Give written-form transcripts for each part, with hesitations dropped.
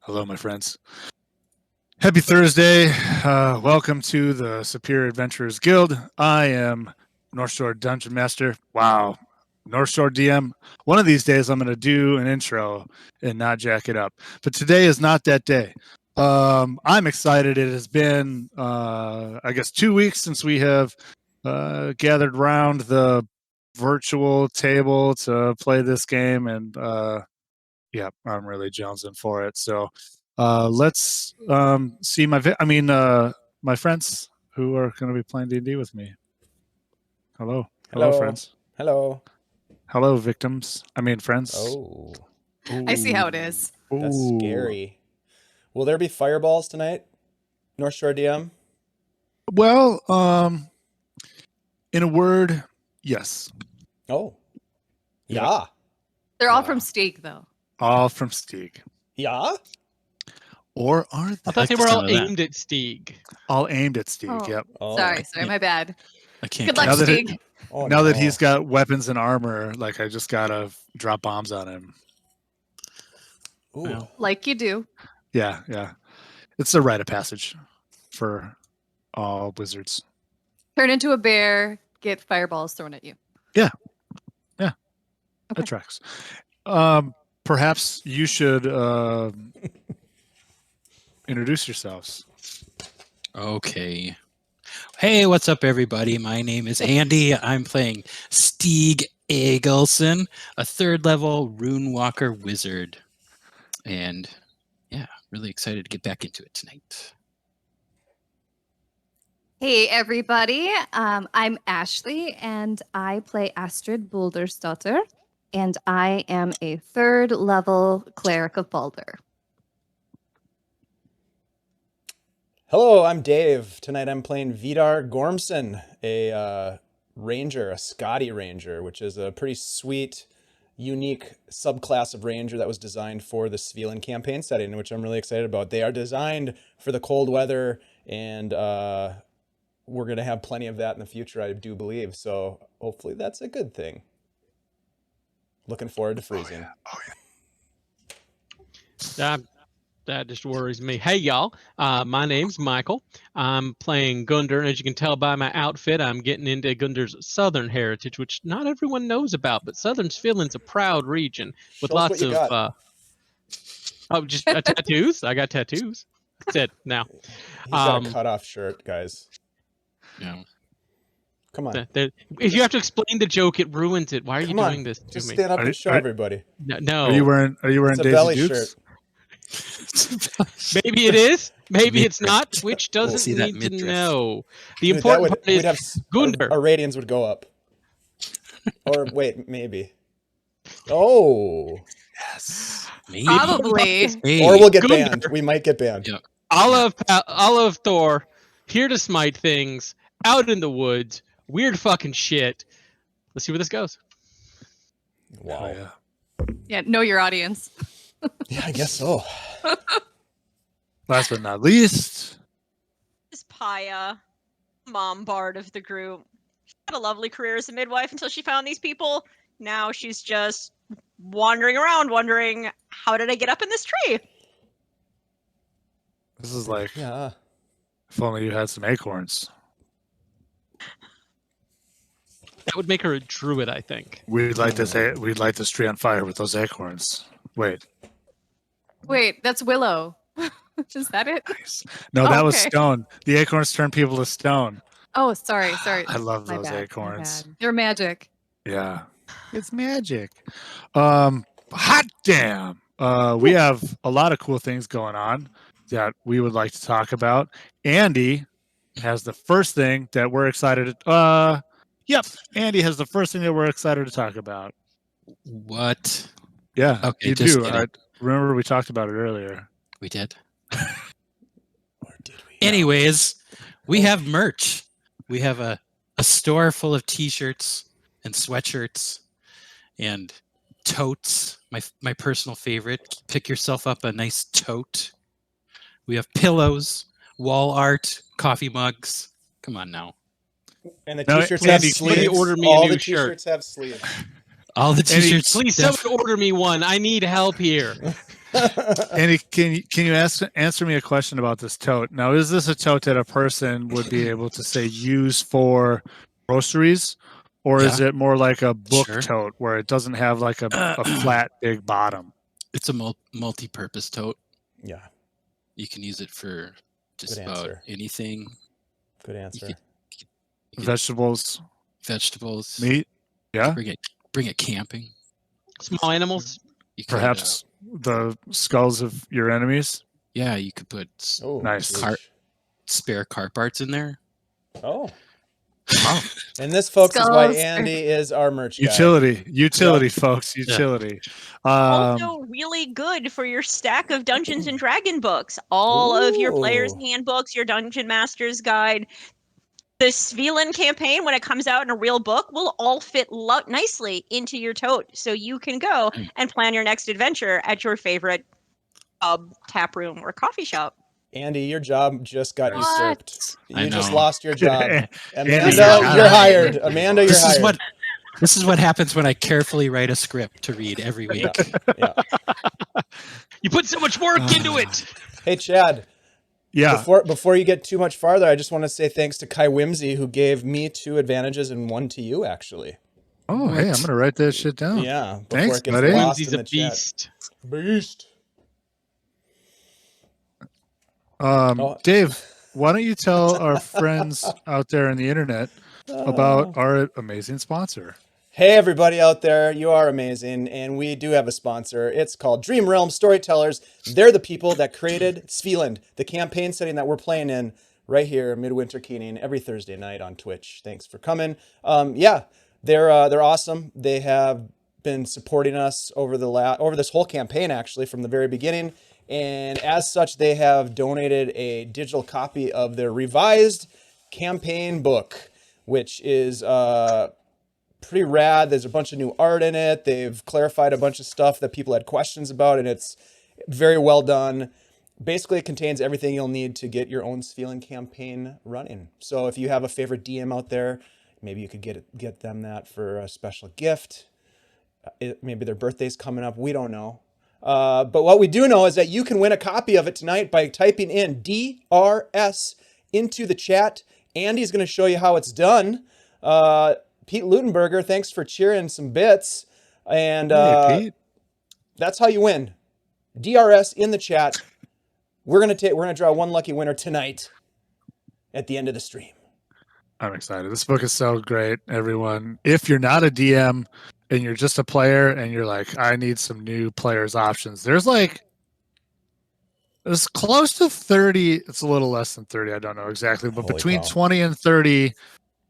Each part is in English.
Hello, my friends. Happy Thursday. Welcome to the Superior Adventurers Guild. I am North Shore Dungeon Master. Wow. North Shore DM. One of these days I'm going to do an intro and not jack it up. But today is not that day. I'm excited. It has been, 2 weeks since we have gathered around the virtual table to play this game. And yeah, I'm really jonesing for it. So let's see my friends who are going to be playing D&D with me. Hello, friends. Hello, Victims. Friends. Oh, I see how it is. that's Ooh. scary. Will there be fireballs tonight, North Shore DM? Well, in a word, yes. Oh, yeah. They're all from Steak, though. All from Stieg. Yeah? Or are they? I thought they were all aimed at Stieg. All aimed at Stieg, Oh. yep. Oh. Sorry, my bad. I can't. Good luck, Now that Steeg. Now that he's got weapons and armor, like I just gotta drop bombs on him. Ooh. Like you do. Yeah. It's a rite of passage for all wizards. Turn into a bear, get fireballs thrown at you. Yeah. Okay. That tracks. Perhaps you should introduce yourselves. Okay. Hey, what's up, everybody? My name is Andy. I'm playing Stieg Egilson, a 3rd level Runewalker wizard. And yeah, really excited to get back into it tonight. Hey, everybody. I'm Ashley, and I play Astrid Bouldersdotter, and I am a 3rd level cleric of Balder. Hello, I'm Dave. Tonight I'm playing Vidar Gormson, a ranger, a Scotty ranger, which is a pretty sweet, unique subclass of ranger that was designed for the Svilland campaign setting, which I'm really excited about. They are designed for the cold weather, and we're going to have plenty of that in the future, I do believe. So hopefully that's a good thing. Looking forward to freezing. Oh, yeah. That just worries me. Hey, y'all. My name's Michael. I'm playing Gunder, and as you can tell by my outfit, I'm getting into Gunder's southern heritage, which not everyone knows about, but southern Svilland's a proud region with Show us lots what you of... just tattoos? I got tattoos. That's it now. He's got a cutoff shirt, guys. Yeah. Come on. If you have to explain the joke, it ruins it. Why are you doing this to Just me? stand up and show everybody. No. Are you wearing It's a Daisy belly Dukes? shirt. Maybe it is. Maybe it's not. Twitch doesn't see that need to midriff. know. The important part is Gunder. Our ratings would go up. Or wait, maybe. Oh. Yes. Maybe. Probably. Hey. Or we'll get Gunder. banned. We might get banned. Yeah. Olive Thor, here to smite things, out in the woods, weird fucking shit. Let's see where this goes. Wow. Oh, yeah. Yeah, know your audience. Yeah, I guess so. Last but not least, Is Paya, mom bard of the group. She had a lovely career as a midwife until she found these people. Now she's just wandering around wondering, how did I get up in this tree? this is like, Yeah. if only you had some acorns. That would make her a druid, I think. We'd light this tree on fire with those acorns. Wait. Wait, that's Willow. Is that it? Nice. No, that was okay. stone. The acorns turn people to stone. Oh, sorry. I love My those bad, my acorns. bad. They're magic. Yeah. It's magic. Hot damn. We have a lot of cool things going on that we would like to talk about. Andy has the first thing that we're excited to Andy has the first thing that we're excited to talk about. What? Yeah. Okay, you just do. kidding. Remember we talked about it earlier. We did. Or did we? Anyways, we have merch. We have a store full of t-shirts and sweatshirts and totes. My personal favorite. Pick yourself up a nice tote. We have pillows, wall art, coffee mugs. Come on now. And the No, t-shirts Andy, have please sleeves. order me a All new the shirt. t-shirts have sleeves. All the t-shirts. Please, someone order me one. I need help here. Andy, can you answer me a question about this tote? Now, is this a tote that a person would be able to say use for groceries, or is it more like a book tote where it doesn't have like a flat big bottom? It's a multi-purpose tote. Yeah. You can use it for just Good about answer. anything. Good answer. You could Vegetables, meat. Yeah. Bring it camping. Small animals. You could, Perhaps the skulls of your enemies. Yeah, you could put nice spare car parts in there. Oh. Wow. And this, folks, is why Andy is our merch guy. Utility, folks. Utility. Also really good for your stack of Dungeons and Dragon books. All of your players' handbooks, your Dungeon Master's Guide. The Svilland campaign, when it comes out in a real book, will all fit nicely into your tote. So you can go and plan your next adventure at your favorite pub, tap room, or coffee shop. Andy, your job just got usurped. You just lost your job. Amanda, you're hired. Amanda, you're hired. This is what happens when I carefully write a script to read every week. Yeah. You put so much work into it. Hey, Chad. Yeah. Before you get too much farther, I just want to say thanks to Kai Whimsy, who gave me 2 advantages and 1 to you, actually. Oh, hey, I'm gonna write that shit down. Yeah. Thanks, it gets buddy. lost Whimsy's in a the beast. Beast. Dave, why don't you tell our friends out there on the internet about our amazing sponsor? Hey, everybody out there, you are amazing, and we do have a sponsor. It's called Dream Realm Storytellers. They're the people that created Svilland, the campaign setting that we're playing in right here, Midwinter Kuning, every Thursday night on Twitch. Thanks for coming. They're awesome. They have been supporting us over this whole campaign, actually, from the very beginning. And as such, they have donated a digital copy of their revised campaign book, which is pretty rad. There's a bunch of new art in it. They've clarified a bunch of stuff that people had questions about, and it's very well done. Basically, it contains everything you'll need to get your own Svilland campaign running. So if you have a favorite DM out there, maybe you could get them that for a special gift. Maybe their birthday's coming up. We don't know. But what we do know is that you can win a copy of it tonight by typing in DRS into the chat. Andy's going to show you how it's done. Pete Lutenberger, thanks for cheering some bits. And hey, Pete. That's how you win. DRS in the chat. We're gonna draw 1 lucky winner tonight at the end of the stream. I'm excited. This book is so great, everyone. If you're not a DM and you're just a player and you're like, I need some new players options, there's close to 30. It's a little less than 30. I don't know exactly, but between 20 and 30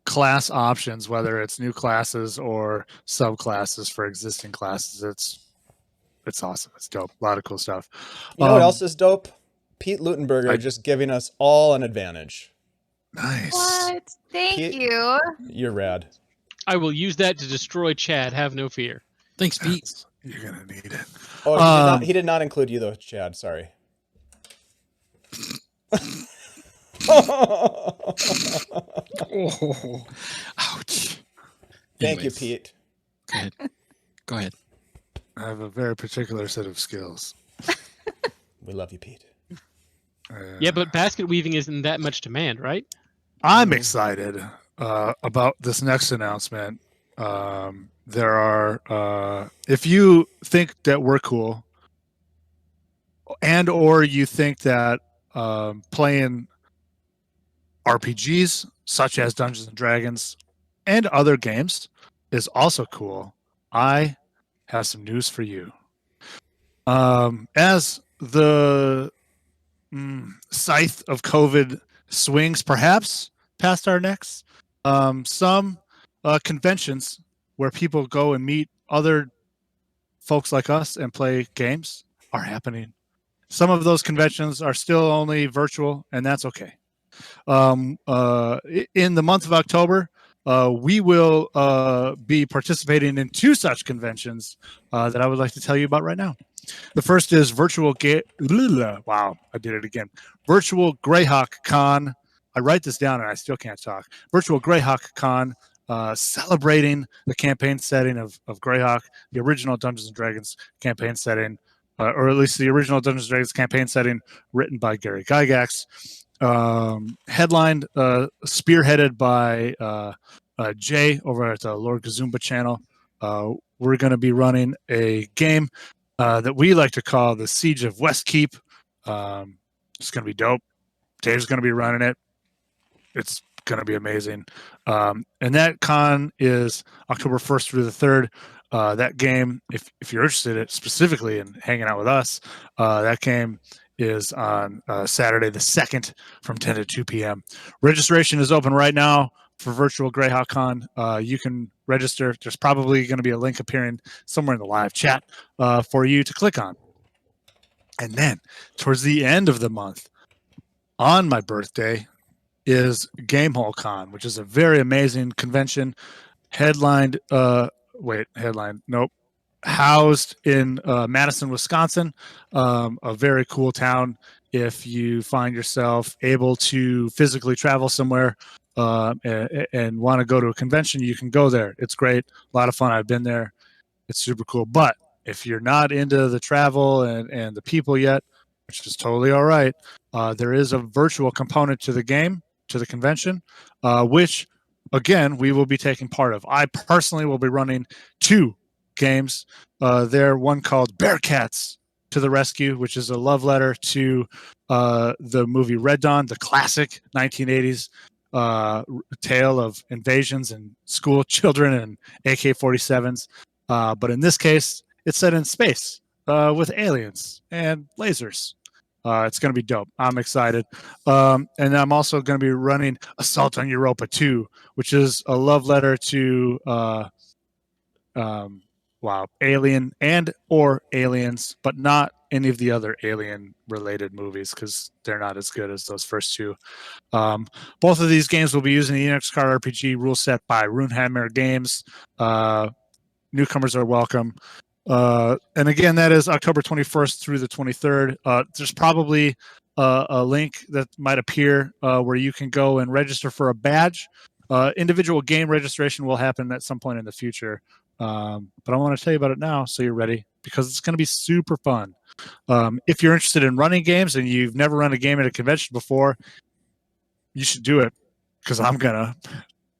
class options, whether it's new classes or subclasses for existing classes. It's awesome. It's dope. A lot of cool stuff. You know what else is dope? Pete Lutenberger just giving us all an advantage. Nice. What? Thank Pete, you. You're rad. I will use that to destroy Chad. Have no fear. Thanks, Pete. You're gonna need it. Oh, he did not include you though, Chad. Sorry. Oh, ouch. Thank you, Pete. Go ahead. I have a very particular set of skills. We love you, Pete. Yeah, but basket weaving isn't that much demand, right? I'm excited about this next announcement. There are, if you think that we're cool, and or you think that playing RPGs such as Dungeons and Dragons and other games is also cool, I have some news for you. As the scythe of COVID swings perhaps past our necks, some conventions where people go and meet other folks like us and play games are happening. Some of those conventions are still only virtual, and that's okay. In the month of October, we will be participating in 2 such conventions that I would like to tell you about right now. The first is Virtual Greyhawk Con. I write this down and I still can't talk. Virtual Greyhawk Con, celebrating the campaign setting of Greyhawk, the original Dungeons and Dragons campaign setting. or at least the original Dungeons & Dragons campaign setting, written by Gary Gygax, headlined, spearheaded by Jay over at the Lord Kazumba channel. We're going to be running a game that we like to call the Siege of Westkeep. It's going to be dope. Dave's going to be running it. It's going to be amazing. And that con is October 1st through the 3rd. That game, if you're interested in specifically in hanging out with us, that game is on Saturday the 2nd from 10 to 2 p.m. Registration is open right now for virtual Greyhawk Con. You can register. There's probably going to be a link appearing somewhere in the live chat for you to click on. And then towards the end of the month, on my birthday, is Gamehole Con, which is a very amazing convention housed in Madison, Wisconsin, a very cool town. If you find yourself able to physically travel somewhere and want to go to a convention, you can go there. It's great. A lot of fun. I've been there. It's super cool. But if you're not into the travel and the people yet, which is totally all right, there is a virtual component to the game, to the convention, which, again, we will be taking part of. I personally will be running 2 games. There, one called Bearcats to the Rescue, which is a love letter to the movie Red Dawn, the classic 1980s tale of invasions and school children and AK-47s. But in this case, it's set in space with aliens and lasers. It's going to be dope. I'm excited. And I'm also going to be running Assault on Europa 2, which is a love letter to Alien and or Aliens, but not any of the other alien-related movies because they're not as good as those first 2. Both of these games will be using the Enix Card RPG rule set by Runehammer Games. Newcomers are welcome. And again, that is October 21st through the 23rd. There's probably a link that might appear where you can go and register for a badge. Individual game registration will happen at some point in the future. But I want to tell you about it now so you're ready because it's going to be super fun. If you're interested in running games and you've never run a game at a convention before, you should do it because I'm going to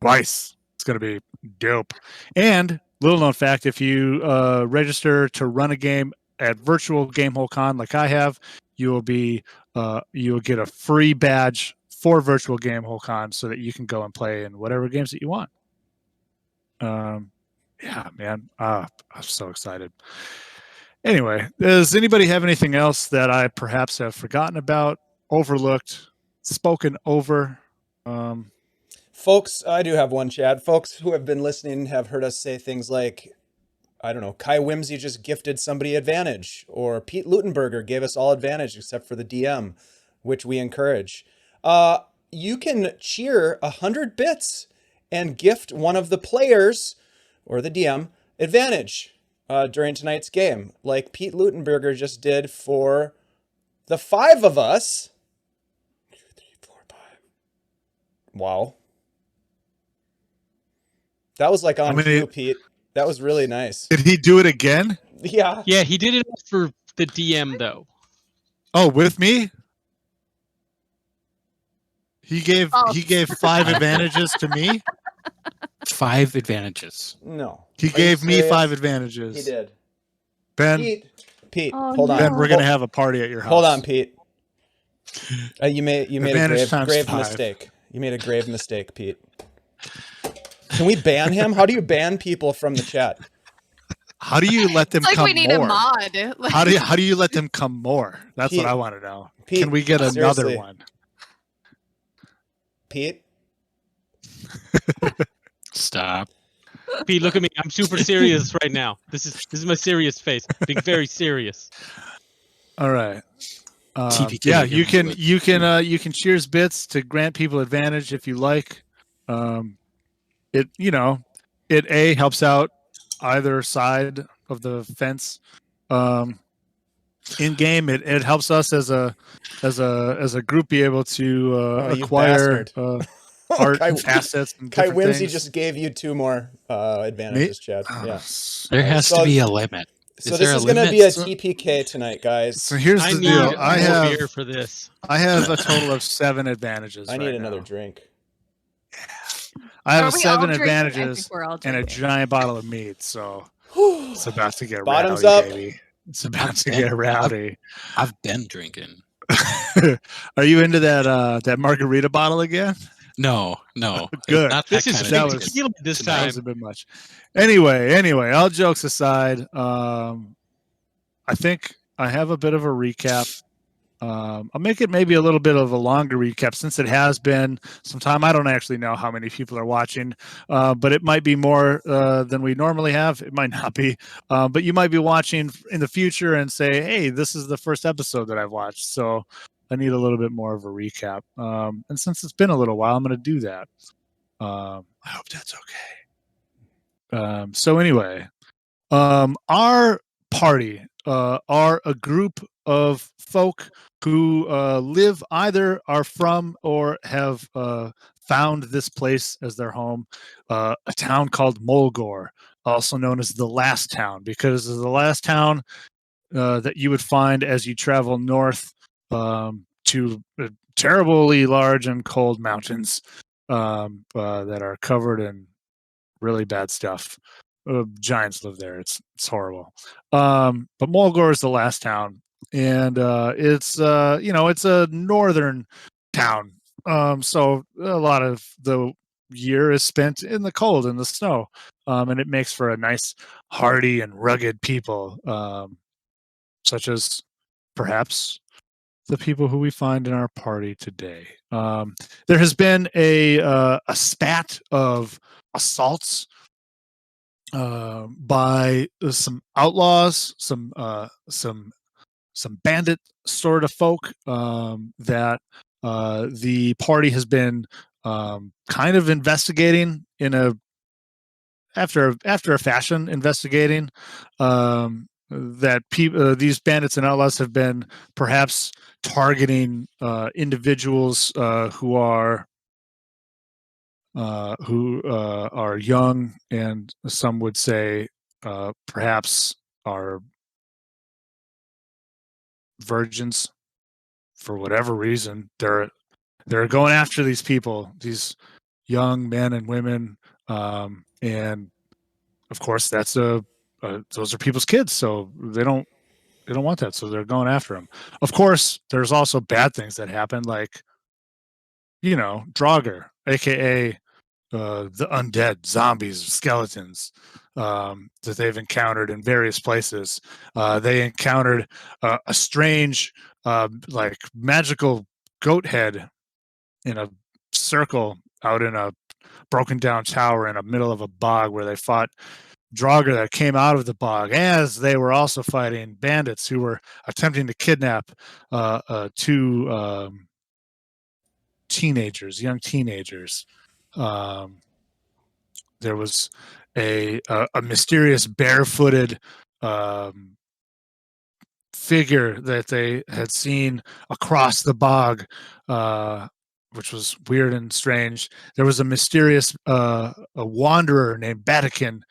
twice. It's going to be dope. And little known fact, if you register to run a game at virtual Gamehole Con like I have, you will get a free badge for virtual Gamehole Con so that you can go and play in whatever games that you want. Yeah, man. I'm so excited. Anyway, does anybody have anything else that I perhaps have forgotten about, overlooked, spoken over? Folks, I do have one, Chad. Folks who have been listening have heard us say things like, I don't know, Kai Whimsy just gifted somebody advantage, or Pete Lutenberger gave us all advantage except for the DM, which we encourage. You can cheer 100 bits and gift one of the players, or the DM, advantage during tonight's game, like Pete Lutenberger just did for the 5 of us. 2, 3, 4, 5. Wow. That was like on cue, Pete. That was really nice. Did he do it again? Yeah. Yeah, he did it for the DM though. Oh, with me? He gave 5 advantages to me. 5 advantages. No. He gave me 5 advantages. He did. Ben, Pete, Oh, hold on. Ben, we're gonna have a party at your house. Hold on, Pete. You made a Advantage times grave 5. mistake. You made a grave mistake, Pete. Can we ban him? How do you ban people from the chat? How do you let them It's like come we need more? a mod. How do you let them come more? That's Pete, what I want to know. Pete, Can we get another seriously. one? Pete? Stop. Pete, look at me. I'm super serious right now. This is my serious face. Being very serious. All right. TPK, Yeah, you can cheers bits to grant people advantage if you like. It helps out either side of the fence. In game, it helps us as a group be able to acquire art assets and Kai different Whimsy things. just gave you 2 more advantages, Chad. Yeah. There has to be a limit. So Is this there a is going to be a limit? TPK tonight, guys. So here's I the need deal. more beer for this. I have a total of 7 advantages. I need right another now. drink. I have Are we all 7 drinking? I think advantages we're all and a drinking. giant bottle of meat. So it's about to get Bottoms rowdy, up. baby. It's about to get rowdy. I've been drinking. Are you into that margarita bottle again? No, Good. not This that is kind that straight of was- tequila this tonight. That time. was a bit much. Anyway, all jokes aside, I think I have a bit of a recap. I'll make it maybe a little bit of a longer recap since it has been some time. I don't actually know how many people are watching, but it might be more than we normally have. It might not be, but you might be watching in the future and say, hey, this is the first episode that I've watched. So I need a little bit more of a recap. And since it's been a little while, I'm going to do that. I hope that's okay. So anyway, our party are a group of folk who live either are from or have found this place as their home, a town called Mulgore, also known as the last town, because it's the last town that you would find as you travel north to terribly large and cold mountains that are covered in really bad stuff. Giants live there. It's horrible. But Mulgore is the last town, and it's it's a northern town. So a lot of the year is spent in the cold and the snow, and it makes for a nice, hardy and rugged people, such as perhaps the people who we find in our party today. There has been a spat of assaults by some outlaws, some bandit sort of folk that the party has been kind of investigating in a after a fashion, investigating that these bandits and outlaws have been perhaps targeting individuals who are young, and some would say perhaps are virgins for whatever reason. They're going after these people, these young men and women, and of course those are people's kids, so they don't want that, so they're going after them. Of course, there's also bad things that happen, like Draugr, aka the undead, zombies, skeletons that they've encountered in various places. They encountered a strange, like magical goat head in a circle out in a broken down tower in the middle of a bog where they fought Draugr that came out of the bog, as they were also fighting bandits who were attempting to kidnap two young teenagers. There was a mysterious barefooted figure that they had seen across the bog, which was weird and strange. There was a mysterious a wanderer named Batakin,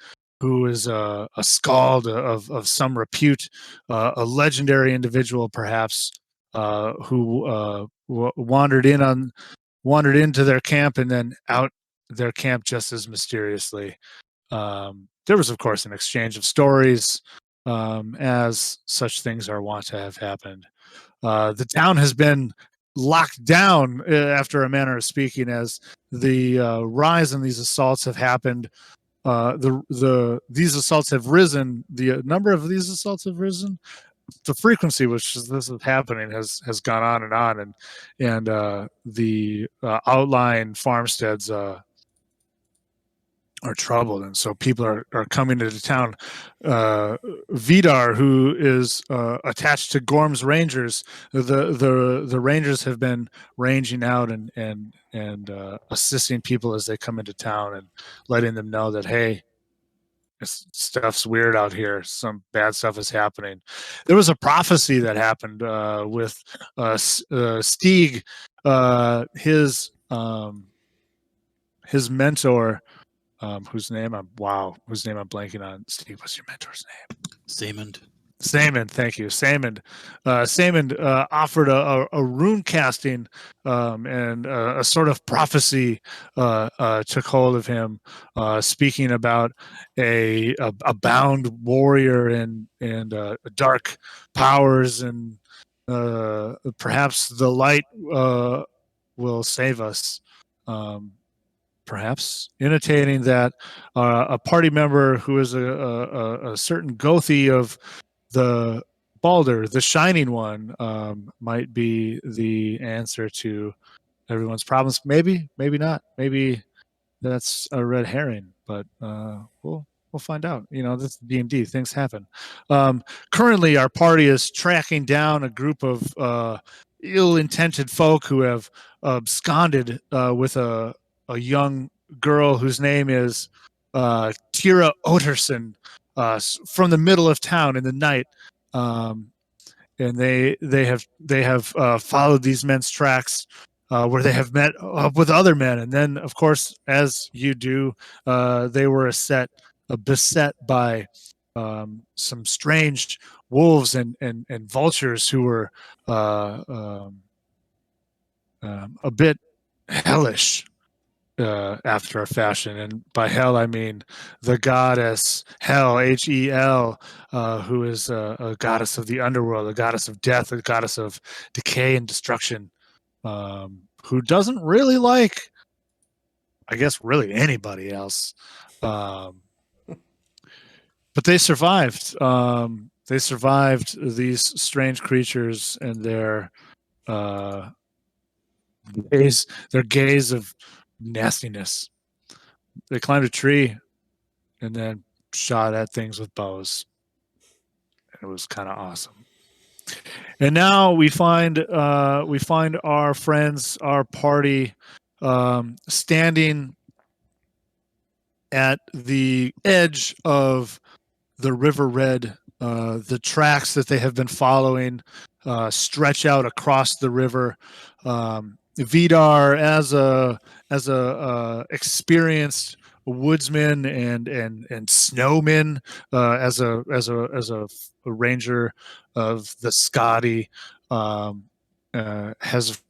who is a skald of some repute, a legendary individual perhaps, who wandered into their camp and then out their camp just as mysteriously. There was, of course, an exchange of stories, as such things are wont to have happened. The town has been locked down, after a manner of speaking, as the rise in these assaults have happened. These assaults have risen. The number of these assaults have risen. The frequency which this is happening has gone on, and the outlying farmsteads are troubled, and so people are coming into town. Vidar, who is attached to Gorm's Rangers, the Rangers have been ranging out and assisting people as they come into town and letting them know that, hey, stuff's weird out here. Some bad stuff is happening. There was a prophecy that happened with Stieg, his mentor, whose name I'm blanking on. Steve, what's your mentor's name? Samond. Samond, thank you. Samond. Samond offered a rune casting, and a sort of prophecy took hold of him, speaking about a bound warrior and dark powers, and perhaps the light will save us. Perhaps intimating that a party member who is a certain Gothi of the Balder, the Shining One, might be the answer to everyone's problems. Maybe, maybe not. Maybe that's a red herring, but we'll find out. This is D&D. Things happen. Currently, our party is tracking down a group of ill-intended folk who have absconded with a young girl whose name is Tira Otterson, from the middle of town in the night. And they have followed these men's tracks, where they have met up with other men, and then, of course, as you do, they were beset by some strange wolves and vultures who were a bit hellish, after a fashion. And by hell, I mean the goddess Hel, Hel, who is a goddess of the underworld, a goddess of death, a goddess of decay and destruction, who doesn't really like, I guess, really anybody else. But they survived. They survived these strange creatures and their gaze of nastiness. They climbed a tree and then shot at things with bows. It was kind of awesome. And now we find our friends, our party, standing at the edge of the River Red. The tracks that they have been following stretch out across the river. Vidar, as a experienced woodsman and snowman, as a ranger of the Scotty, has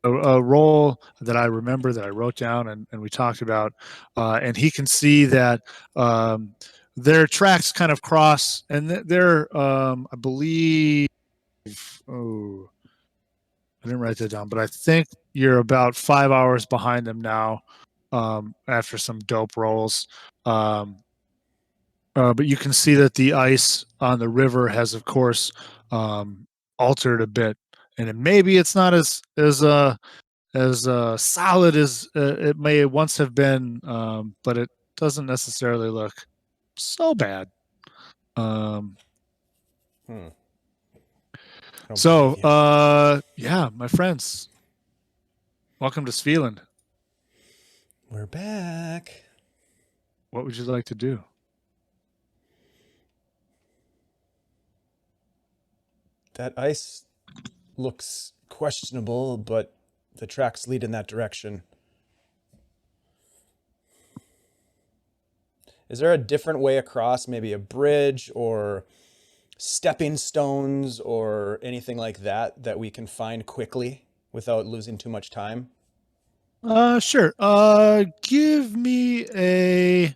a role that I remember, that I wrote down and we talked about, and he can see that their tracks kind of cross, and they're I believe, I didn't write that down, but I think you're about 5 hours behind them now, after some dope rolls. But you can see that the ice on the river has, of course, altered a bit, and maybe it's not as solid as it may once have been, but it doesn't necessarily look so bad. So, yeah, my friends, welcome to Svilland. We're back. What would you like to do? That ice looks questionable, but the tracks lead in that direction. Is there a different way across, maybe a bridge or stepping stones or anything like that we can find quickly without losing too much time? Sure. Give me a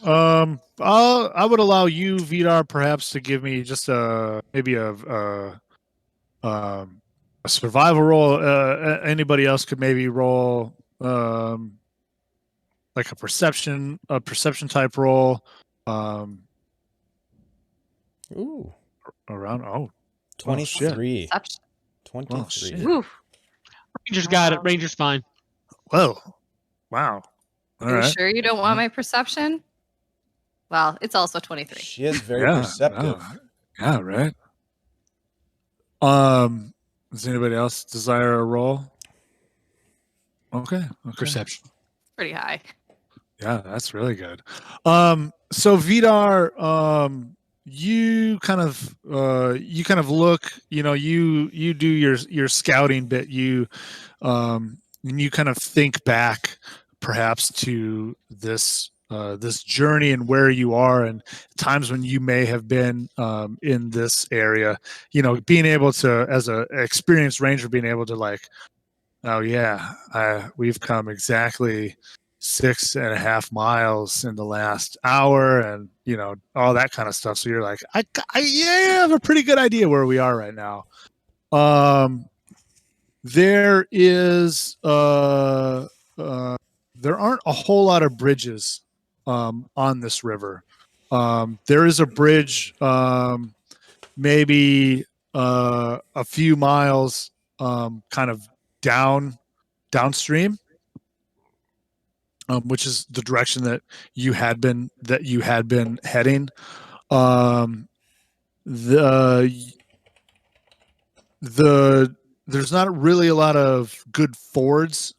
I would allow you, Vidar, perhaps to give me just maybe a survival roll. Anybody else could maybe roll like a perception type roll. Ooh. Around 23. Perception. 23. shit. Oof. Ranger's got it. Ranger's fine. Well, wow. All Are you right. sure you don't want my perception? Well, it's also 23. She is very Yeah, perceptive. Yeah, right. Does anybody else desire a roll? Okay. Perception. Pretty high. Yeah, that's really good. So Vidar, you kind of look, you do your scouting bit. You and you kind of think back perhaps to this this journey and where you are and times when you may have been in this area, you know, being able to, as a experienced ranger, being able to like, oh yeah, we've come exactly 6.5 miles in the last hour, and you know, all that kind of stuff. So you're like, I have a pretty good idea where we are right now. There is there aren't a whole lot of bridges on this river. There is a bridge maybe a few miles kind of downstream, which is the direction that you had been heading. The there's not really a lot of good fords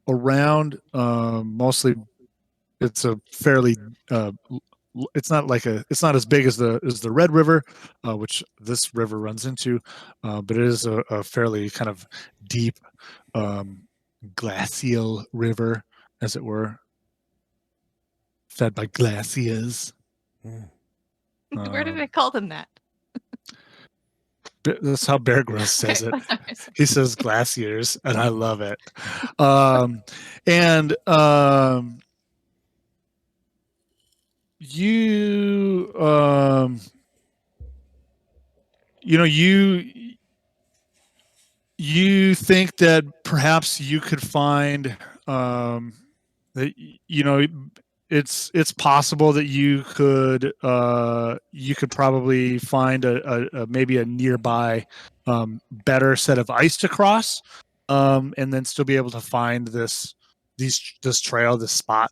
around. Mostly, it's a fairly it's not as big as the Red River, which this river runs into, but it is a fairly kind of deep glacial river, as it were, fed by glaciers. Where did I call them that? That's how Bear Grylls says it. He says glaciers, and I love it. And you you know, you think that perhaps you could find that, you know, it's possible that you could probably find a maybe a nearby better set of ice to cross, and then still be able to find this trail, this spot,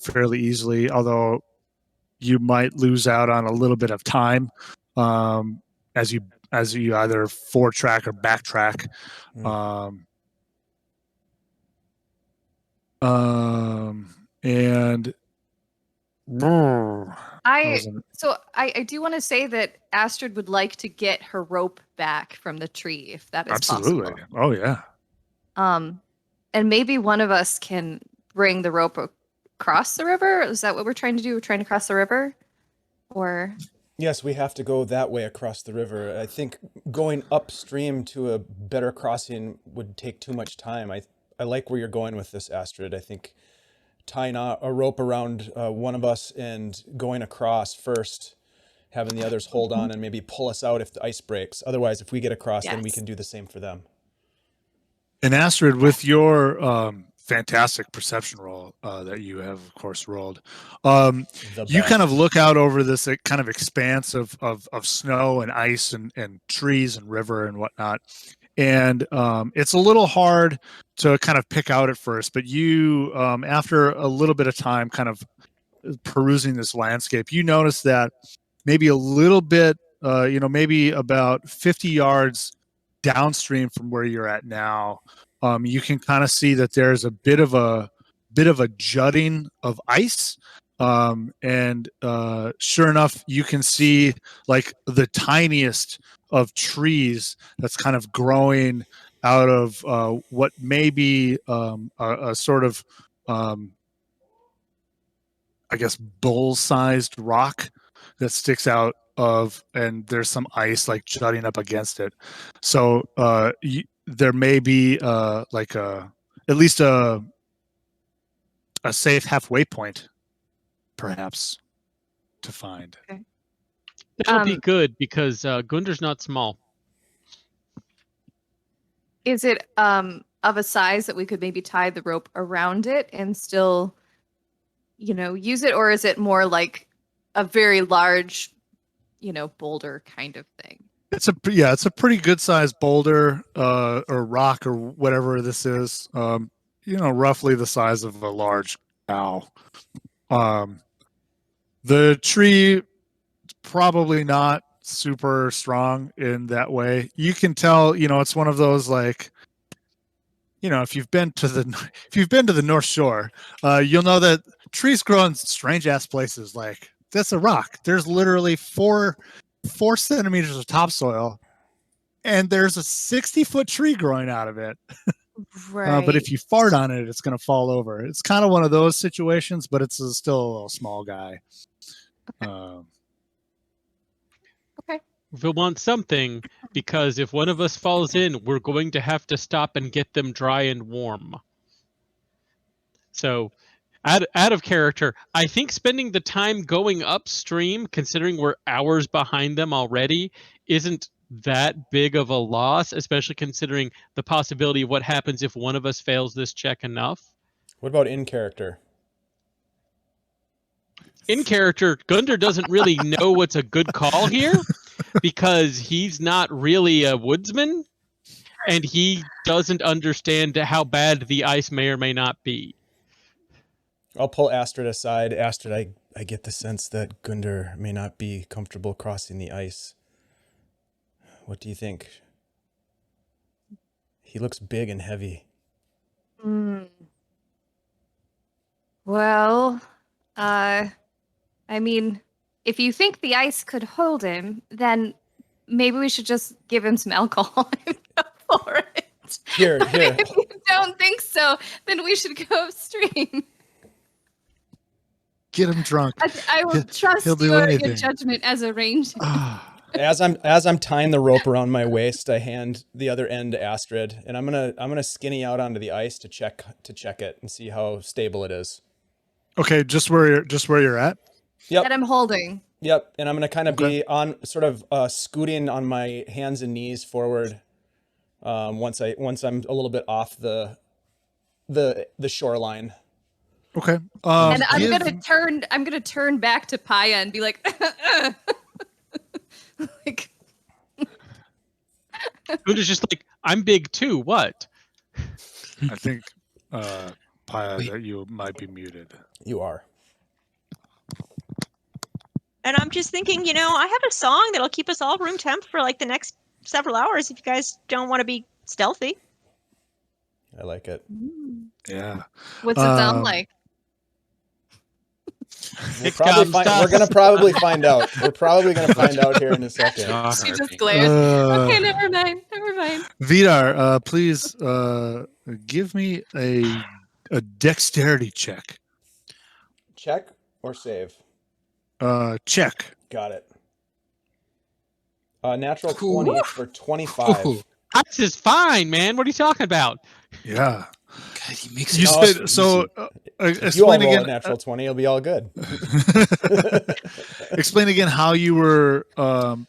fairly easily, although you might lose out on a little bit of time as you either forward track or backtrack. And I do want to say that Astrid would like to get her rope back from the tree, if that is absolutely possible. Oh yeah. And maybe one of us can bring the rope across the river. Is that what we're trying to do? We're trying to cross the river, or Yes, we have to go that way across the river. I think going upstream to a better crossing would take too much time. I like where you're going with this, Astrid. I think tying a rope around one of us and going across first, having the others hold on and maybe pull us out if the ice breaks. Otherwise, if we get across, then we can do the same for them. And Astrid, with your fantastic perception roll that you have, of course, rolled, you kind of look out over this kind of expanse of snow and ice and trees and river and whatnot. And it's a little hard to kind of pick out at first, but you, after a little bit of time kind of perusing this landscape, you notice that maybe a little bit, maybe about 50 yards downstream from where you're at now, you can kind of see that there's a bit of a jutting of ice. And sure enough, you can see like the tiniest of trees that's kind of growing out of what may be a sort of, I guess, bull-sized rock that sticks out of, and there's some ice like jutting up against it. So there may be like at least a safe halfway point, perhaps, to find. Okay. That'll be good because Gunder's not small. Is it of a size that we could maybe tie the rope around it and still, use it, or is it more like a very large, boulder kind of thing? It's a pretty good sized boulder or rock or whatever this is. Roughly the size of a large cow. The tree probably not super strong in that way. You can tell, it's one of those like, if you've been to the North Shore, you'll know that trees grow in strange ass places. Like, that's a rock. There's literally 4 centimeters of topsoil, and there's a 60-foot tree growing out of it. Right. But if you fart on it, it's going to fall over. It's kind of one of those situations, but it's still a little small guy. We'll want something, because if one of us falls in, we're going to have to stop and get them dry and warm. So, out of character, I think spending the time going upstream, considering we're hours behind them already, isn't that big of a loss, especially considering the possibility of what happens if one of us fails this check enough. What about in character? In character, Gundar doesn't really know what's a good call here, because he's not really a woodsman, and he doesn't understand how bad the ice may or may not be. I'll pull Astrid aside. Astrid, I get the sense that Gundar may not be comfortable crossing the ice. What do you think? He looks big and heavy. Well, I mean, if you think the ice could hold him, then maybe we should just give him some alcohol and go for it. Here. If you don't think so, then we should go upstream. Get him drunk. I will trust he'll do your anything. judgment as a ranger. As I'm tying the rope around my waist, I hand the other end to Astrid, and I'm gonna skinny out onto the ice to check it and see how stable it is. Okay, just where you're at. Yep. That I'm holding. Yep, and I'm gonna kind of be on sort of scooting on my hands and knees forward. Once I'm a little bit off the shoreline. Okay. And I'm gonna turn back to Paya and be like, like. Gundar's just like, I'm big too. What? I think, Paya, that you might be muted. You are. And I'm just thinking, I have a song that'll keep us all room temp for like the next several hours if you guys don't want to be stealthy. I like it. Yeah. What's it sound like? We're gonna probably find out. We're probably gonna find out here in a second. She just glares. Okay, never mind. Vidar, please give me a dexterity check. Check or save? Check. Got it. Natural 20 for 25. This is fine, man. What are you talking about? Yeah. God, he makes You it spent so. If you all Explain roll a again. natural 20, it'll be all good. Explain again how you were, how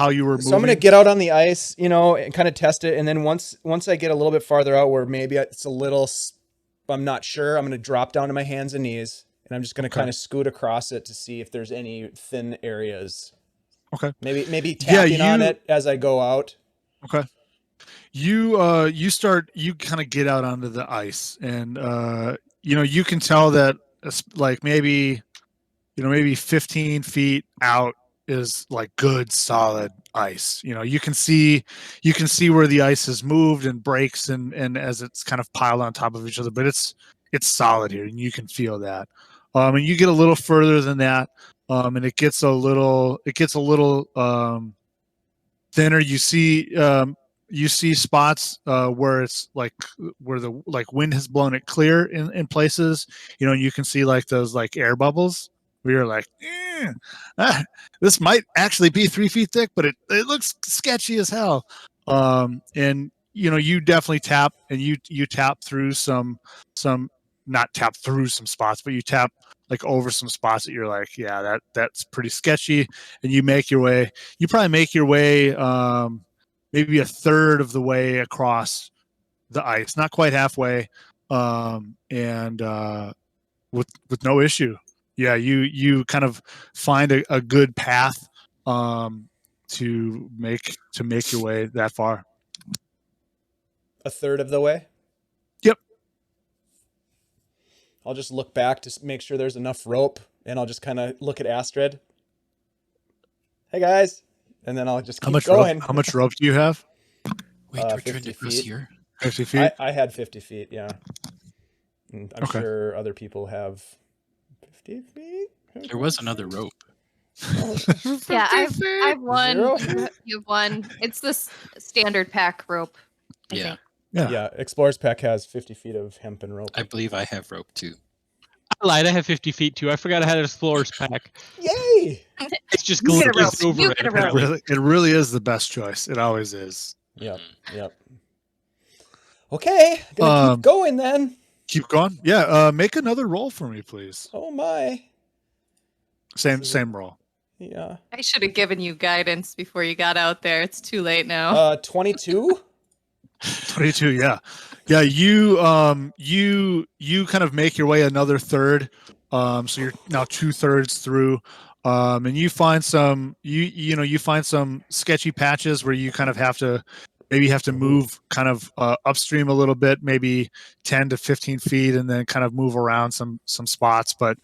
you were moving. So I'm gonna get out on the ice, and kind of test it, and then once I get a little bit farther out, where maybe it's a little, I'm not sure, I'm gonna drop down to my hands and knees, and I'm just gonna kind of scoot across it to see if there's any thin areas. Okay. Maybe tapping on it as I go out. Okay. You kind of get out onto the ice, and you can tell that like maybe 15 feet out is like good solid ice. You can see where the ice has moved and breaks and as it's kind of piled on top of each other, but it's solid here, and you can feel that. And you get a little further than that, and it gets a little thinner. You see spots where it's like where the wind has blown it clear in places, and you can see like those like air bubbles where you're like, this might actually be 3 feet thick, but it looks sketchy as hell. And you definitely tap, and you tap through some not tap through some spots, but you tap like over some spots that you're like, yeah, that's pretty sketchy. And you probably make your way maybe a third of the way across the ice, not quite halfway, and with no issue. Yeah, you kind of find a good path to make your way that far. A third of the way? Yep. I'll just look back to make sure there's enough rope, and I'll just kind of look at Astrid. Hey guys. And then I'll just keep going. How much rope do you have? Wait, we're 50 trying to cross feet. here. 50 feet? I had 50 feet, yeah. And I'm Okay. sure other people have 50 feet? There was another rope. Yeah, I've one. Zero? You have one. It's the standard pack rope. I Yeah. think. Yeah, Explorer's Pack has 50 feet of hemp and rope. I believe I have rope too. I lied. I have 50 feet too. I forgot I had an explorer's pack. Yay! It's just You get a glazed rope. over You it, get a rope. apparently. It really is the best choice. It always is. Yep. Okay, gonna keep going then. Keep going. Yeah. Make another roll for me, please. Oh my. Same roll. Yeah. I should have given you guidance before you got out there. It's too late now. 22. 22. Yeah. Yeah. You kind of make your way another third. So you're now 2/3 through. And you find some you find some sketchy patches where you kind of have to move kind of upstream a little bit, maybe 10 to 15 feet, and then kind of move around some spots. But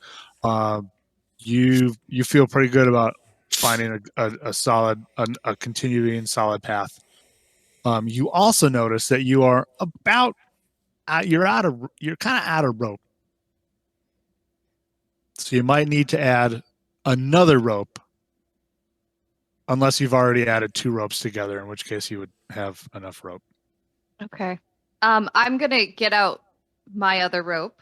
you feel pretty good about finding a solid, a continuing solid path. You also notice that you are you're kind of out of rope, so you might need to add another rope, unless you've already added 2 ropes together, in which case you would have enough rope. Okay. I'm gonna get out my other rope,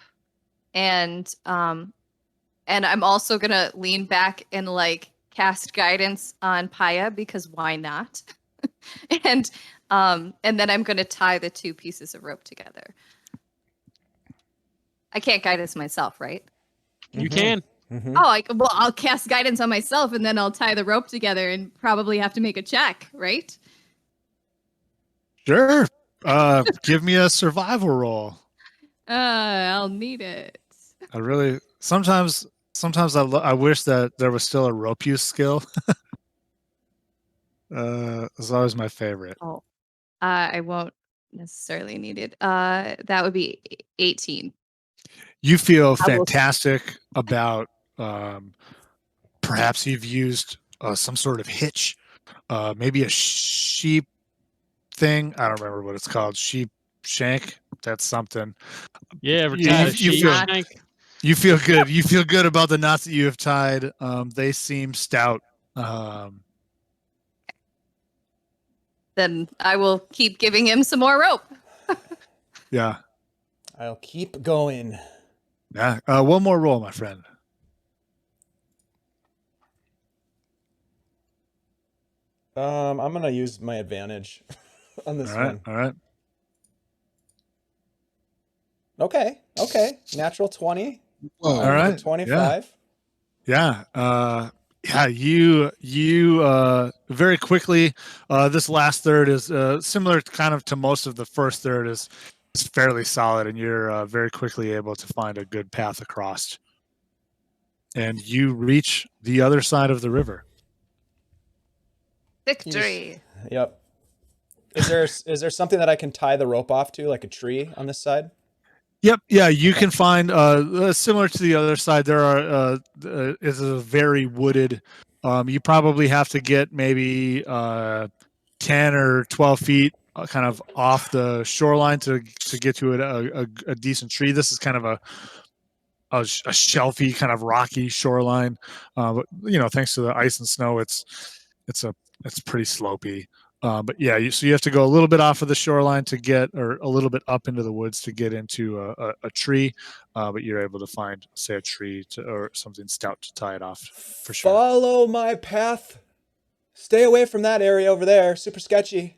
and I'm also gonna lean back and like cast guidance on Paya, because why not? and then I'm gonna tie the 2 pieces of rope together. I can't guide this myself, right? You can. Mm-hmm. Oh, I'll cast guidance on myself, and then I'll tie the rope together, and probably have to make a check, right? Sure. Give me a survival roll. I'll need it. I really sometimes I wish that there was still a rope use skill. It's always my favorite. Oh, I won't necessarily need it. That would be 18. You feel I will- fantastic about perhaps you've used some sort of hitch, maybe a sheep thing. I don't remember what it's called. Sheep shank. That's something. Yeah, ever You- tied you- a sheep feel- shank? You feel good. You feel good about the knots that you have tied. They seem stout. Then I will keep giving him some more rope. Yeah. I'll keep going. Yeah. One more roll, my friend. I'm gonna use my advantage on this All right. one. All right. Okay. Natural 20. Whoa. All right. 25. Yeah. You very quickly, this last third is similar kind of to most of the first third is fairly solid, and you're very quickly able to find a good path across. And you reach the other side of the river. Victory. Yep. Is there something that I can tie the rope off to, like a tree on this side? Yep. Yeah, you can find similar to the other side. There are is a very wooded. You probably have to get maybe 10 or 12 feet kind of off the shoreline to get to a decent tree. This is kind of a shelfy, kind of rocky shoreline. But thanks to the ice and snow, it's pretty slopey. But yeah, so you have to go a little bit off of the shoreline to get, or a little bit up into the woods to get into a tree. But you're able to find, say, a tree or something stout to tie it off for sure. Follow my path. Stay away from that area over there. Super sketchy.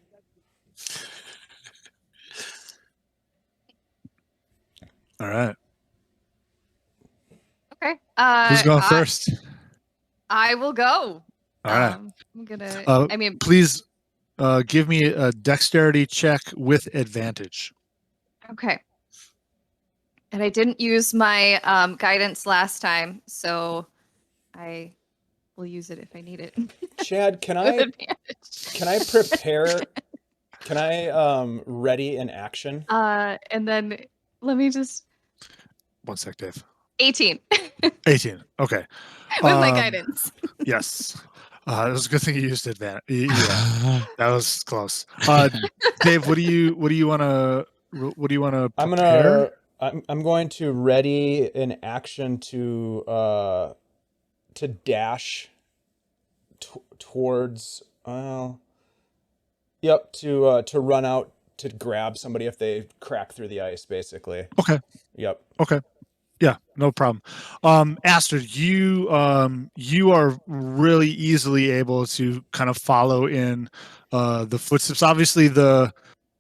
All right. Okay. Who's going first? I will go. All right. I'm gonna. Please give me a dexterity check with advantage. Okay. And I didn't use my guidance last time, so I will use it if I need it. Chad, can With I prepare? Can I ready an action? and then let me just. One sec, Dave. 18 18. Okay. with my guidance. Yes. It was a good thing you used advantage. Yeah, that was close. Dave, what do you want to prepare? I'm going to ready an action to dash towards to run out to grab somebody if they crack through the ice, basically. Okay. Yep. Okay. Yeah, no problem. Astrid, you are really easily able to kind of follow in the footsteps. Obviously the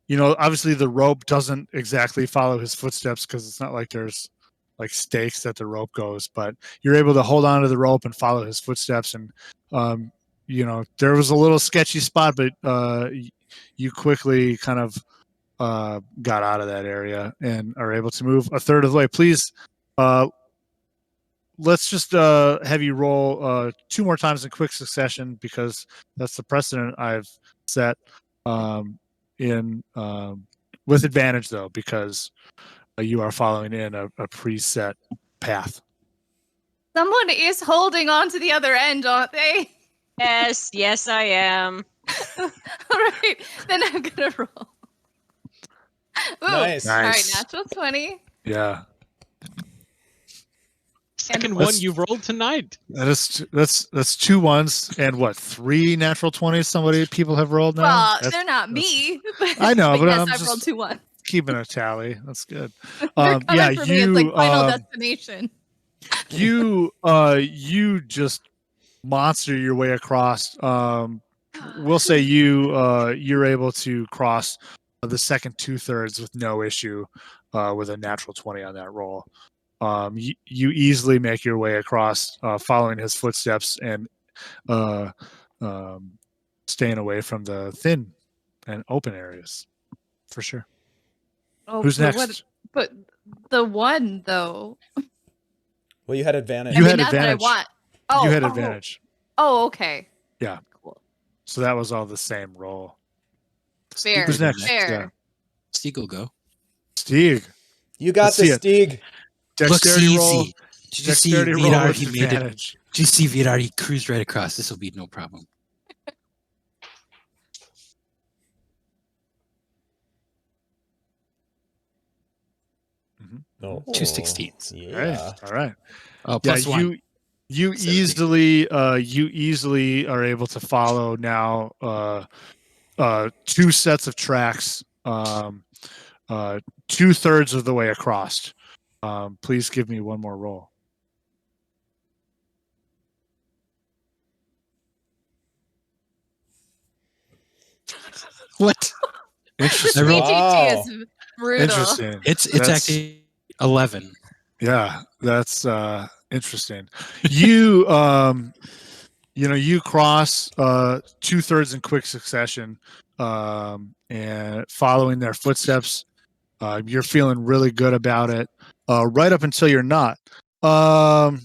rope doesn't exactly follow his footsteps because it's not like there's like stakes that the rope goes, but you're able to hold on to the rope and follow his footsteps. And there was a little sketchy spot, but you quickly kind of got out of that area and are able to move a third of the way. Please, let's just have you roll 2 more times in quick succession because that's the precedent I've set. In with advantage though, because you are following in a preset path. Someone is holding on to the other end, aren't they? Yes, I am. All right, then I'm gonna roll. Ooh, Nice. All right, Nice. natural 20. Yeah, Second one That's- you've rolled tonight. that's 2 ones and what 3 natural 20s. People have rolled now. Well, That's- they're not that's- me. I know, but yes, I'm I've rolled just 2 1. keeping a tally. That's good. They're coming Yeah, for me. It's like final you destination. you just monster your way across. We'll say you're able to cross the second 2/3 with no issue with a natural 20 on that roll. You easily make your way across following his footsteps and staying away from the thin and open areas for sure. Oh, Who's but next? But the one though. Well, you had advantage. You I mean, had that's advantage. what I want. Oh, You had oh. advantage. Oh, okay. Yeah. Cool. So that was all the same roll. Fair. Who's next? Fair. Yeah. Stieg will go. Stieg. You got Let's see this, it. Stieg. Looks Dexterity easy. roll. Did you see Dexterity roll Vidar? with He made it. advantage. Did you see Vidar? He cruised right across. This will be no problem. Oh, 2 16s. Yeah. All right. Oh, Yeah, plus 1. you 17. easily are able to follow now 2 sets of tracks 2/3 of the way across. Please give me one more roll. What? Interesting. I rolled- BGT Wow. is brutal. Interesting. It's That's- actually 11. Yeah, that's interesting. You you cross 2/3 in quick succession, and following their footsteps. You're feeling really good about it, right up until you're not. Do,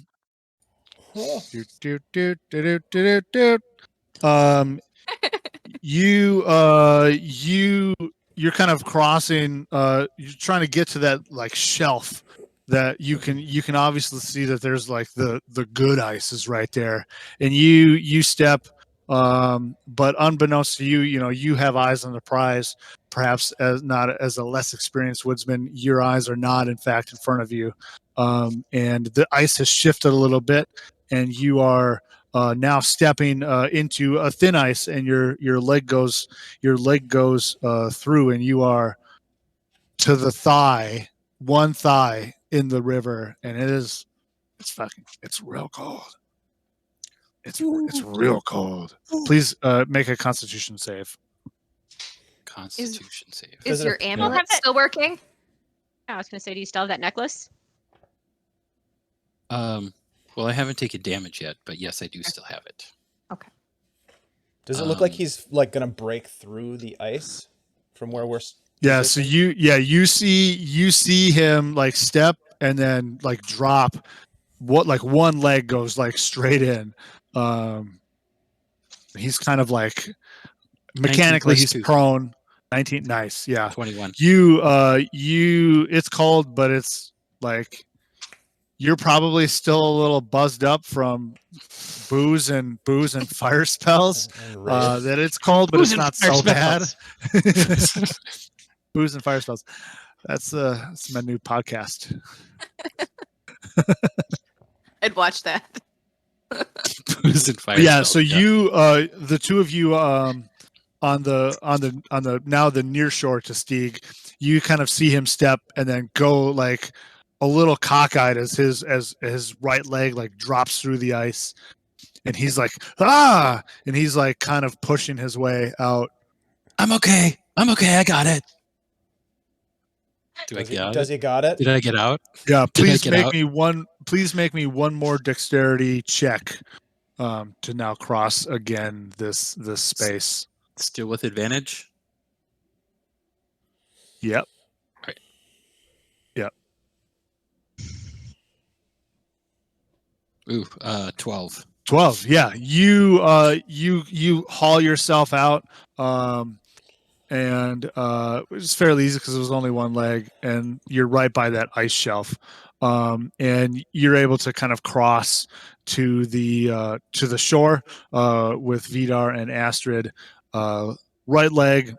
do, do, do, do, do, do. You're kind of crossing. You're trying to get to that like shelf that you can obviously see that there's like the good ice is right there, and you step. But unbeknownst to you, you have eyes on the prize. Perhaps as a less experienced woodsman, your eyes are not in fact in front of you, and the ice has shifted a little bit, and you are now stepping into a thin ice, and your leg goes through, and you are to the thigh, one thigh in the river, and it's real cold. It's real cold. Please make a Constitution save. Constitution save. Is Is your it- amulet have that- still working? I was gonna say, do you still have that necklace? Well, I haven't taken damage yet, but yes, I do still have it. Does it look like Um, he's like gonna break through the ice from where we're? Yeah. So you see him like step and then like drop. What like one leg goes like straight in. He's kind of like mechanically plus he's 2. prone. 19. Nice. Yeah. 21. It's cold, but it's like you're probably still a little buzzed up from booze and fire spells. That it's cold, but Booze it's and not fire so bad. spells. Booze and fire spells. That's my new podcast. I'd watch that. Booze and fire Yeah. spells, So you, the two of you, on the now the near shore to Stieg, you kind of see him step and then go like a little cockeyed as his right leg like drops through the ice, and he's like and he's like kind of pushing his way out. I'm okay. I got it. Does he got it? Did I get out? Yeah, Did I please get make out? me one. Please make me one more dexterity check to now cross again this space. Still with advantage? Yep. Right. Yep. Ooh, 12. 12. Yeah, you haul yourself out, and it was fairly easy because it was only one leg, and you're right by that ice shelf, and you're able to kind of cross to the shore with Vidar and Astrid. Right leg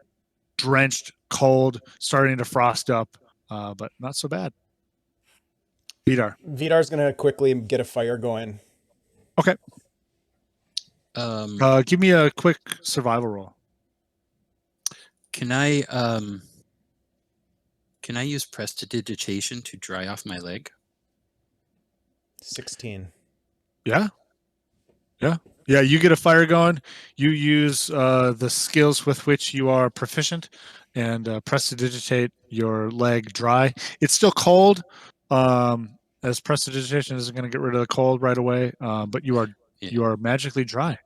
drenched, cold, starting to frost up, but not so bad. Vidar. Vidar's gonna quickly get a fire going. Okay. Give me a quick survival roll. Can I use prestidigitation to dry off my leg? 16. Yeah. You get a fire going. You use the skills with which you are proficient, and prestidigitate your leg dry. It's still cold, as prestidigitation isn't going to get rid of the cold right away. But you are magically dry.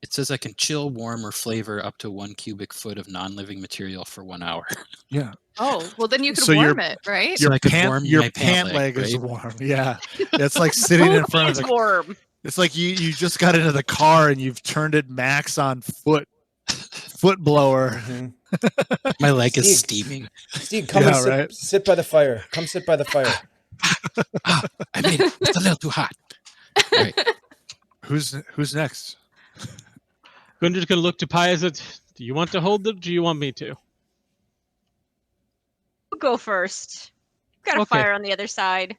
It says I can chill, warm, or flavor up to 1 cubic foot of non-living material for 1 hour. Yeah. Oh, well then you could So warm it, right? So I could warm your my pant leg is right? warm. Yeah. It's like sitting in front of It's the. warm. It's like you just got into the car and you've turned it max on foot blower. Mhm. My leg is Steve. steaming. Steve, come Yeah, and right. sit by the fire. Come sit by the fire. I made it. It's a little too hot. All right. Who's next? Gundar's gonna look to Paya and says, "Do you want to hold it? Do you want me to?" We'll go first. Got a Okay. fire on the other side.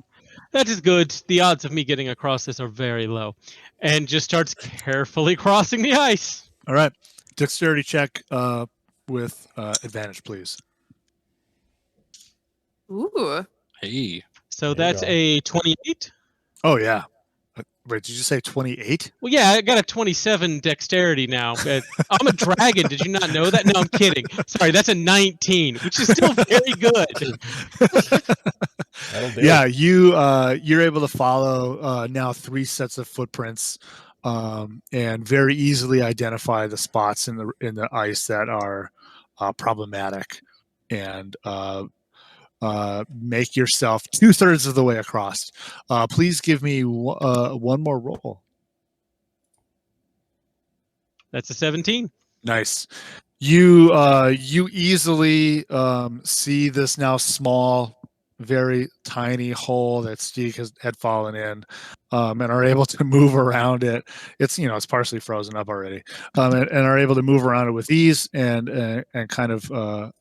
That is good. The odds of me getting across this are very low. And just starts carefully crossing the ice. All right. Dexterity check with advantage, please. Ooh. Hey. So There you that's go. a 28. Oh yeah. Wait, did you say 28? Well, yeah, I got a 27 dexterity now. I'm a dragon. Did you not know that? No, I'm kidding. Sorry, that's a 19, which is still very good. That'll do. Yeah, you're able to follow now 3 sets of footprints, and very easily identify the spots in the ice that are problematic, and make yourself 2/3 of the way across. Please give me one more roll. That's a 17. Nice. You easily see this now small, very tiny hole that Stieg had fallen in, and are able to move around it. It's it's partially frozen up already, and are able to move around it with ease and kind of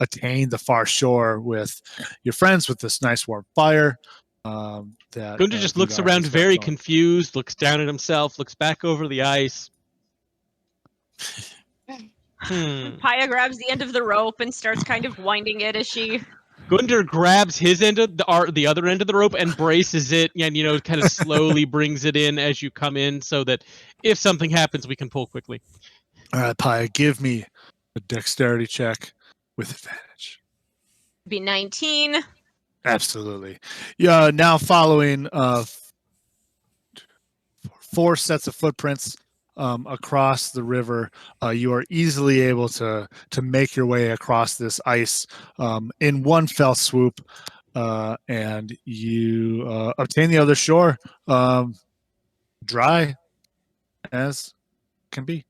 attain the far shore with your friends with this nice warm fire. That Gundar just looks Vidar around has got very going. confused, looks down at himself, looks back over the ice. Paya grabs the end of the rope and starts kind of winding it as she. Gundar grabs his end of the other end of the rope and braces it, and kind of slowly brings it in as you come in, so that if something happens, we can pull quickly. All right, Paya, give me a dexterity check with advantage. Be 19. Absolutely. Yeah. Now following 4 sets of footprints across the river, you are easily able to make your way across this ice in one fell swoop, and you obtain the other shore dry as can be.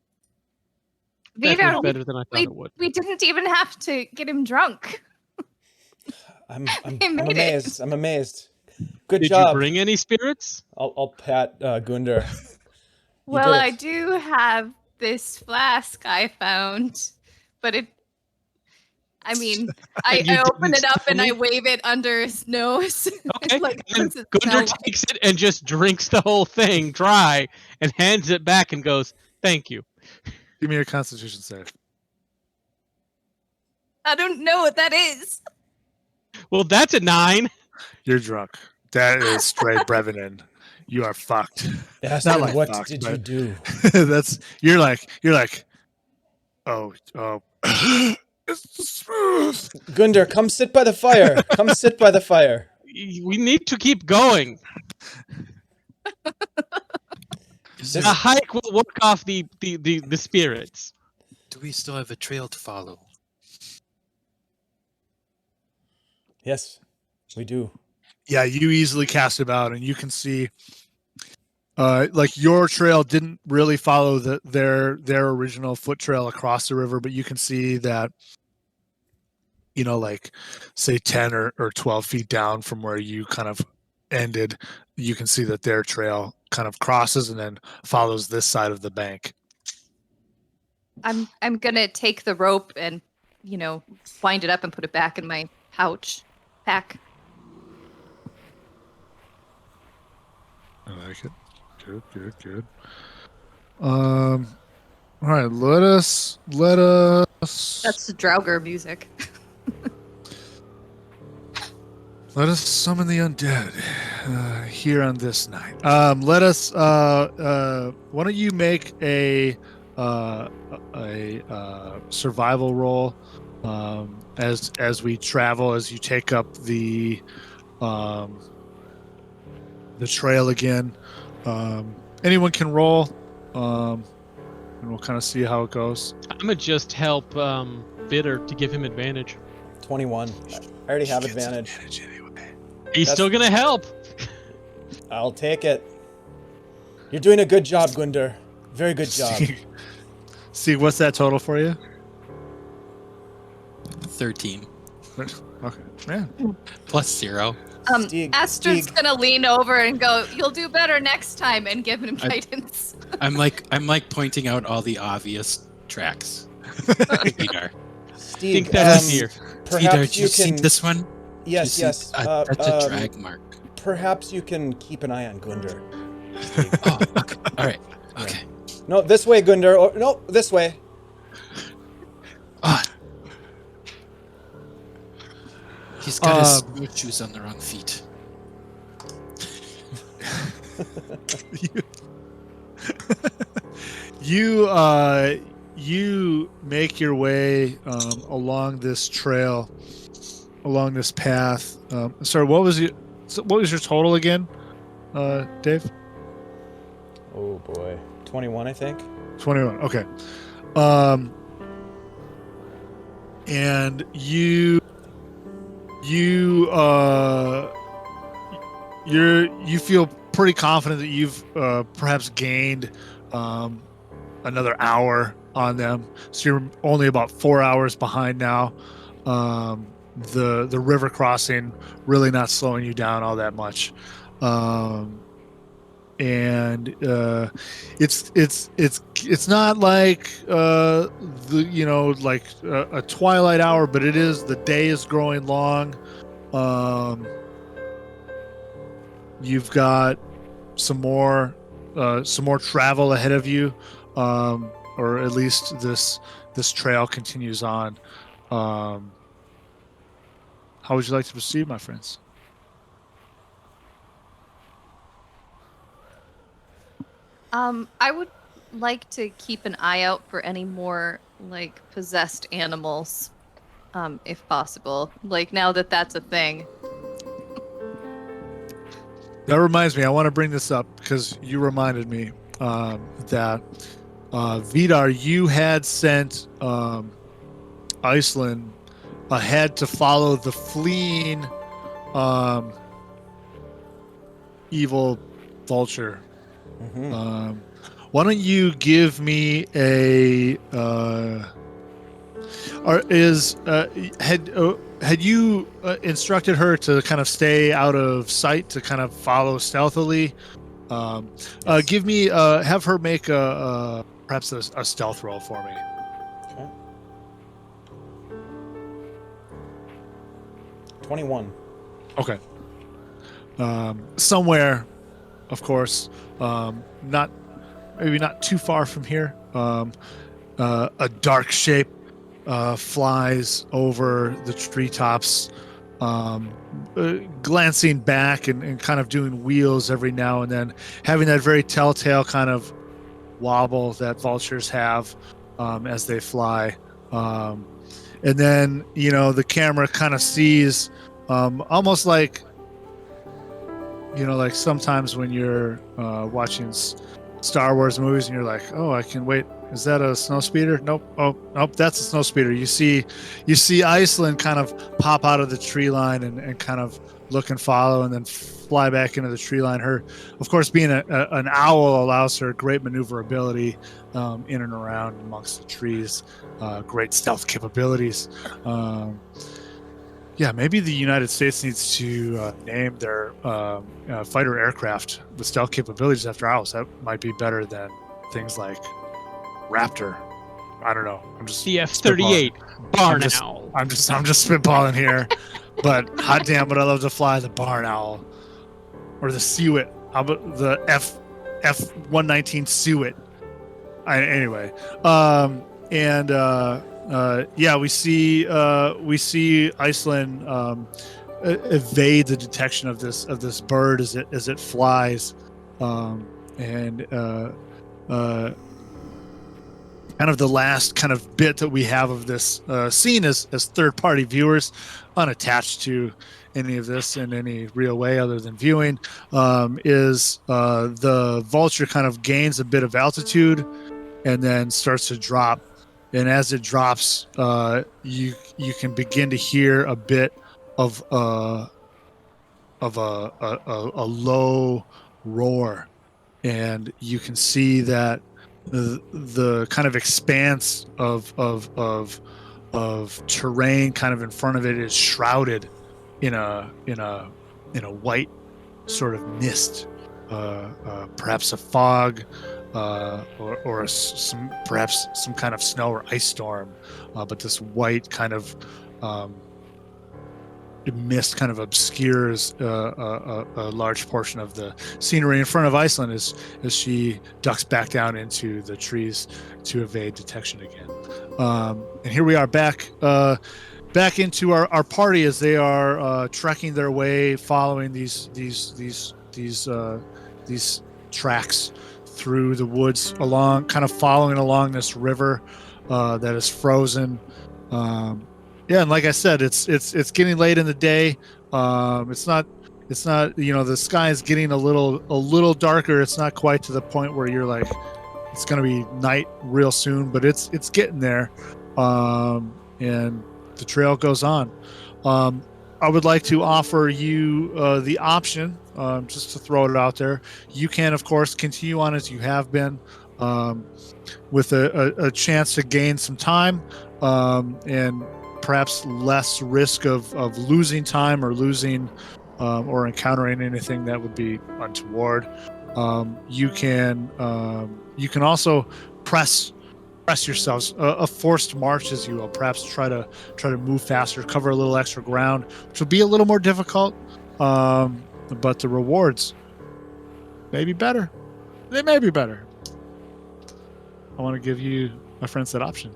That Vidar, was better than I thought it would. we didn't even have to get him drunk. I'm He made it. amazed. I'm amazed. Good Did job. you bring any spirits? I'll pat Gundar. Well, did it. I do have this flask I found, but I You open didn't it up and tell I me? wave it under his nose. Okay. Like, And what's it smell Gundar like? takes it and just drinks the whole thing dry and hands it back and goes, "Thank you." Give me a Constitution save. I don't know what that is. Well, that's a 9. You're drunk. That is straight Brevenin. You are fucked. Bastard, like what fucked, did you but- do? That's you're like oh. It's smooth. Gundar, come sit by the fire. Come sit by the fire. We need to keep going. Is A there, hike will work off the spirits. do we still have a trail to follow? Yes, we do. Yeah, you easily cast him out, and you can see, like your trail didn't really follow their original foot trail across the river, but you can see that, like say 10 or 12 feet down from where you kind of ended, you can see that their trail kind of crosses and then follows this side of the bank. I'm gonna take the rope and, wind it up and put it back in my pack. I like it. Good. All right, let us. That's the Draugr music. Let us summon the undead here on this night. Let us. Why don't you make a survival roll as we travel, as you take up the trail again. Anyone can roll, and we'll kind of see how it goes. I'm gonna just help Bitter to give him advantage. 21. I already have advantage. He's That's- still gonna help. I'll take it. You're doing a good job, Gundar. Very good job. See, what's that total for you? 13 Okay, man. plus 0. Stieg, Astrid's Stieg. gonna lean over and go, "You'll do better next time," and give him guidance. I'm like pointing out all the obvious tracks. Vidar. Stieg, Think that is here. Vidar, perhaps do you see can. this one? Yes, Do you yes. see- that's a drag mark. Perhaps you can keep an eye on Gundar. Oh, okay. All right. Okay. No, this way, Gundar. Oh, no, this way. Ah. He's got his Um, snowshoes on the wrong feet. You make your way along this trail, along this path. Sorry, what was your total again, Dave? Oh boy, 21, I think. 21. Okay. And you feel pretty confident that you've perhaps gained another hour on them, so you're only about 4 hours behind now. The river crossing really not slowing you down all that much. And it's not like a twilight hour, but it is, the day is growing long. You've got some more travel ahead of you, or at least this trail continues on. How would you like to proceed, my friends? I would like to keep an eye out for any more possessed animals, if possible. Now that that's a thing. That reminds me, I want to bring this up because you reminded me that Vidar, you had sent Iceland ahead to follow the fleeing evil vulture. Mm-hmm. Why don't you give me a had you instructed her to kind of stay out of sight, to kind of follow stealthily? Yes. Give me have her make perhaps a stealth roll for me. Okay. 21. Okay. Somewhere, of course, maybe not too far from here. A dark shape flies over the treetops, glancing back and kind of doing wheels every now and then, having that very telltale kind of wobble that vultures have as they fly. And then, the camera kind of sees almost like, like sometimes when you're watching Star Wars movies and you're like, oh, I can wait. Is that a snow speeder? Nope. Oh, nope. That's a snow speeder. You see Iceland kind of pop out of the tree line and kind of look and follow and then fly back into the tree line. Her, of course, being an owl allows her great maneuverability in and around amongst the trees, great stealth capabilities. Yeah, maybe the United States needs to name their fighter aircraft with stealth capabilities after owls. That might be better than things like Raptor. I don't know. I'm just The F-38 barn I'm just- owl. I'm just spitballing here, but hot damn, would I love to fly the barn owl or the Suet? How about the F-119 Suet? Anyway, yeah, we see Iceland evade the detection of this bird as it flies, kind of the last kind of bit that we have of this scene as third-party viewers, unattached to any of this in any real way other than viewing, is the vulture kind of gains a bit of altitude and then starts to drop. And as it drops, you can begin to hear a bit of a low roar, and you can see that the kind of expanse of terrain kind of in front of it is shrouded in a white sort of mist, perhaps a fog, or perhaps some kind of snow or ice storm, but this white kind of mist kind of obscures a large portion of the scenery in front of Iceland as she ducks back down into the trees to evade detection again. And here we are back into our party as they are trekking their way, following these tracks through the woods, kind of following along this river that is frozen. Yeah, and like I said, it's getting late in the day. It's not the sky is getting a little darker. It's not quite to the point where you're like it's going to be night real soon, but it's getting there. And the trail goes on. I would like to offer you the option, just to throw it out there. You can, of course, continue on as you have been, with a chance to gain some time, and perhaps less risk of losing time or losing or encountering anything that would be untoward. You can also press yourselves, a forced march, as you will. Perhaps try to move faster, cover a little extra ground, which will be a little more difficult. But the rewards may be better. They may be better. I want to give you, my friends, that option.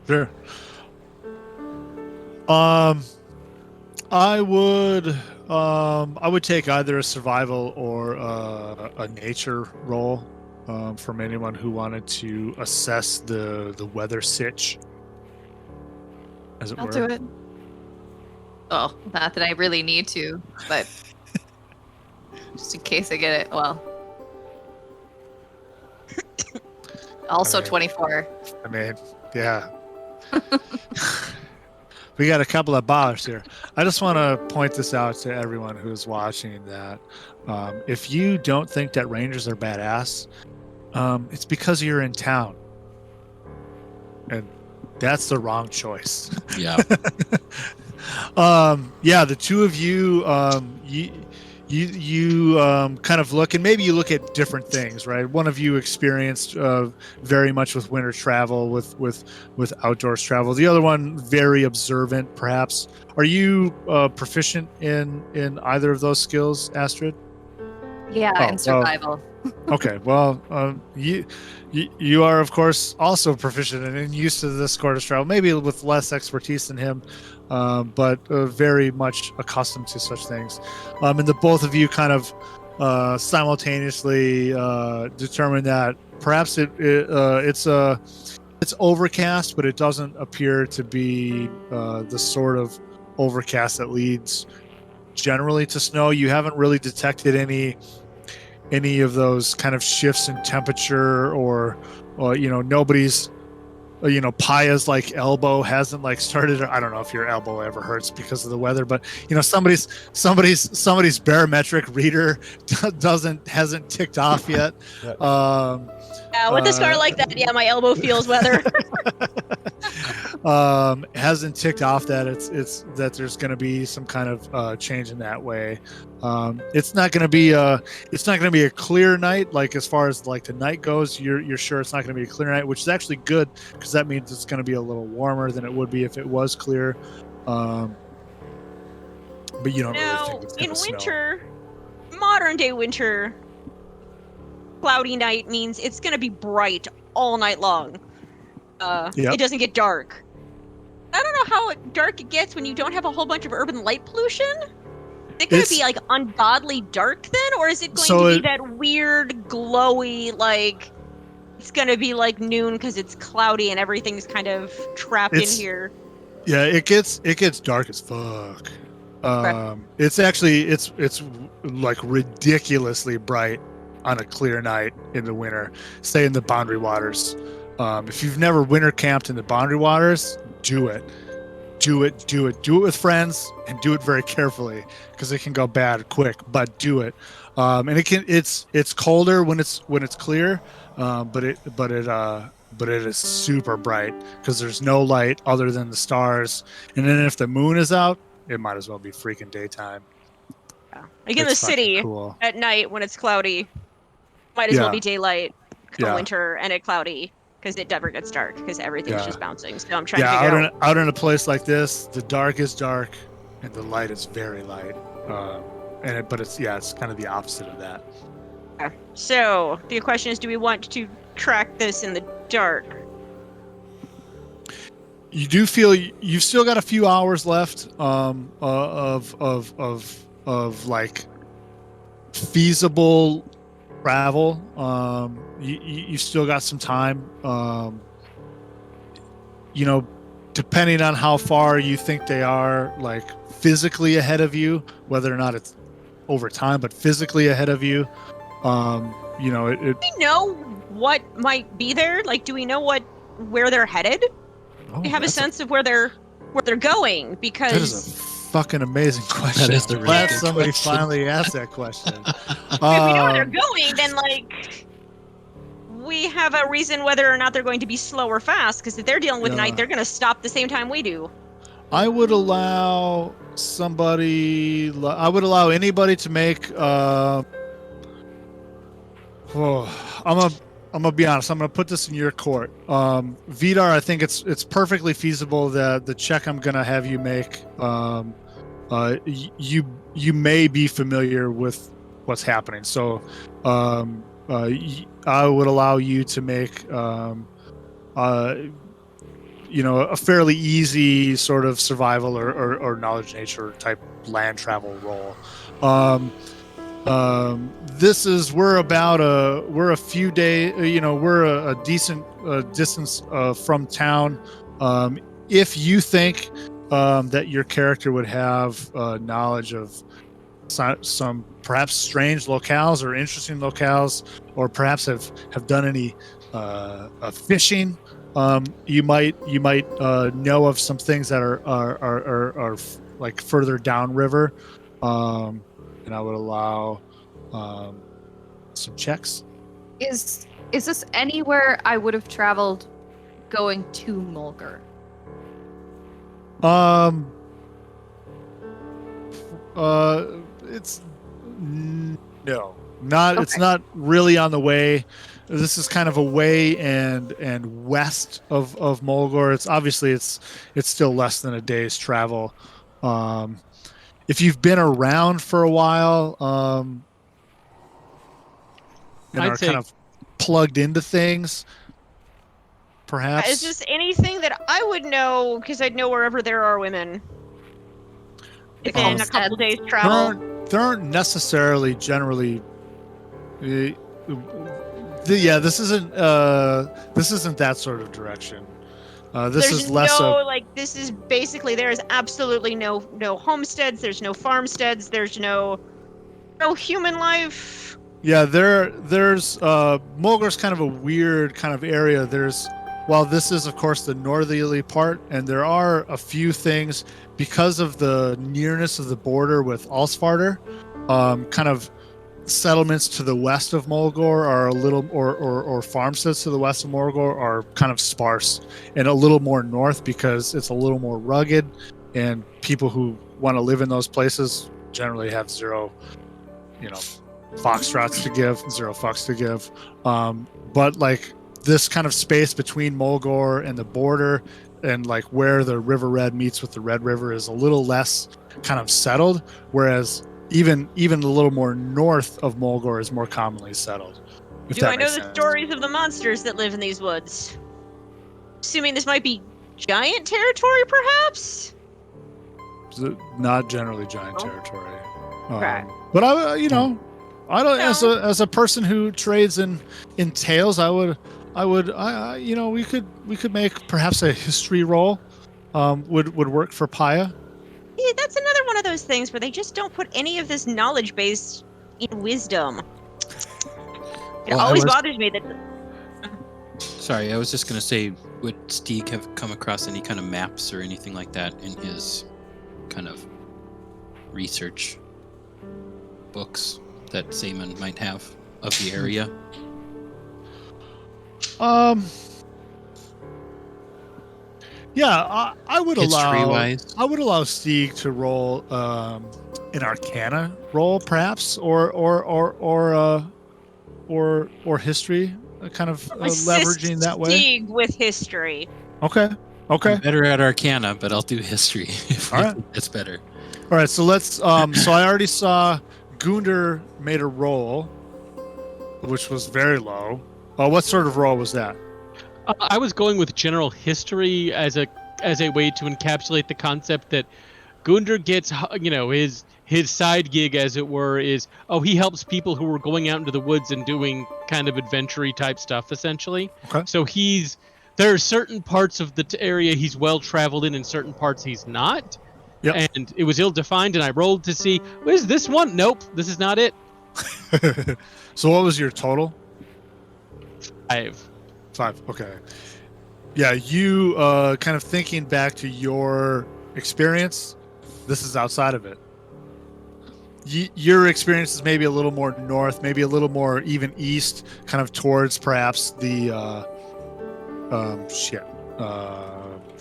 Sure. I would take either a survival or a nature roll from anyone who wanted to assess the weather sitch, as it I'll were. do it. Oh, not that I really need to, but just in case I get it. Well, also 24. I mean, yeah. We got a couple of bars here. I just want to point this out to everyone who's watching that if you don't think that Rangers are badass, it's because you're in town. And that's the wrong choice. Yeah. Yeah, the two of you, you kind of look, and maybe you look at different things, right? One of you experienced very much with winter travel, with outdoors travel. The other one very observant, perhaps. Are you proficient in either of those skills, Astrid? Yeah, Oh, in survival. Okay, well, you are of course also proficient and used to this sort of travel, maybe with less expertise than him, but very much accustomed to such things. And the both of you kind of simultaneously determine that perhaps it's overcast, but it doesn't appear to be the sort of overcast that leads generally to snow. You haven't really detected any of those kind of shifts in temperature, or nobody's Paya's like elbow hasn't like started. I don't know if your elbow ever hurts because of the weather, but somebody's barometric reader hasn't ticked off yet. Yeah. Yeah, with a scar like that, yeah, my elbow feels weather. Hasn't ticked off that it's that there's going to be some kind of change in that way. It's not going to be a clear night, like as far as like the night goes. You're sure it's not going to be a clear night, which is actually good, because that means it's going to be a little warmer than it would be if it was clear. But you don't really think it's going in to snow. winter, modern day winter, cloudy night means it's going to be bright all night long. Yep. It doesn't get dark. I don't know how dark it gets when you don't have a whole bunch of urban light pollution. Is it going to be like ungodly dark then, or is it going to be that weird glowy, like it's going to be like noon because it's cloudy and everything's kind of trapped in here? Yeah, it gets dark as fuck. It's actually it's like ridiculously bright on a clear night in the winter, say in the Boundary Waters. If you've never winter camped in the Boundary Waters, do it with friends, and do it very carefully, because it can go bad quick, but do it. And it's colder when it's clear, but it is super bright because there's no light other than the stars. And then if the moon is out, it might as well be freaking daytime. Yeah. Like in the city at night when it's cloudy, might as well be daylight come winter and it's cloudy, because it never gets dark because everything's just bouncing. So I'm trying to figure out. Out in a place like this, the dark is dark and the light is very light. But it's kind of the opposite of that. Okay. So the question is, do we want to track this in the dark? You do feel you've still got a few hours left of like feasible travel. You still got some time. Depending on how far you think they are, like physically ahead of you, whether or not it's over time, but physically ahead of you. Do we know what might be there? Like, do we know where they're headed? Do we have a sense of where they're going? Because that is a fucking amazing question. That is the glad somebody finally asked that question. If we know where they're going, then like we have a reason whether or not they're going to be slow or fast. Because if they're dealing with night, they're going to stop the same time we do. I would allow anybody to make. I'm gonna be honest. I'm gonna put this in your court, Vidar. I think it's perfectly feasible that the check I'm gonna have you make. You may be familiar with what's happening, so I would allow you to make a fairly easy sort of survival or knowledge nature type land travel roll. We're a few days, we're a decent distance from town. If you think that your character would have knowledge of some perhaps strange locales or interesting locales, or perhaps have done any fishing, you might know of some things that are like further downriver. And I would allow some checks. Is this anywhere I would have traveled going to Mulgar? It's No, not. It's Okay. not really on the way. This is kind of away and west of Mulgore. It's obviously it's still less than a day's travel. If you've been around for a while, and I'd are say kind of plugged into things, perhaps. Is this anything that I would know? Because I'd know wherever there are women. Within a couple days travel. There aren't necessarily generally. This isn't that sort of direction. This There's is less no of this is basically there is absolutely no homesteads. There's no farmsteads. There's no human life. yeah. There's Mulgore's kind of a weird kind of area. While this is of course the northerly part, and there are a few things because of the nearness of the border with Alsvarder, kind of settlements to the west of Mulgore are a little, or farmsteads to the west of Mulgore are kind of sparse, and a little more north because it's a little more rugged, and people who want to live in those places generally have zero foxtrots to give, zero fucks to give. But like this kind of space between Mulgore and the border, and like where the River Red meets with the Red River, is a little less kind of settled, whereas even a little more north of Mulgore is more commonly settled. Do I know the stories of the monsters that live in these woods? Assuming this might be giant territory, perhaps? Not generally giant territory. Okay. But I don't, as a person who trades in tails, we could make perhaps a history roll. Would work for Paya. Yeah, that's another one of those things where they just don't put any of this knowledge base in wisdom. It always bothers me that. Sorry, I was just going to say, would Stieg have come across any kind of maps or anything like that in his kind of research books that Seaman might have of the area? Yeah, I would allow History-wise? Stieg to roll an Arcana roll, perhaps, or history, kind of leveraging that way. Stieg with history. Okay. I'm better at Arcana, but I'll do history if All you right. think that's better. All right, so let's. So I already saw Gunder made a roll, which was very low. What sort of roll was that? I was going with general history as a way to encapsulate the concept that Gunder gets, his side gig, as it were, is he helps people who are going out into the woods and doing kind of adventure-y type stuff, essentially. Okay. So there are certain parts of the area he's well traveled in, and certain parts he's not. Yep. And it was ill-defined, and I rolled to see, is this one? Nope, this is not it. So what was your total? 5. Okay. Yeah, you kind of thinking back to your experience, this is outside of it. Your experience is maybe a little more north, maybe a little more even east, kind of towards perhaps the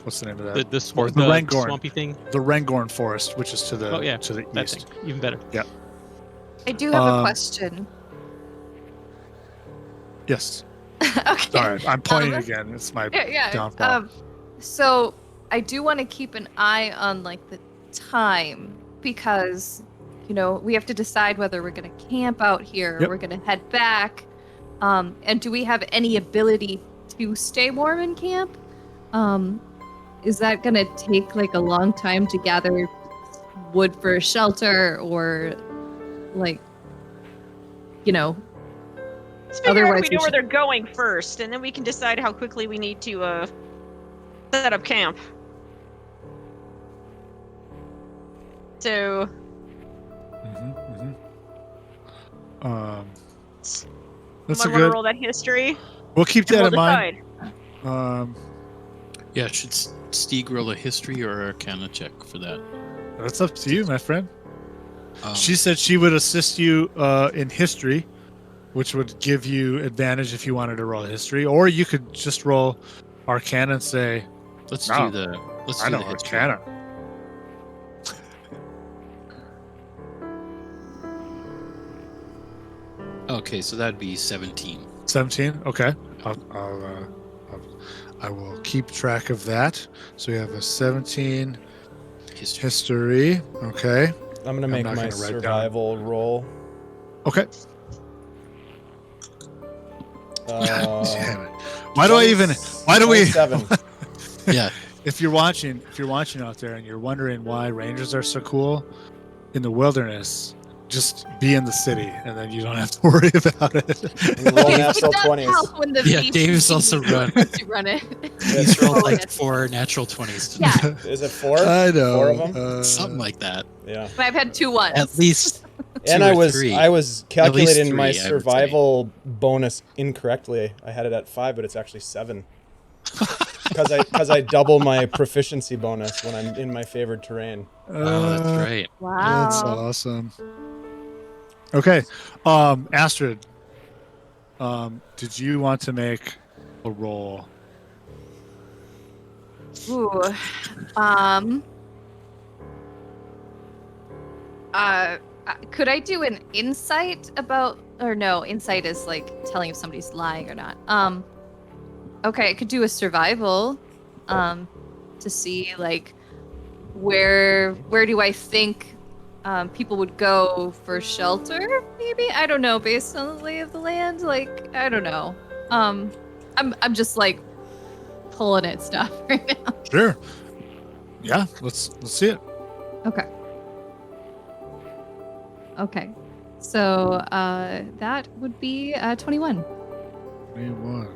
what's the name of that? The Rengorn. swampy thing. The Rengorn Forest, which is to the that east. thing. Even better. Yeah. I do have a question. Yes. Okay. Sorry, I'm pointing again. It's my downfall. So I do want to keep an eye on like the time, because we have to decide whether we're going to camp out here or we're going to head back. And do we have any ability to stay warm in camp? Is that going to take like a long time to gather wood for a shelter, or like Let's figure out otherwise if we know where they're going first, and then we can decide how quickly we need to set up camp. So. That's Someone want to roll that history? We'll keep that in mind. Yeah, should Stieg roll a history or Arcana check for that? That's up to you, my friend. She said she would assist you in history, which would give you advantage if you wanted to roll history, or you could just roll Arcana and say, Let's No, do the history. Arcana. Okay, so that'd be 17. 17. Okay. I will keep track of that. So we have a 17 history. Okay. I'm gonna make not my gonna write down. survival roll. Okay. Damn it. Why do we 27. Yeah. if you're watching out there and you're wondering why rangers are so cool in the wilderness, just be in the city and then you don't have to worry about it. We roll It natural does 20s. help when the Yeah, VP Dave's also run. lets you run it. He's rolled like Yes. 4 natural 20s. Yeah, Is it 4? I know. 4 of them? Something like that. Yeah. but I've had 2 ones. At least And 2 I or was 3. I was calculating 3, my I would say. survival bonus incorrectly. I had it at 5, but it's actually 7. Because I double my proficiency bonus when I'm in my favored terrain. Oh, that's right. Wow. That's awesome. Okay. Astrid, did you want to make a roll? Ooh. Could I do an insight about, or no, insight is like telling if somebody's lying or not. Okay, I could do a survival, to see like where do I think people would go for shelter? Maybe, I don't know, based on the lay of the land. Like, I don't know. I'm just like pulling at stuff right now. Sure. Yeah, let's see it. Okay. Okay. So that would be 21. 21.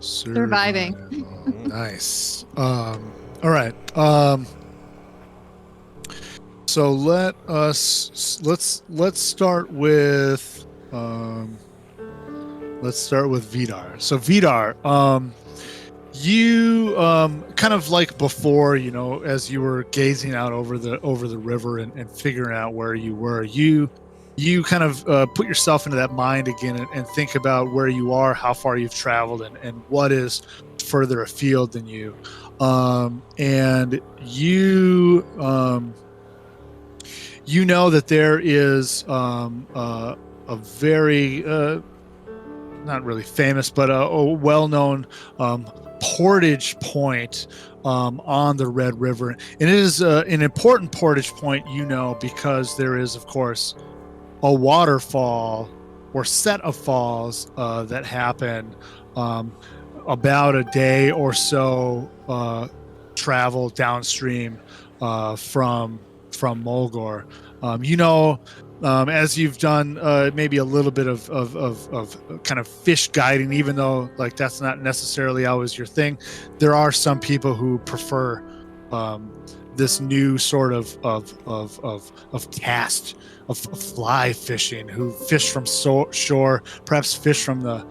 Surviving. Survival. Nice. All right. So let's start with Vidar. So Vidar, you kind of like before, as you were gazing out over the river and figuring out where you were, you kind of put yourself into that mind again and think about where you are, how far you've traveled, and what is further afield than you. And you know that there is a very not really famous, but a well-known portage point on the Red River. And it is an important portage point, because there is, of course, a waterfall or set of falls that happen about a day or so travel downstream from Mulgore. As you've done maybe a little bit of kind of fish guiding, even though like that's not necessarily always your thing, there are some people who prefer this new sort of cast of fly fishing, who fish from shore, perhaps fish from the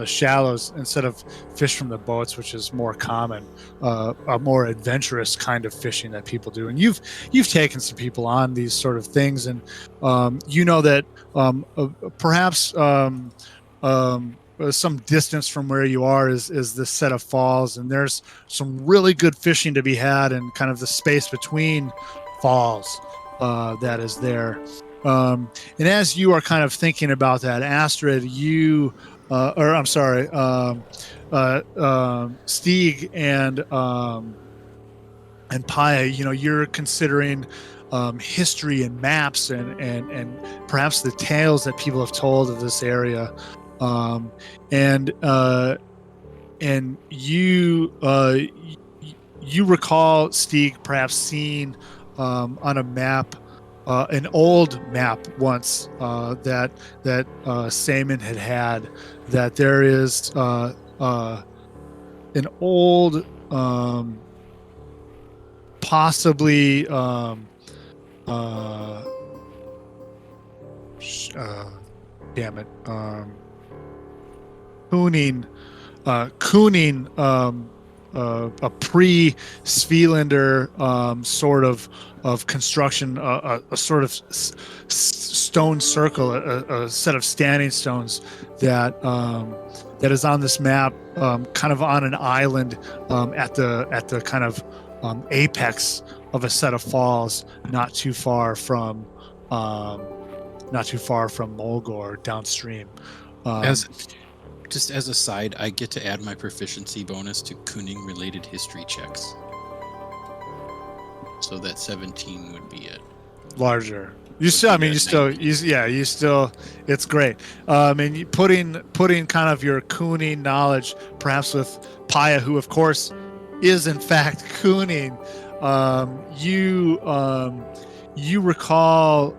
shallows instead of fish from the boats, which is more common, a more adventurous kind of fishing that people do. And you've taken some people on these sort of things, and that perhaps some distance from where you are is this set of falls, and there's some really good fishing to be had in kind of the space between falls that is there. And as you are kind of thinking about that, Astrid, Stieg and Paya, you're considering history and maps and perhaps the tales that people have told of this area. And you recall, Stieg, perhaps seeing on a map, an old map once that Saman had, that there is an old, possibly damn it, Kuning, a pre-Svelander sort of construction, a sort of stone circle, a set of standing stones that is on this map, kind of on an island at the kind of apex of a set of falls, not too far from not too far from Mulgore downstream. Just as a side, I get to add my proficiency bonus to Kuning related history checks. So that 17 would be it. Larger. You still, I mean, you still, it's great. And you putting kind of your Kuning knowledge, perhaps with Paya, who of course is in fact Kuning. You recall,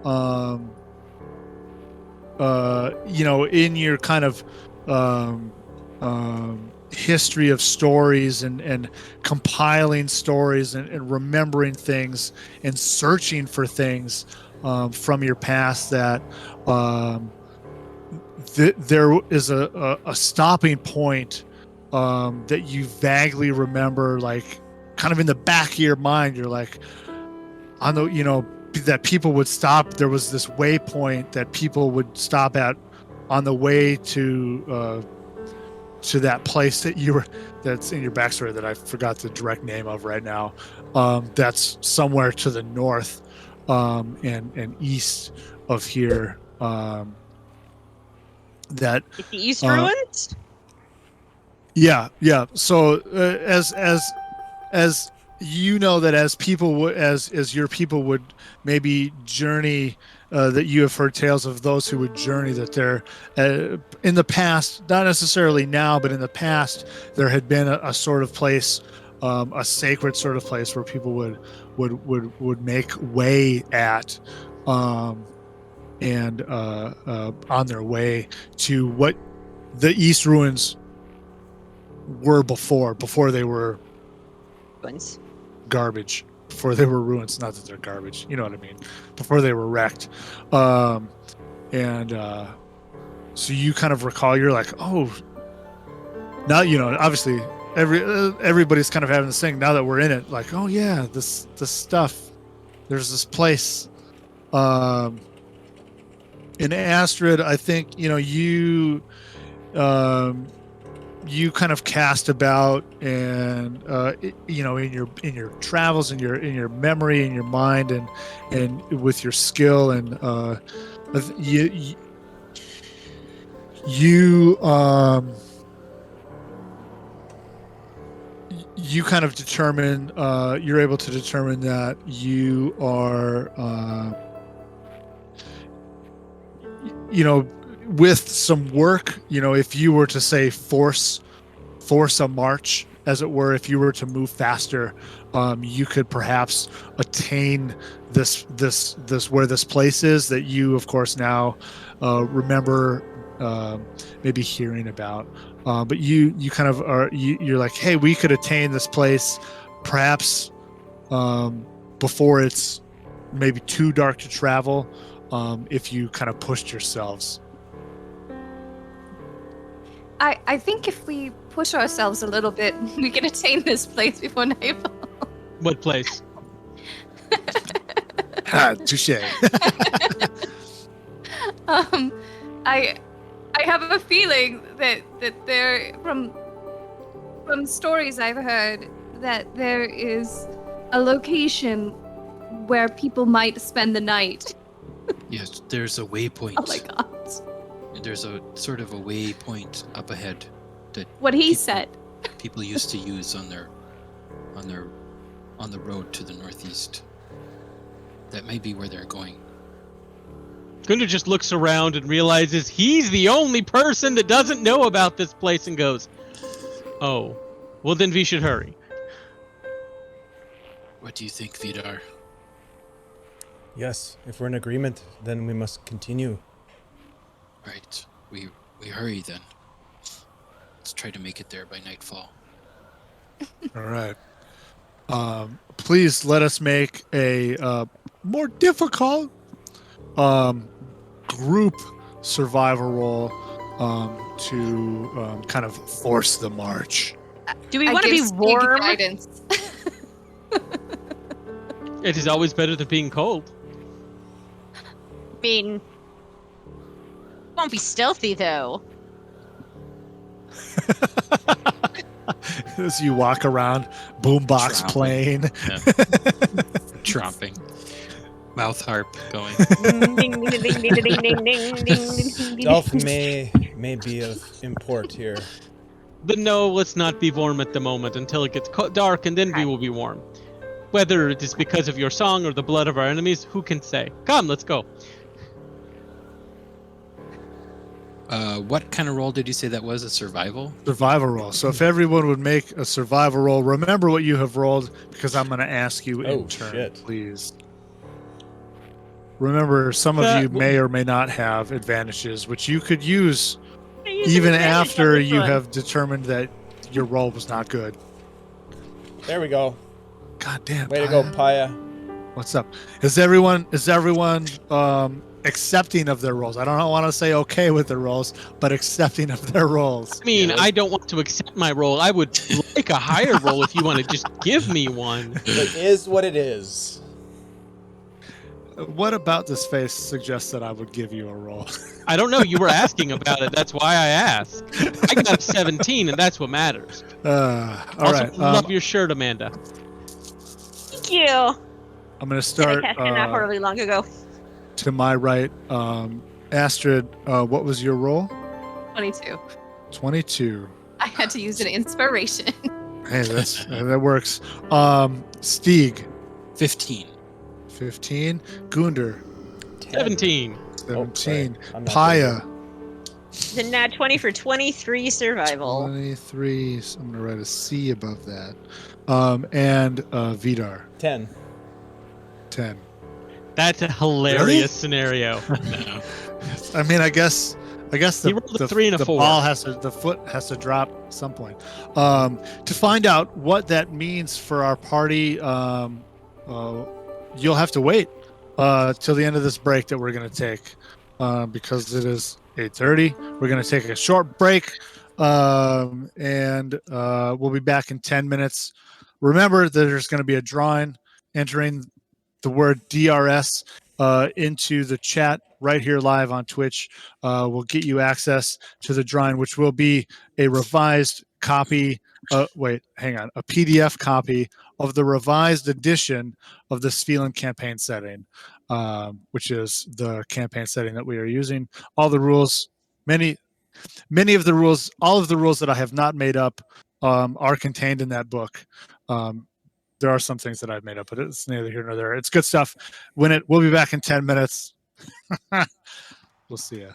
in your kind of history of stories and compiling stories and remembering things and searching for things from your past, that there is a stopping point that you vaguely remember, like kind of in the back of your mind. You're like, on the, that people would stop. There was this waypoint that people would stop at on the way to that place that's in your backstory that I forgot the direct name of right now. That's somewhere to the north and east of here. That Like the East Ruins? Yeah. So as you know, that as people would, as your people would maybe journey, that you have heard tales of those who would journey, that there in the past, not necessarily now, but in the past, there had been a sort of place, a sacred sort of place where people would make way at, and on their way to what the East Ruins were before they were Ruins. garbage, before they were ruins. Not that they're garbage, you know what I mean, before they were wrecked. So you kind of recall, you're like, oh, now, obviously everybody's kind of having this thing now that we're in it, like, oh yeah, this stuff, there's this place. In Astrid, I think, you kind of cast about, and in your travels, in your memory, in your mind, and with your skill, and you kind of determine, you're able to determine that you are with some work, if you were to say force a march, as it were, if you were to move faster, you could perhaps attain this where this place is, that you of course now remember maybe hearing about, but you kind of are, you're like, hey, we could attain this place perhaps before it's maybe too dark to travel, if you kind of pushed yourselves. I think if we push ourselves a little bit, we can attain this place before nightfall. What place? Touche. I have a feeling that there, from stories I've heard, that there is a location where people might spend the night. Yes, there's a waypoint. Oh my god. There's a sort of a waypoint up ahead that What he said. people used to use on the road to the northeast. That may be where they're going. Gunda just looks around and realizes he's the only person that doesn't know about this place, and goes, oh, well then we should hurry. What do you think, Vidar? Yes, if we're in agreement, then we must continue. Right. We hurry then. Let's try to make it there by nightfall. All right. Please let us make a more difficult group survival roll to kind of force the march. Do we want to be warm? Guidance. It is always better than being cold. I mean, won't be stealthy though. As you walk around, boombox Tromping. playing. Tromping. mouth harp going. Ding, ding, ding, ding, ding, ding, ding, ding, ding, ding. Stealth may be of import here. But no, let's not be warm at the moment until it gets dark, and then we will be warm. Whether it is because of your song or the blood of our enemies, who can say? Come, let's go. What kind of roll did you say that was? A survival? Survival roll. So if everyone would make a survival roll, remember what you have rolled because I'm going to ask you in turn, shit. please. Remember, some of you may or may not have advantages, which you could use I use even advantage on after this you one. have determined that your roll was not good. There we go. God damn. Way to go, Paya. Paya. What's up? Is everyone accepting of their roles? I don't want to say okay with their roles, but accepting of their roles. I mean, Yeah. I don't want to accept my role. I would like a higher role if you want to just give me one. It is what it is. What about this face suggests that I would give you a roll? I don't know. You were asking about it. That's why I asked. I got a 17, and that's what matters. All Also, right. love your shirt, Amanda. Thank you. I'm going to start I cast it not horribly long ago. to my right. Astrid, what was your roll? 22. 22. I had to use an inspiration. Hey, that works. Stieg, 15. 15. Gunder, 17. 17. I'm not Paya, The nat 20 for 23 survival. 23. So I'm going to write a C above that. And Vidar, 10. 10. That's a hilarious scenario. No. I mean, I guess He rolled a 3 and a the 4. the foot has to drop at some point. To find out what that means for our party, you'll have to wait till the end of this break that we're going to take because it is 8:30. We're going to take a short break, and we'll be back in 10 minutes. Remember that there's going to be a drawing entering the word DRS into the chat right here live on Twitch. Will get you access to the drawing, which will be a revised copy. A PDF copy of the revised edition of the Svilland campaign setting, which is the campaign setting that we are using. All the rules, many of the rules, all of the rules that I have not made up are contained in that book. There are some things that I've made up, but it's neither here nor there. It's good stuff. We'll be back in 10 minutes. We'll see ya.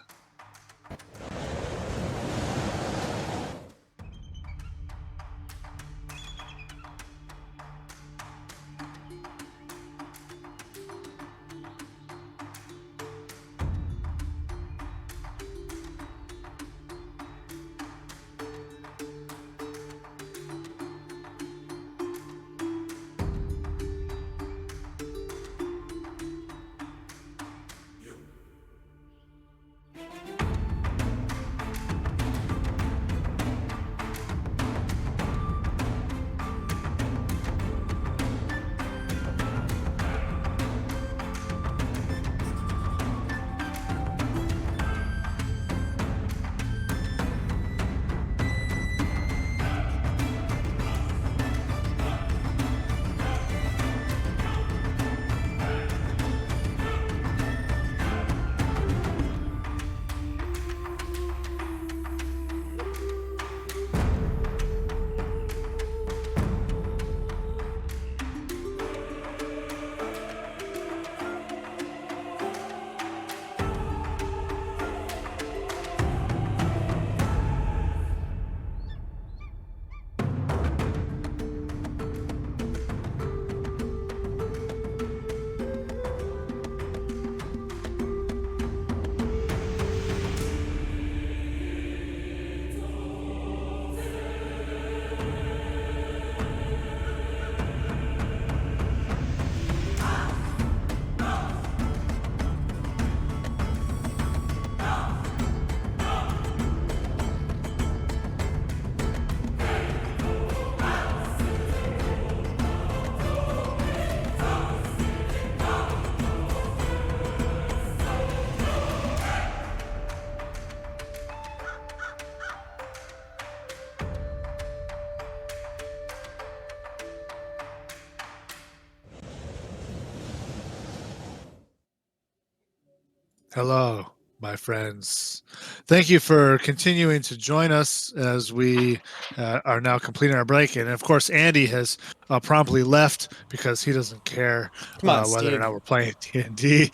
Hello, my friends. Thank you for continuing to join us as we are now completing our break. And of course, Andy has promptly left because he doesn't care Come on, whether or Steve. not we're playing D&D.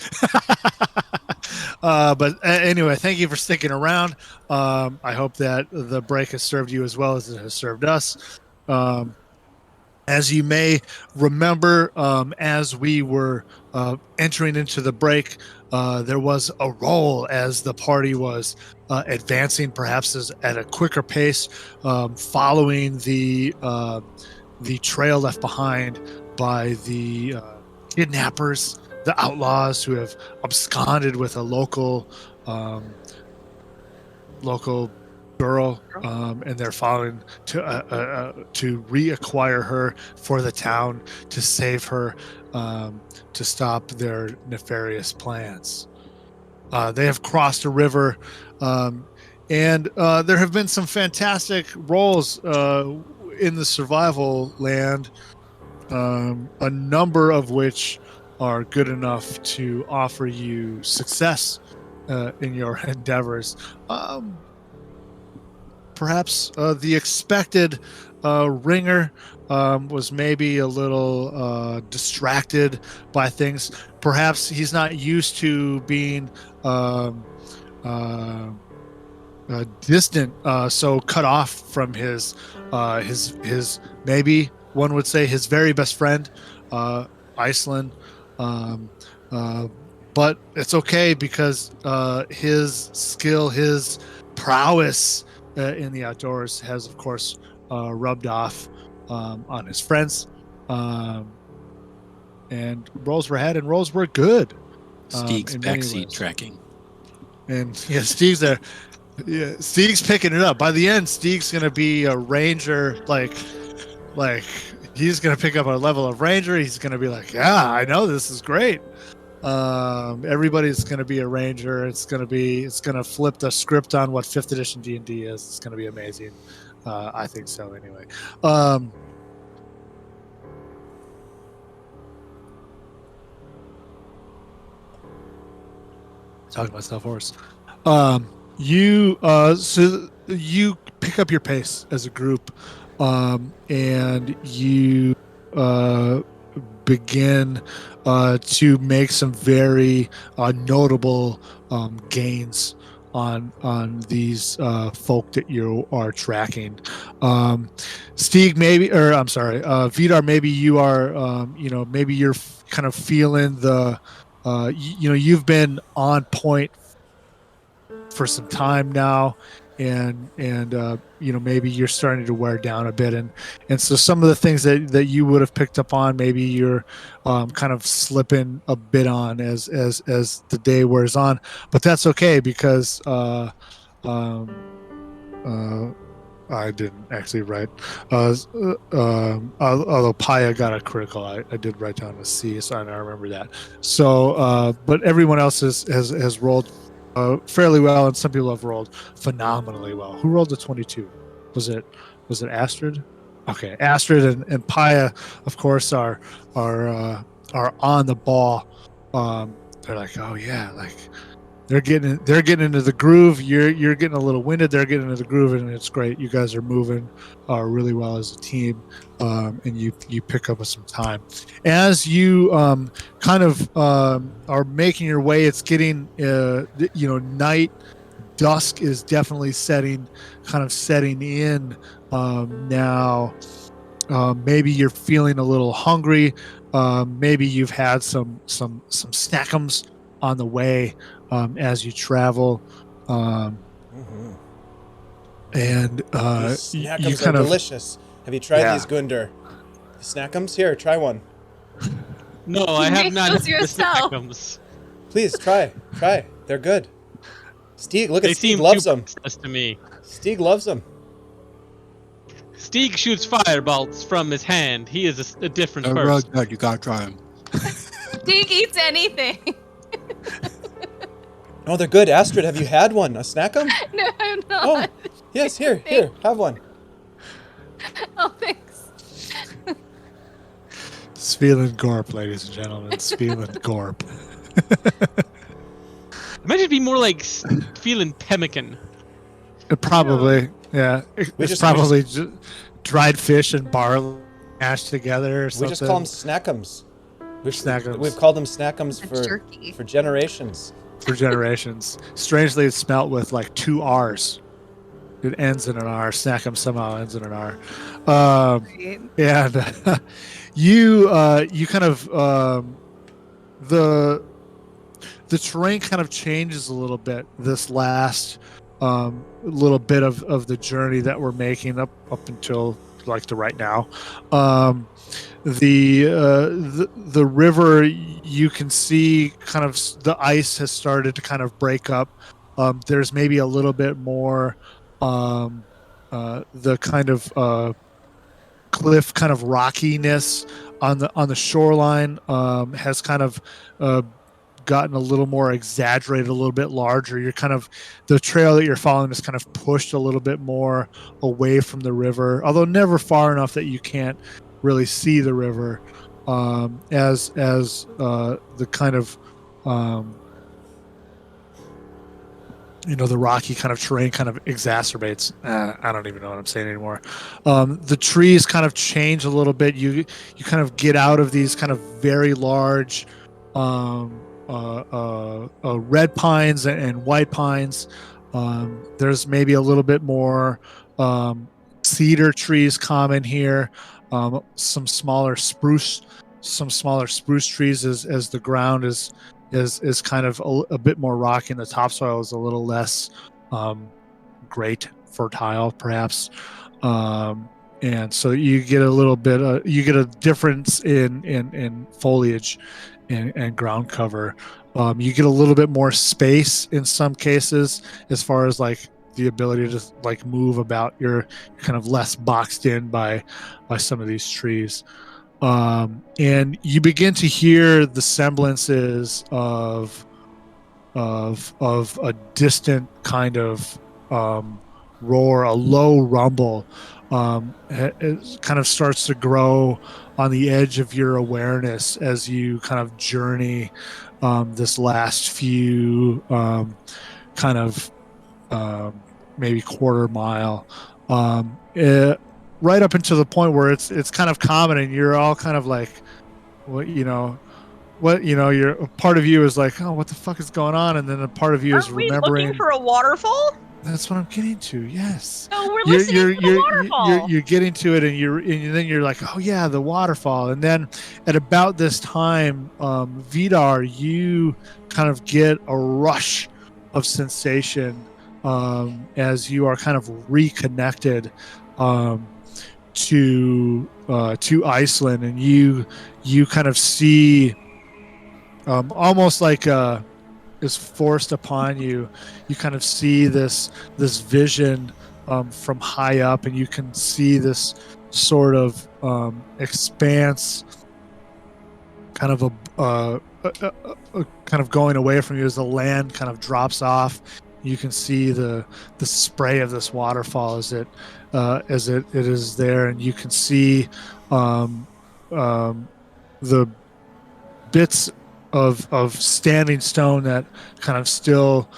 Anyway, thank you for sticking around. I hope that the break has served you as well as it has served us. As you may remember, as we were entering into the break, there was a roll as the party was advancing, perhaps at a quicker pace, following the trail left behind by the kidnappers, the outlaws who have absconded with a local girl, and they're following to reacquire her for the town, to save her, to stop their nefarious plans. They have crossed a river, and there have been some fantastic rolls in the survival land, a number of which are good enough to offer you success in your endeavors. Perhaps the expected ringer was maybe a little distracted by things. Perhaps he's not used to being distant, so cut off from his maybe one would say his very best friend, Iceland. But it's okay because his skill, his prowess in the outdoors has, of course, rubbed off on his friends. And rolls were had and rolls were good. Steeg's in many backseat ways. tracking. And yeah, Steeg's there. Yeah, Steeg's picking it up. By the end, Steeg's gonna be a ranger. Like he's gonna pick up a level of ranger. He's gonna be like, yeah, I know this is great. Everybody's gonna be a ranger. It's gonna flip the script on what 5th edition D&D is. It's gonna be amazing. I think so. Anyway. Talking about Stealth Horse. So you pick up your pace as a group, and you begin to make some very notable gains on these folk that you are tracking. Steeg, maybe, or I'm sorry, Vidar, maybe you are, maybe you're kind of feeling the, you've been on point for some time now, and maybe you're starting to wear down a bit, and so some of the things that you would have picked up on, maybe you're kind of slipping a bit on as the day wears on, but that's okay because I didn't actually write. Although Paya got a critical, I did write down a C, so I remember that. So, but everyone else has rolled fairly well, and some people have rolled phenomenally well. Who rolled a 22? Was it Astrid? Okay, Astrid and Paya, of course, are on the ball. They're like, oh yeah, like they're getting into the groove. You're getting a little winded. They're getting into the groove, and it's great. You guys are moving really well as a team, and you pick up some time as you kind of are making your way. It's getting night. Dusk is definitely setting in now. Maybe you're feeling a little hungry. Maybe you've had some snackums on the way as you travel, and Snackums you kind are of delicious. Have you tried Yeah. these, Gundar? Snackums? Here, try one. No, I have Make not those had the yourself. Snackums. Please, try. They're good. Steeg, look They at Steeg seem loves too them. priceless to me. Steeg loves them. Steeg shoots fireballs from his hand. He is a different Oh, person. right, you gotta try them. Steeg eats anything. Oh, they're good. Astrid, have you had one? A Snackum? No, I'm Oh, not. yes, here, have one. Oh, thanks. Svilland Gorp, ladies and gentlemen. Svilland Gorp. Imagine it'd be more like feeling pemmican. Probably, yeah. We It's just- probably dried fish and barley mashed together or We something. just call them snackums. Snackums. We've called them snackums It's jerky. for generations. For generations. Strangely, it's spelt with like 2 R's. It ends in an R. Snackums somehow ends in an R. Right. And you kind of the terrain kind of changes a little bit this last little bit of the journey that we're making up until like to right now. The river, you can see kind of the ice has started to kind of break up. There's maybe a little bit more the kind of cliff kind of rockiness on the shoreline has kind of gotten a little more exaggerated, a little bit larger. You're kind of, the trail that you're following is kind of pushed a little bit more away from the river, although never far enough that you can't really see the river. As the kind of the rocky kind of terrain kind of exacerbates. I don't even know what I'm saying anymore. The trees kind of change a little bit. You kind of get out of these kind of very large red pines and white pines. There's maybe a little bit more cedar trees common here. Some smaller spruce trees as the ground is kind of a bit more rocky, and the topsoil is a little less great fertile, perhaps. And so you get a little bit you get a difference in foliage and ground cover. You get a little bit more space in some cases as far as like the ability to like move about. You're kind of less boxed in by some of these trees. And you begin to hear the semblances of a distant kind of roar, a low rumble. It kind of starts to grow on the edge of your awareness as you kind of journey this last few kind of maybe quarter mile. Right up until the point where it's kind of common, and you're all kind of like, you're a part of you is like, oh, what the fuck is going on, and then a part of you is Aren't we remembering. looking for a waterfall? That's what I'm getting to. Yes. No, we're listening for the waterfall. You're getting to it, and then you're like, oh yeah, the waterfall. And then at about this time, Vidar, you kind of get a rush of sensation as you are kind of reconnected to Iceland, and you kind of see almost like is forced upon you. You kind of see this vision from high up, and you can see this sort of expanse, kind of a kind of going away from you as the land kind of drops off. You can see the spray of this waterfall as it is there, and you can see the bits of standing stone that kind of still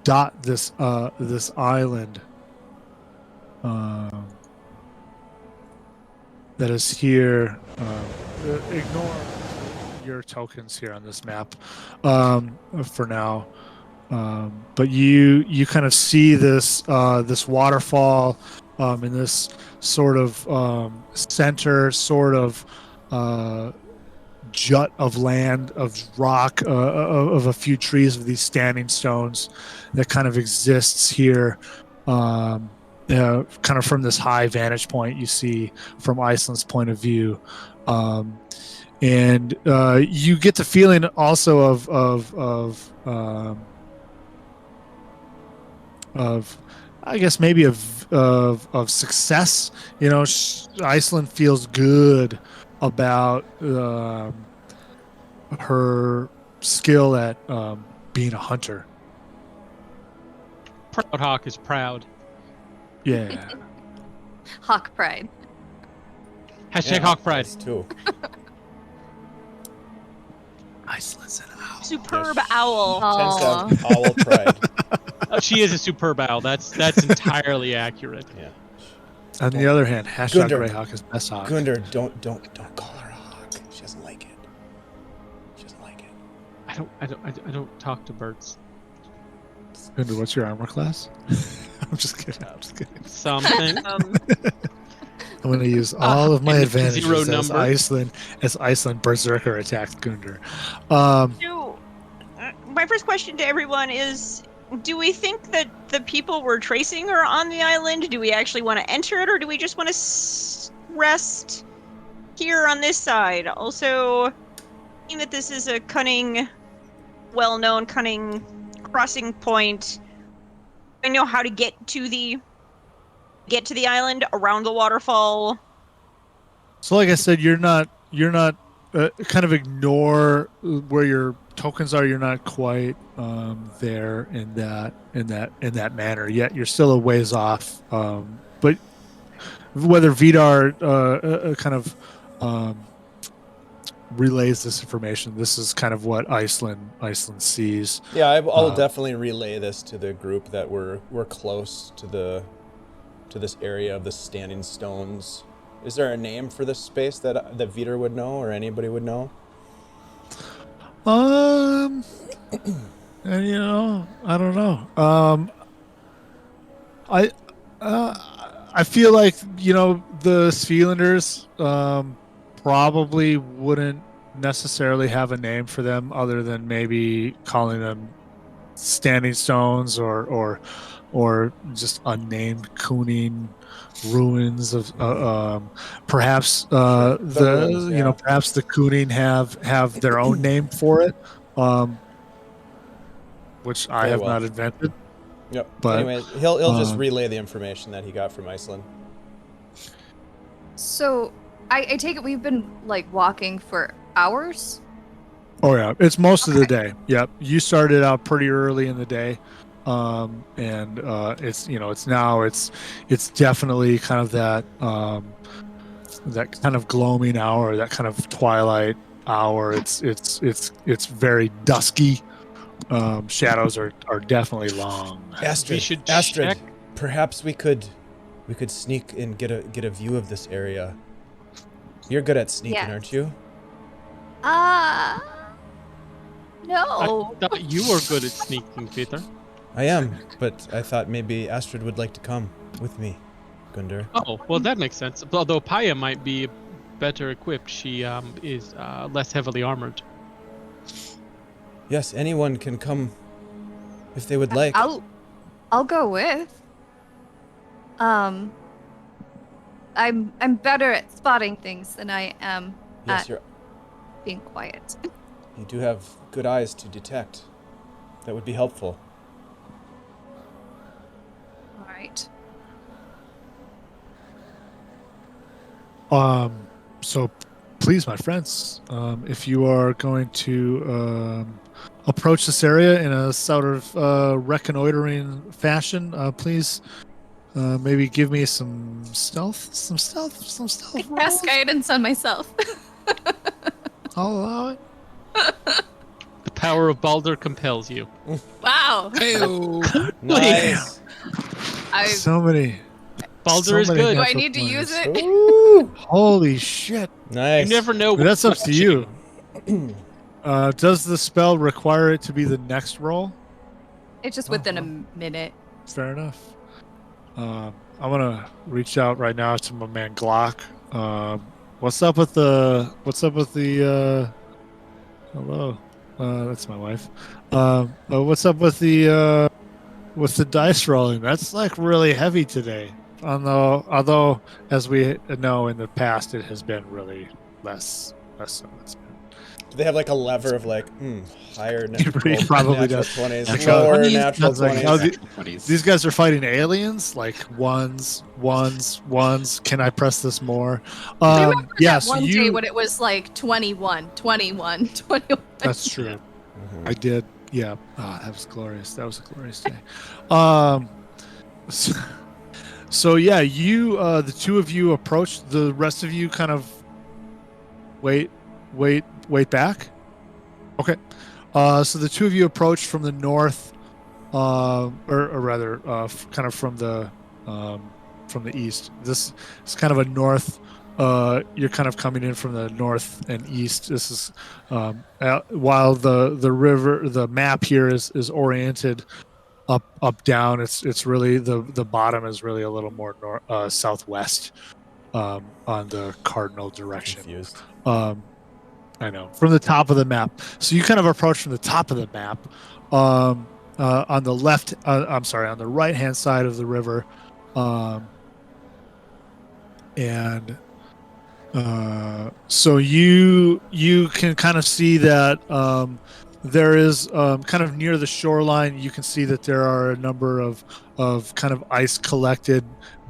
dot this island that is here. Ignore your tokens here on this map for now. But you kind of see this waterfall in this sort of center sort of jut of land, of rock, of a few trees, of these standing stones that kind of exists here, kind of from this high vantage point you see from Iceland's point of view. And you get the feeling also of I guess maybe of success. Iceland feels good about her skill at being a hunter. Proud Hawk is proud. Yeah. Hawk pride. Hashtag Hawk pride. us too. Iceland's an owl. Superb Yes. owl. Tends to Aw. have owl pride. She is a superb owl. That's entirely accurate. Yeah. On the other hand, Gunder. Greyhawk is best hawk. Gunder, don't call her a hawk. She doesn't like it. She doesn't like it. I don't talk to birds. Gunder, what's your armor class? I'm just kidding. Something. I'm going to use all of my and it's a advantages zero as number. Iceland Berserker attacks Gunder. So, my first question to everyone is, do we think that the people we're tracing are on the island? Do we actually want to enter it, or do we just want to rest here on this side? Also, seeing that this is a well-known cunning crossing point, I know how to get to the island around the waterfall. So like I said, you're not kind of ignore where your tokens are. You're not quite there in that manner yet. You're still a ways off. But whether Vidar kind of relays this information, this is kind of what Iceland sees. Yeah, I'll definitely relay this to the group that we're close to this area of the standing stones. Is there a name for this space that Vidar would know or anybody would know? And, I don't know. I feel like the Svillanders probably wouldn't necessarily have a name for them other than maybe calling them standing stones or just unnamed Kuning ruins of perhaps ruins, perhaps the Kuning have their own name for it, which I have not invented. Yep. But anyway, he'll just relay the information that he got from Iceland. So, I take it we've been like walking for hours. Oh yeah, it's most of the day. Yep, you started out pretty early in the day, and it's definitely kind of that kind of gloaming hour, that kind of twilight hour. It's very dusky. Shadows are definitely long. Astrid, check. perhaps we could sneak and get a view of this area. You're good at sneaking, Yes. aren't you? No. I thought you were good at sneaking, Peter. I am, but I thought maybe Astrid would like to come with me, Gunder. Oh, well, that makes sense. Although Paya might be better equipped, she is less heavily armored. Yes, anyone can come if they would like. I'll go with. I'm better at spotting things than I am Yes, at being quiet. you do have good eyes to detect. That would be helpful. All right. So please, my friends, if you are going to approach this area in a sort of reconnoitering fashion, please maybe give me some stealth. I cast guidance on myself. I'll allow it. The power of Baldur compels you. Wow. Nice. So many. Baldur is good. Do I need to use it? Ooh, Holy shit! nice. You never know. But that's up to you. Does the spell require it to be the next roll? It's just within a minute. Fair enough. I'm gonna reach out right now to my man Glock. What's up with the? Hello. That's my wife. What's up with the dice rolling? That's like really heavy today. Although, as we know in the past, it has been really less so. Do they have like a lever of like higher probably natural does. 20s, Natural lower 20s, natural that's like 20s? how Natural 20s. These guys are fighting aliens, like ones. Can I press this more? Remember Yeah, that so one day when it was like 21. That's true. I did. Yeah. That was glorious. That was a glorious day. So yeah, you, the two of you approach. The rest of you kind of wait back. Okay. So the two of you approach from the north, or rather, kind of from the east. This is kind of a north. You're kind of coming in from the north and east. This is while the river, the map here is oriented up down. It's really the bottom is really a little more southwest on the cardinal direction. Confused. I know, from the top of the map. So you kind of approach from the top of the map. On the left, I'm sorry, on the right hand side of the river, and so you can kind of see that there is kind of near the shoreline. You can see that there are a number of kind of ice collected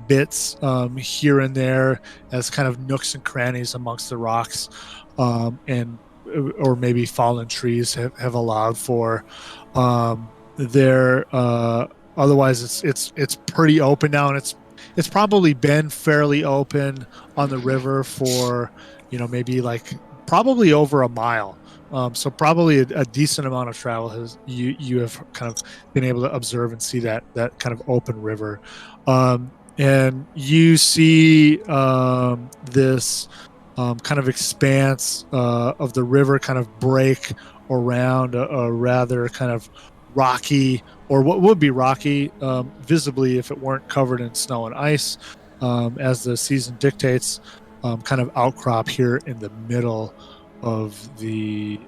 bits here and there as kind of nooks and crannies amongst the rocks, and or maybe fallen trees have allowed for. There, otherwise it's pretty open now, and it's probably been fairly open on the river for maybe like probably over a mile. So probably a decent amount of travel has you have kind of been able to observe and see that kind of open river, and you see this kind of expanse of the river kind of break around a rather kind of rocky, or what would be rocky visibly if it weren't covered in snow and ice, as the season dictates, kind of outcrop here in the middle of the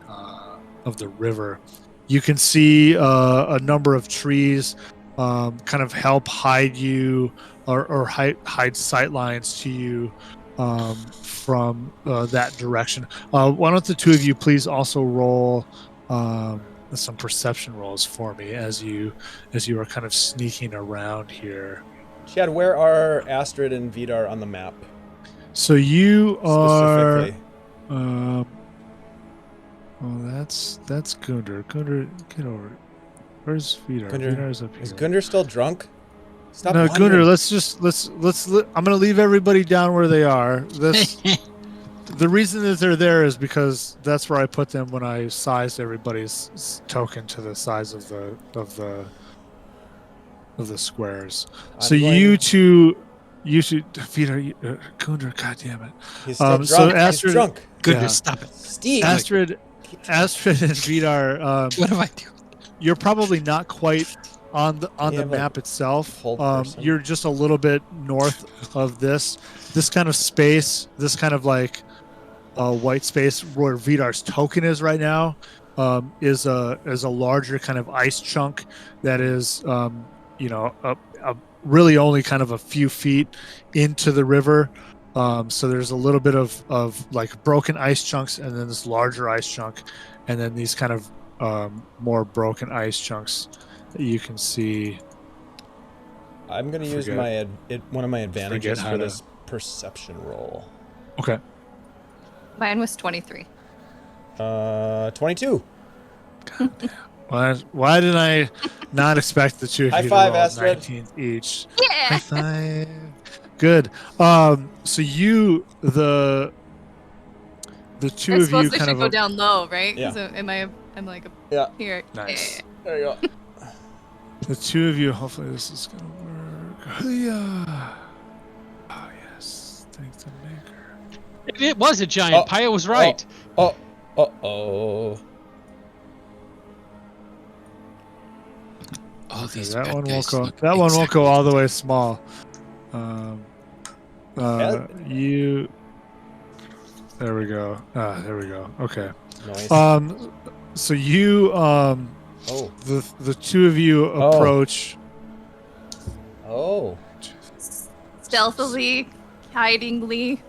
river. You can see a number of trees kind of help hide you or hide sight lines to you from that direction. Why don't the two of you please also roll some perception rolls for me as you are kind of sneaking around here. Chad, where are Astrid and Vidar on the map? So you are. Specifically. That's Gunder. Gunder, get over it. Where's Vidar? Vidar's up here. Is Gunder still drunk? Stop No, wandering. Gunder. I'm gonna leave everybody down where they are. The reason that they're there is because that's where I put them when I sized everybody's token to the size of the squares. So you should Vidar, Gunder. God damn it! He's still drunk. So Astrid, He's drunk. Goodness, Yeah. stop it. Steve. Astrid and Vidar, What do I do? you're probably not quite on the Yeah, but map itself. hold person. You're just a little bit north of this kind of space, this kind of like white space where Vidar's token is right now, is a larger kind of ice chunk that is really only kind of a few feet into the river. So there's a little bit of like broken ice chunks, and then this larger ice chunk, and then these kind of more broken ice chunks that you can see. I'm going to use one of my advantages how for to- this perception roll. Okay. Mine was 23. 22. Why did I not expect the two of High you five, to roll Astrid. 19 each? Yeah. High five. Good. So you the two I of you suppose I kind should of go down low, right? Yeah. So I'm like Yeah. here. Nice. There you go. The two of you. Hopefully this is gonna work. Yeah. Oh yes. Thanks to Maker. It was a giant. Paya was right. Uh-oh. All Okay, these that bad one won't guys go. look That one won't exactly go all the alike. way small. You. There we go. There we go. Okay. Nice. So you the two of you approach. Oh. Stealthily, hidingly.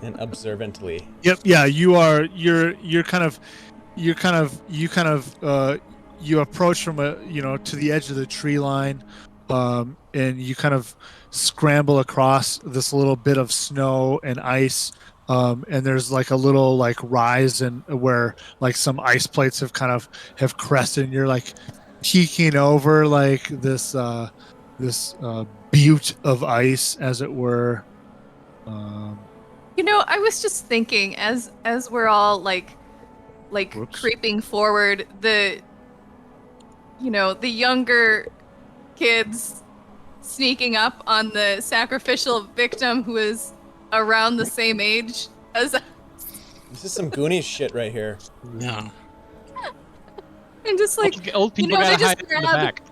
And observantly. Yep. Yeah. You are. You're kind of. You approach from to the edge of the tree line, and you kind of scramble across this little bit of snow and ice, and there's like a little like rise and where like some ice plates have crested, and you're like peeking over like this butte of ice, as it were. I was just thinking as we're all like like Whoops. creeping forward. The younger kids sneaking up on the sacrificial victim who is around the same age as This is some Goonies shit right here. No. and just like Old people they gotta just hide in the back.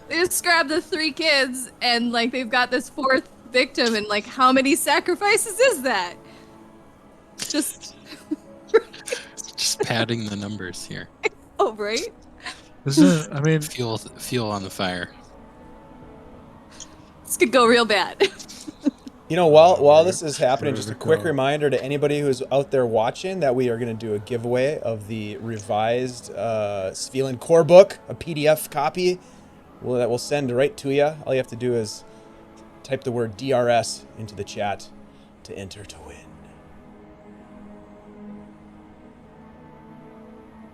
they just grab the 3 kids and like they've got this 4th victim and like how many sacrifices is that? Just padding the numbers here. oh right. I mean, Fuel on the fire. This could go real bad. While this is happening, just a There we quick go. reminder to anybody who's out there watching that we are going to do a giveaway of the revised Svilland core book, a PDF copy that we'll send right to you. All you have to do is type the word DRS into the chat to enter to win.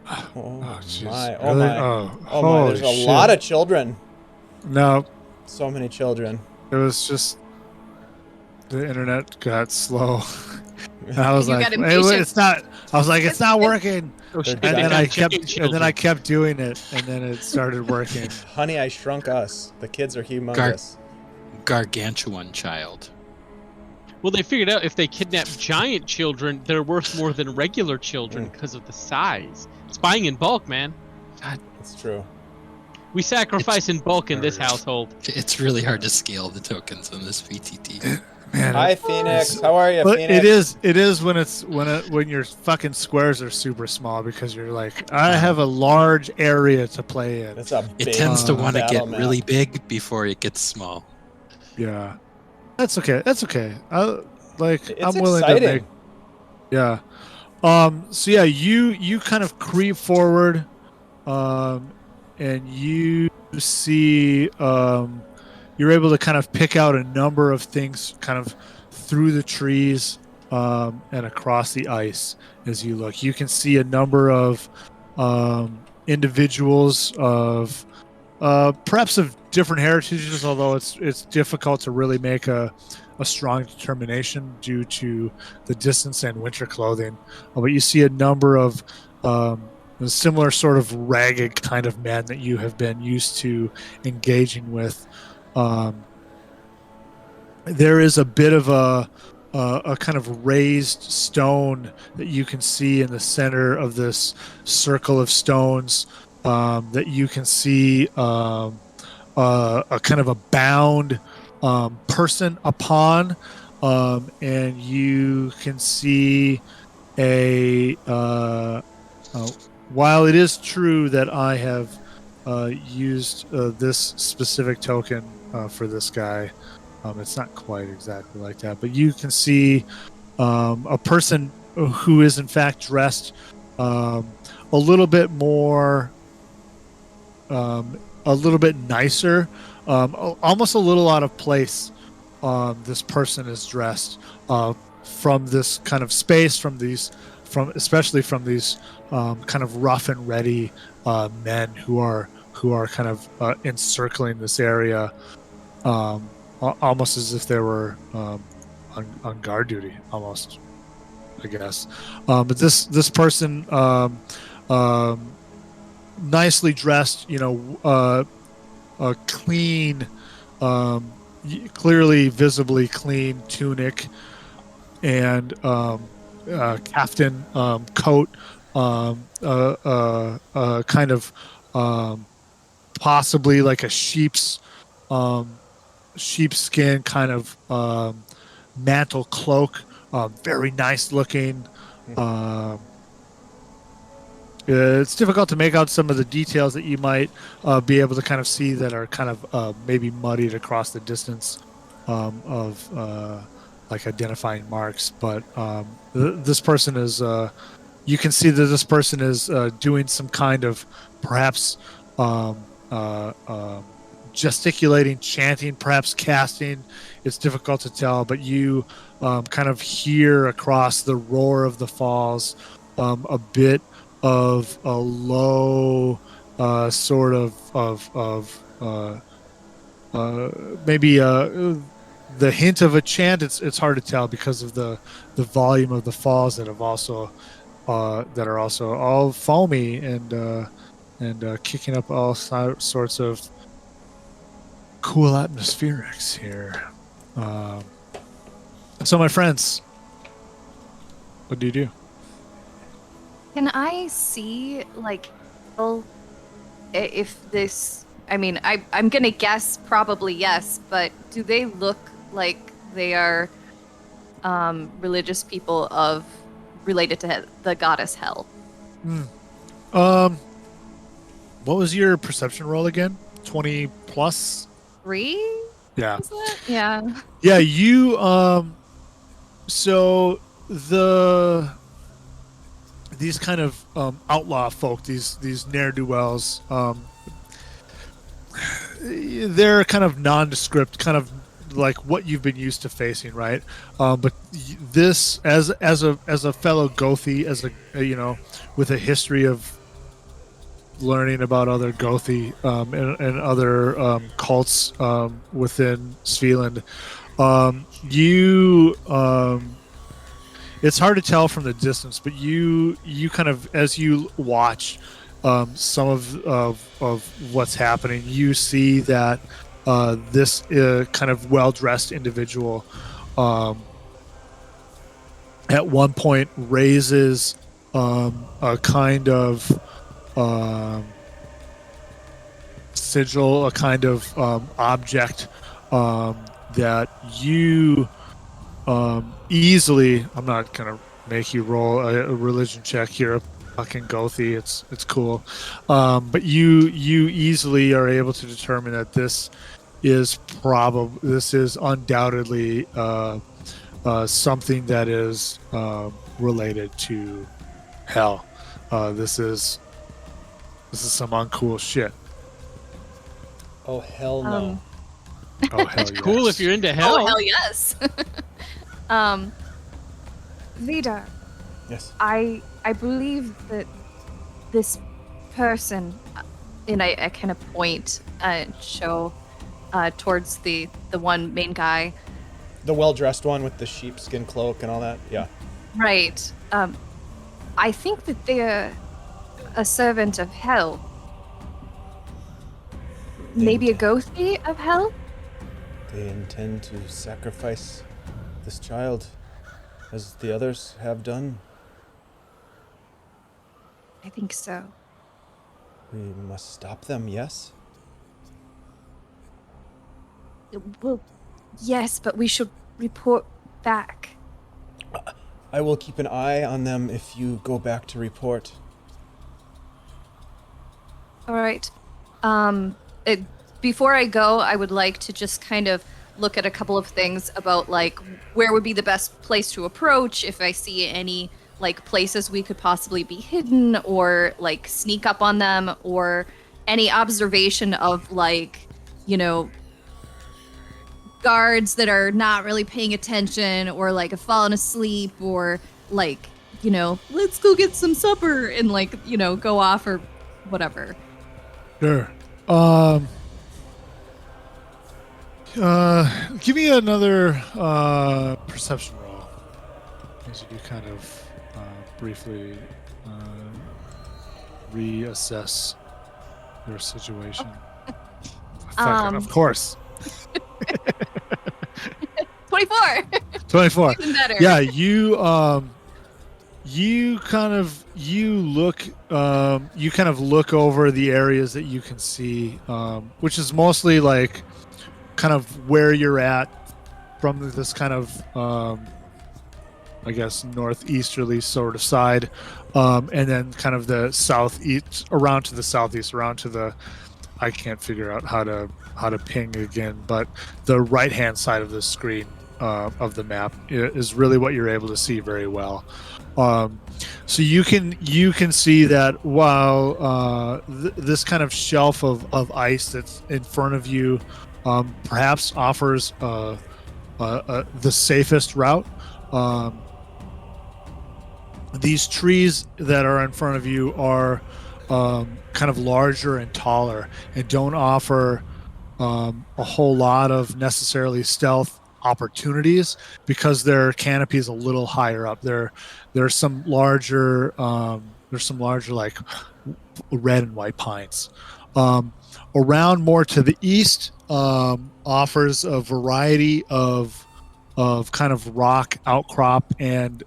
Oh jeez. my! Oh Really? my! Oh, Oh my! There's holy a lot shit. of children. No, So many children. it was just the internet got slow. And I was You like, got impatient. it's not. I was like, it's not working. Oh, They're shit, dead. they And got then I kept doing it, and then it started working. Honey, I Shrunk Us. The kids are humongous. Gargantuan child. Well, they figured out if they kidnap giant children, they're worth more than regular children because of the size. It's buying in bulk, man. It's true. We sacrifice in bulk in this household. It's really hard to scale the tokens on this VTT. Man, Hi, Phoenix. How are you, but Phoenix? it is when your fucking squares are super small because you're like, I have a large area to play in. It's a It big tends to want to battle get map. really big before it gets small. Yeah, that's okay. That's okay. I'm It's willing exciting. to make. Yeah. So yeah, you kind of creep forward, and you see you're able to kind of pick out a number of things kind of through the trees and across the ice as you look. You can see a number of individuals of perhaps of different heritages, although it's difficult to really make a strong determination due to the distance and winter clothing. But you see a number of similar sort of ragged kind of men that you have been used to engaging with. There is a bit of a kind of raised stone that you can see in the center of this circle of stones that you can see a kind of a bound person upon, and you can see while it is true that I have used this specific token for this guy, it's not quite exactly like that, but you can see a person who is in fact dressed a little bit more, a little bit nicer, almost a little out of place. This person is dressed from this kind of space, especially from these kind of rough and ready men who are kind of encircling this area, almost as if they were on guard duty, almost, I guess. But this person, nicely dressed, a clean, clearly visibly clean tunic and caftan, coat, kind of possibly like a sheepskin kind of mantle cloak, very nice looking. It's difficult to make out some of the details that you might be able to kind of see that are kind of maybe muddied across the distance of like identifying marks. But this person is, you can see that this person is doing some kind of perhaps gesticulating, chanting, perhaps casting. It's difficult to tell, but you kind of hear across the roar of the falls a bit of a low sort of maybe the hint of a chant. It's hard to tell because of the volume of the falls that have also that are also all foamy and kicking up all sorts of cool atmospherics here. So, my friends, what do you do? Can I see, like, well, if this? I mean, I'm gonna guess probably yes, but do they look like they are religious people related to the goddess Hel? What was your perception roll again? 20 plus? 3? Yeah. Was that? Yeah. Yeah, you so these kind of outlaw folk, these ne'er-do-wells, they're kind of nondescript, kind of like what you've been used to facing, right? But this, as a fellow Gothi, as a with a history of learning about other Gothi and other cults within Svilland, it's hard to tell from the distance, but you kind of, as you watch some of what's happening, you see that this kind of well-dressed individual at one point raises a kind of sigil, a kind of object that you easily, I'm not gonna make you roll a religion check here, fucking Gothi, it's cool, but you easily are able to determine that this is undoubtedly something that is related to Hel. This is some uncool shit. Oh hell no! Oh hell It's cool yes. if you're into hell. Oh hell yes. Vidar, Yes. I believe that this person, and I kind of point and show towards the one main guy. The well-dressed one with the sheepskin cloak and all that. Yeah. Right. I think that they're a servant of Hel. Maybe a Gothi of Hel? They intend to sacrifice this child, as the others have done. I think so. We must stop them. Yes. Well, yes, but we should report back. I will keep an eye on them if you go back to report. All right. Before I go, I would like to just kind of look at a couple of things about, like, where would be the best place to approach if I see any, like, places we could possibly be hidden or, like, sneak up on them, or any observation of, like, guards that are not really paying attention, or, like, have fallen asleep, or, like, let's go get some supper and, like, go off or whatever. Sure. Give me another perception roll as you kind of briefly reassess your situation. Of course. 24. 24. Even better. Yeah, you kind of look over the areas that you can see, which is mostly like kind of where you're at from this kind of I guess northeasterly sort of side, and then kind of the southeast, around to the southeast, around to the, I can't figure out how to ping again, but the right hand side of the screen of the map is really what you're able to see very well. So you can see that while this kind of shelf of ice that's in front of you perhaps offers the safest route. These trees that are in front of you are kind of larger and taller and don't offer a whole lot of necessarily stealth opportunities because their canopy is a little higher up. There's some larger like red and white pines. Around more to the east offers a variety of kind of rock outcrop and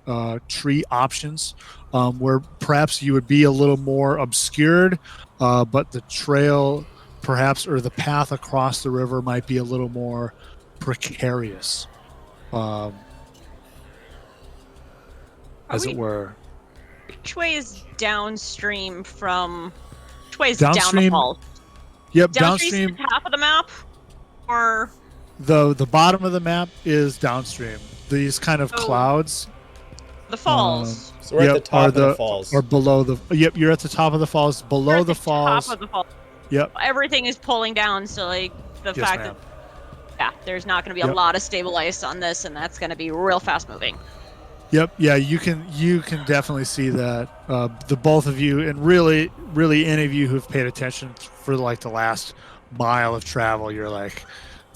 tree options where perhaps you would be a little more obscured, but the trail perhaps or the path across the river might be a little more precarious, as it were. Which way is downstream from? Which way is down the Downstream- falls? Yep, Downstream's downstream. the top of the map, or The bottom of the map is downstream. These kind of Oh. clouds. the falls. So we're at the Yep, top of the falls. or below the. Yep, you're at the top of the falls. We're Below at the falls. Top of the falls. Yep. Everything is pulling down, so like the Yes, fact ma'am. that there's not going to be a Yep. lot of stable ice on this, and that's going to be real fast moving. Yep. Yeah, you can definitely see that. The both of you, and really any of you who've paid attention for like the last mile of travel, you're like,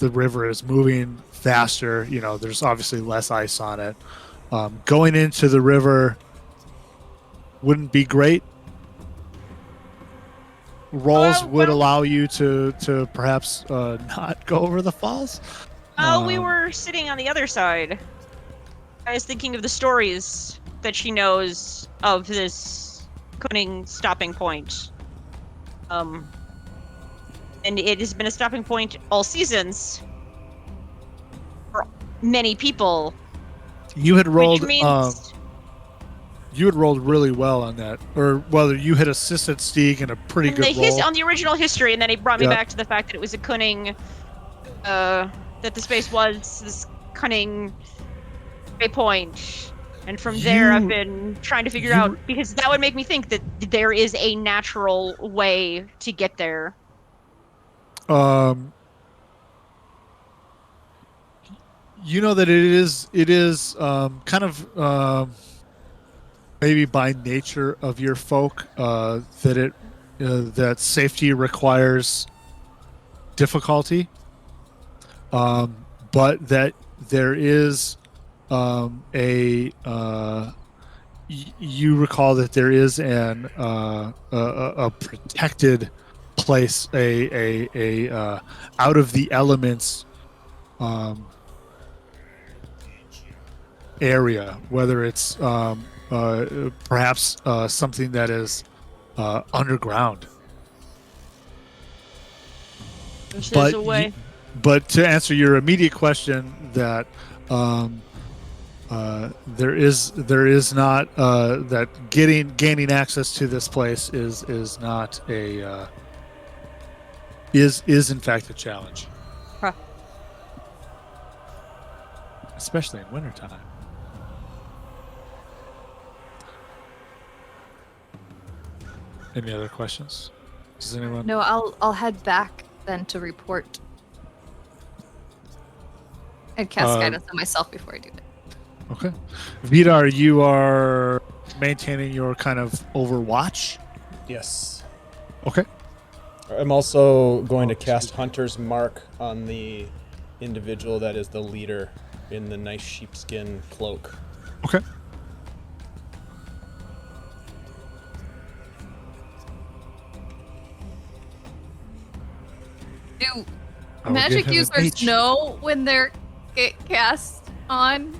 the river is moving faster. You know, there's obviously less ice on it. Going into the river wouldn't be great. Rolls would well- allow you to perhaps not go over the falls. Oh, we were sitting on the other side. I was thinking of the stories that she knows of this Kuning stopping point. And it has been a stopping point all seasons for many people. You had rolled. Which means You had rolled really well on that, or whether you had assisted Stieg in a pretty on good roll. on the original history, and then it brought me Yeah. back to the fact that it was a Kuning, that the space was this Kuning point. And from there, I've been trying to figure you- out, because that would make me think that there is a natural way to get there. You know that it is kind of maybe by nature of your folk that safety requires difficulty, but that there is you recall that there is a protected place, a out of the elements area, whether it's perhaps something that is underground. There's But a way. But to answer your immediate question, that there is not that gaining access to this place is not a is in fact a challenge, Huh. especially in wintertime. Any other questions? Does anyone? No, I'll head back then to report and cast guidance on myself before I do it. Okay. Vidar, you are maintaining your kind of overwatch. Yes. Okay. I'm also going to cast Hunter's Mark on the individual that is the leader in the nice sheepskin cloak. Okay. Do I will give magic him an users H. know when they're cast on?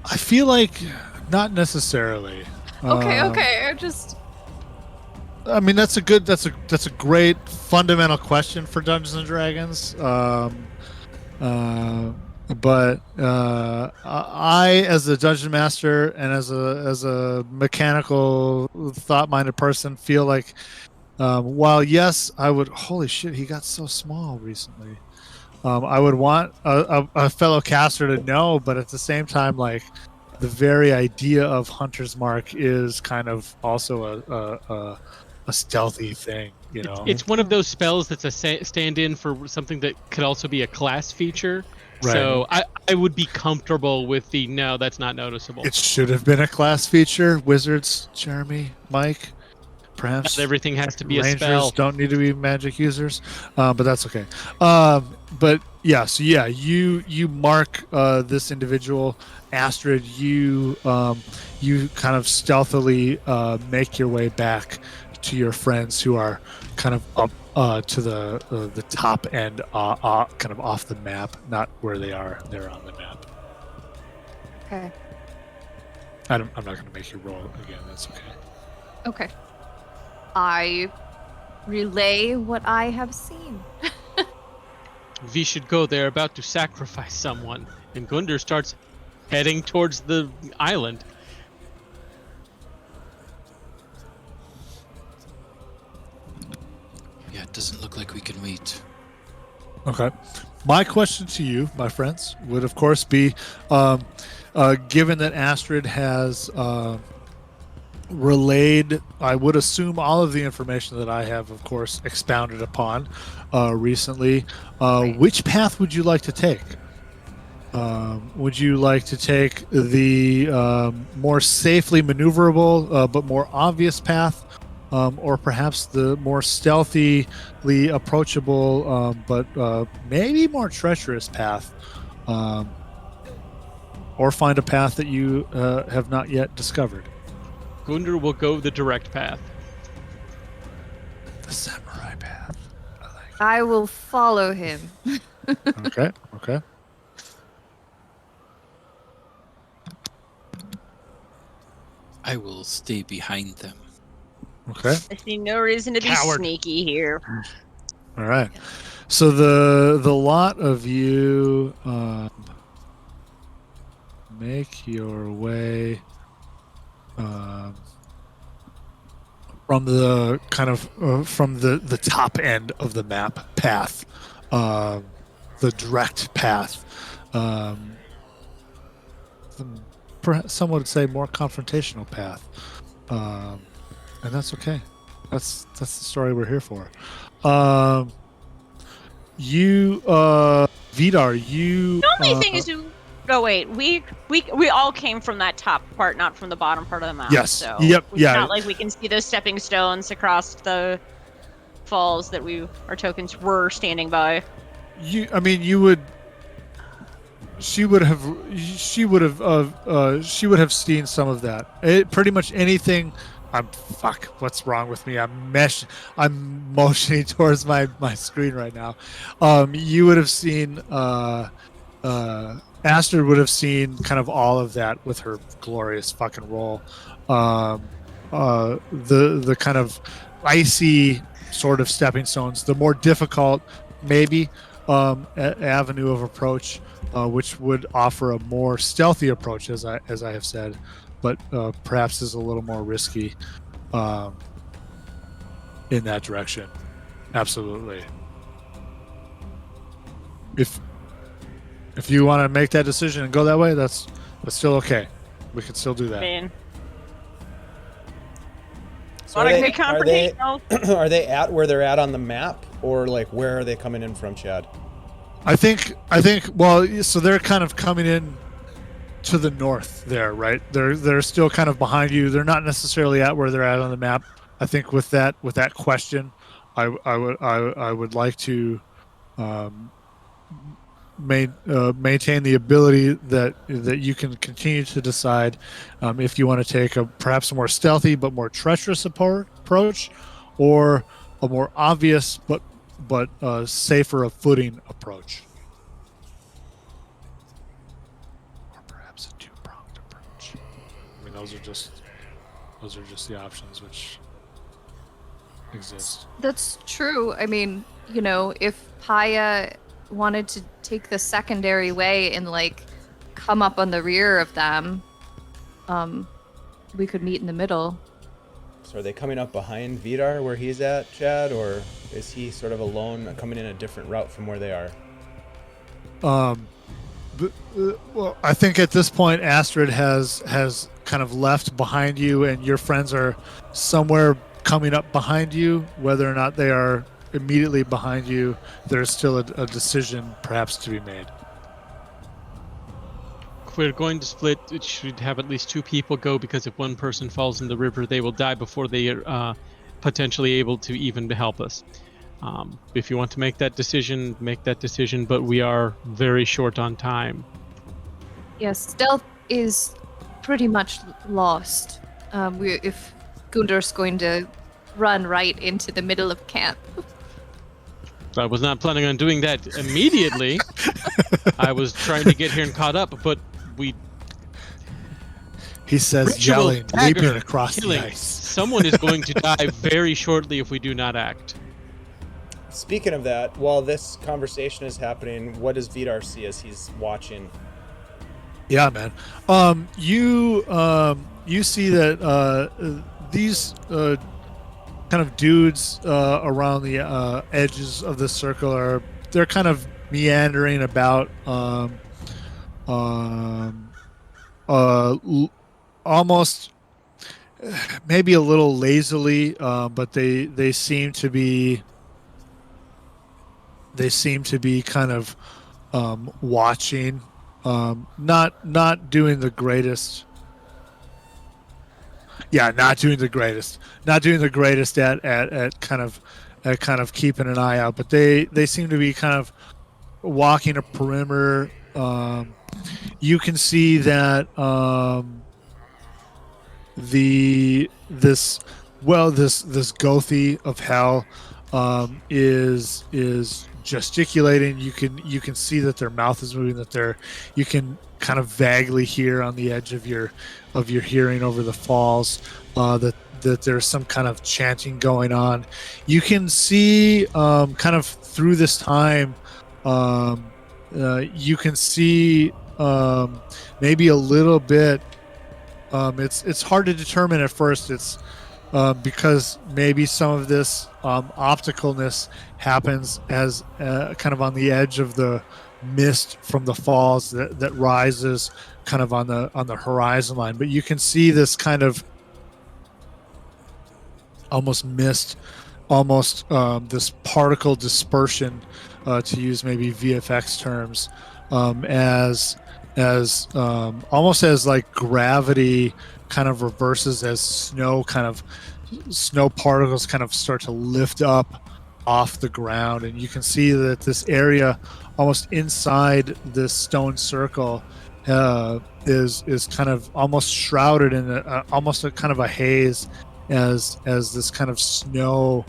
I feel like not necessarily. Okay, Um, okay. I just I mean, that's a great fundamental question for Dungeons and Dragons. But I, as a dungeon master and as a mechanical, thought-minded person, feel like while yes, I would. Holy shit, he got so small recently. I would want a fellow caster to know, but at the same time, like the very idea of Hunter's Mark is kind of also a stealthy thing, you know. It's one of those spells that's a stand-in for something that could also be a class feature. Right. So I would be comfortable with the no, that's not noticeable. It should have been a class feature. Wizards, Jeremy, Mike. perhaps Not everything has to be a Rangers spell. don't need to be magic users, but that's okay. But yeah, so yeah, you mark this individual, Astrid. You kind of stealthily make your way back to your friends who are kind of up to the top end, kind of off the map, not where they are. They're on the map. Okay. I'm not going to make you roll again. That's okay. Okay. I relay what I have seen. We should go. They're about to sacrifice someone. And Gunder starts heading towards the island. Yeah, it doesn't look like we can wait. Okay. My question to you, my friends, would of course be, given that Astrid has relayed, I would assume, all of the information that I have, of course, expounded upon recently, which path would you like to take? Would you like to take the more safely maneuverable but more obvious path? Or perhaps the more stealthily approachable, but maybe more treacherous path, or find a path that you have not yet discovered. Gunder will go the direct path. The samurai path. I will follow him. Okay. Okay. I will stay behind them. Okay. I see no reason to be Coward. sneaky here. All right. So the lot of you make your way from the kind of from the top end of the map path, the direct path. Perhaps some would say more confrontational path, and that's okay. That's the story we're here for. You, Vidar, you. The only thing is, no wait, we all came from that top part, not from the bottom part of the map. Yes. So Yep. It's Yeah. not like we can see those stepping stones across the falls that our tokens were standing by. I mean, you would. She would have seen some of that. Pretty much anything. What's wrong with me? I'm motioning towards my screen right now. You would have seen. Astrid would have seen kind of all of that with her glorious fucking roll. The kind of icy sort of stepping stones, the more difficult maybe avenue of approach, which would offer a more stealthy approach, as I have said, but perhaps is a little more risky in that direction. Absolutely. If you want to make that decision and go that way, that's still okay. We can still do that. Man, So wanna get confrontational? are they at where they're at on the map, or like where are they coming in from, Chad? I think. Well, so they're kind of coming in to the north there, right? They're still kind of behind you. They're not necessarily at where they're at on the map. I think with that question, I would like to maintain the ability that you can continue to decide if you want to take perhaps a more stealthy but more treacherous approach, or a more obvious but safer of footing approach, or perhaps a two-pronged approach. I mean, those are just the options which exist. That's true. I mean, if Paya wanted to take the secondary way and like come up on the rear of them, we could meet in the middle. So are they coming up behind Vidar where he's at, Chad, or is he sort of alone, coming in a different route from where they are? Well, I think at this point Astrid has kind of left behind you, and your friends are somewhere coming up behind you. Whether or not they are immediately behind you, there's still a decision perhaps to be made. If we're going to split, it should have at least two people go, because if one person falls in the river, they will die before they potentially able to even help us. If you want to make that decision, but we are very short on time. Yes, stealth is pretty much lost. If Gundar's going to run right into the middle of camp. I was not planning on doing that immediately. I was trying to get here and caught up, but He says, Ritual yelling, dagger leaping across killing. the ice. Someone is going to die very shortly if we do not act. Speaking of that, while this conversation is happening, what does Vidar see as he's watching? Yeah, man. You see that these kind of dudes around the edges of the circle they're kind of meandering about, almost maybe a little lazily, but they seem to be kind of watching. Not doing the greatest. Yeah, not doing the greatest at kind of keeping an eye out. But they seem to be kind of walking a perimeter. You can see that this Gothi of Hell is gesticulating. You can see that their mouth is moving, that you can kind of vaguely hear on the edge of your hearing over the falls that there's some kind of chanting going on. You can see kind of through this time, you can see maybe a little bit. It's hard to determine at first. It's because maybe some of this opticalness happens as kind of on the edge of the mist from the falls that rises kind of on the horizon line. But you can see this kind of almost mist, this particle dispersion, to use maybe VFX terms, as almost as like gravity kind of reverses as snow particles kind of start to lift up off the ground. And you can see that this area almost inside this stone circle is kind of almost shrouded in almost a kind of a haze as this kind of snow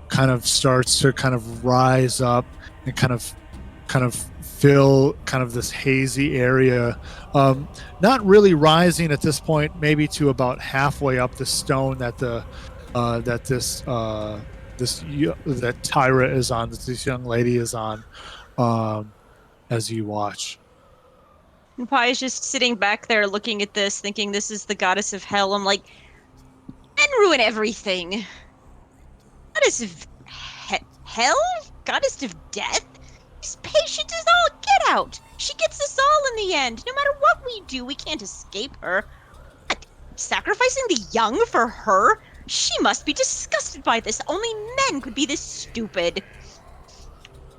kind of starts to kind of rise up and kind of fill kind of this hazy area, not really rising at this point, maybe to about halfway up the stone that that Tyra is on, that this young lady is on, as you watch. And Pi is just sitting back there looking at this, thinking this is the goddess of hell. I'm like, and ruin everything. Goddess of hell? Goddess of death? She's patient as all get out. She gets us all in the end. No matter what we do, we can't escape her. What? Sacrificing the young for her? She must be disgusted by this. Only men could be this stupid.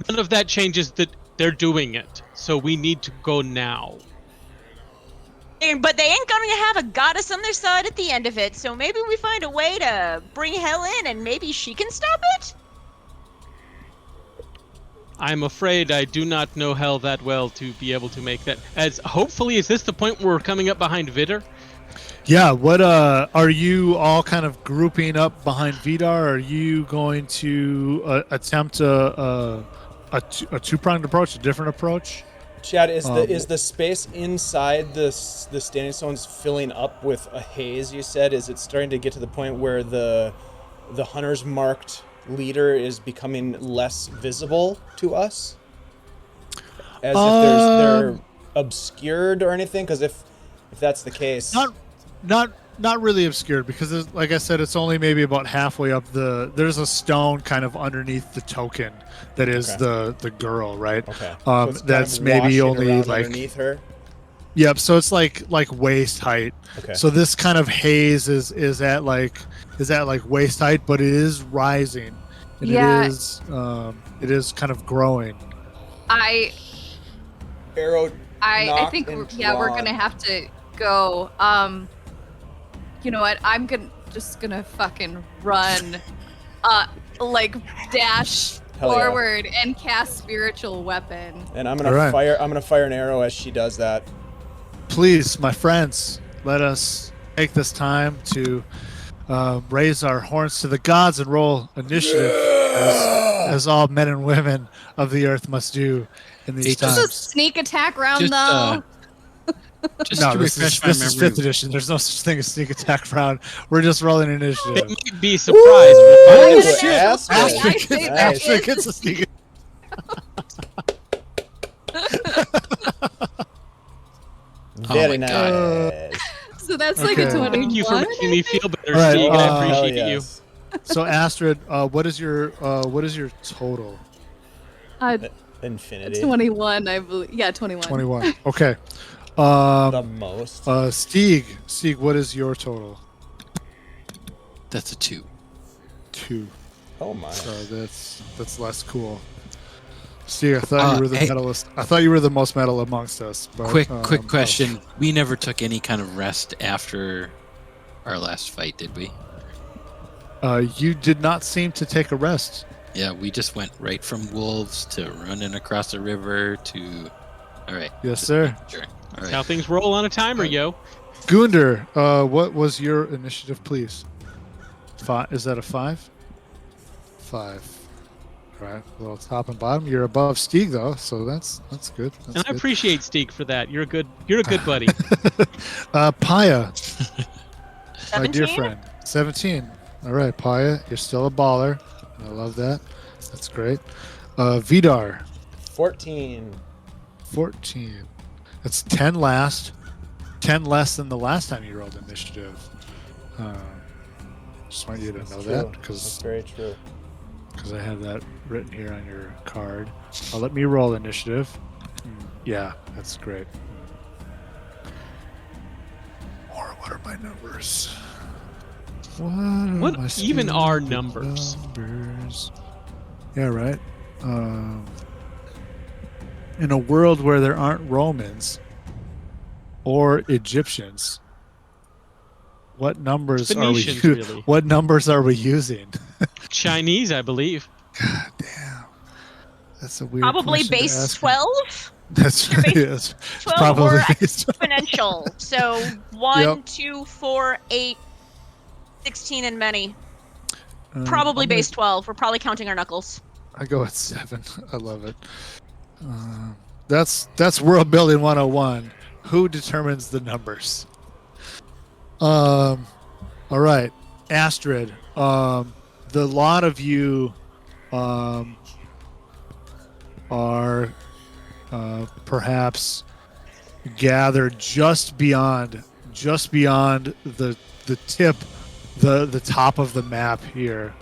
None of that changes that they're doing it, so we need to go now. But they ain't going to have a goddess on their side at the end of it, so maybe we find a way to bring Hel in and maybe she can stop it? I'm afraid I do not know Hel that well to be able to make that. As hopefully, is this the point where we're coming up behind Vidar? Yeah, what are you all kind of grouping up behind Vidar? Are you going to attempt a two-pronged approach, a different approach? Chad, is the space inside the standing stones filling up with a haze, you said? Is it starting to get to the point where the hunter's marked leader is becoming less visible to us? As if they're obscured or anything? Because if that's the case... Not really obscured, because like I said, it's only maybe about halfway up there's a stone kind of underneath the token that is the girl, right? Okay. So that's maybe only like underneath her. Yep. So it's like waist height. Okay. So this kind of haze is at like waist height, but it is rising, and Yeah. it is kind of growing. Arrow. I think we're gonna have to go. You know what? I'm just gonna fucking run like dash Hell yeah. forward and cast spiritual weapon. And I'm gonna All right. fire. I'm gonna fire an arrow as she does that. Please, my friends, let us take this time to raise our horns to the gods and roll initiative, as all men and women of the earth must do in these Hey, This is a times. sneak attack round, Just, though. Just No, to this refresh is my 5th memory, edition. There's no such thing as sneak attack round. We're just rolling They initiative. might be surprised. Ooh, We'll find Ooh, out. shit. Astrid. Astrid. Astrid gets, Nice. Astrid gets a sneak. Very my nice. God. So that's like Okay. a 21. Thank you for making me feel better, All right, Steve. I hell appreciate you. yes. So Astrid, what is your total? Infinity. 21, I believe. Yeah, 21. 21. Okay. The most. Stieg, what is your total? that's a 2. 2. Oh my. So that's less cool. Stieg, I thought you were the hey. medalist. I thought you were the most medal amongst us. But, Quick oh. question. We never took any kind of rest after our last fight, did we? You did not seem to take a rest. Yeah, we just went right from wolves to running across the river to. All right. Yes, sir. Sure. All That's right. how things roll on a timer, yo. Gunder, what was your initiative, please? 5. Is that a 5? 5. All right. Well, top and bottom. You're above Stieg though, so that's good. That's And I good. appreciate Steek for that. You're a good buddy. Paya, my dear 17? friend. 17. All right, Paya, you're still a baller. I love that. That's great. Vidar, 14. 14. That's 10 last. 10 less than the last time you rolled initiative. Just want you to know that That's because very true. I have that written here on your card. Let me roll initiative. Yeah, that's great. What are my numbers? What my even are stupid numbers? numbers? Yeah, right. In a world where there aren't Romans or Egyptians, what numbers Phoenicians, are we? really. What numbers are we using? Chinese, I believe. God damn, that's a weird. Probably question to base ask. 12? That's Your base yes, 12 probably or based on- exponential. So 1, Yep. 2, 4, 8, 16, and many. I'm Probably gonna- base 12. We're probably counting our knuckles. I go at 7. I love it. That's world building 101. Who determines the numbers? All right, Astrid. The lot of you are perhaps gathered just beyond the tip, the top of the map here.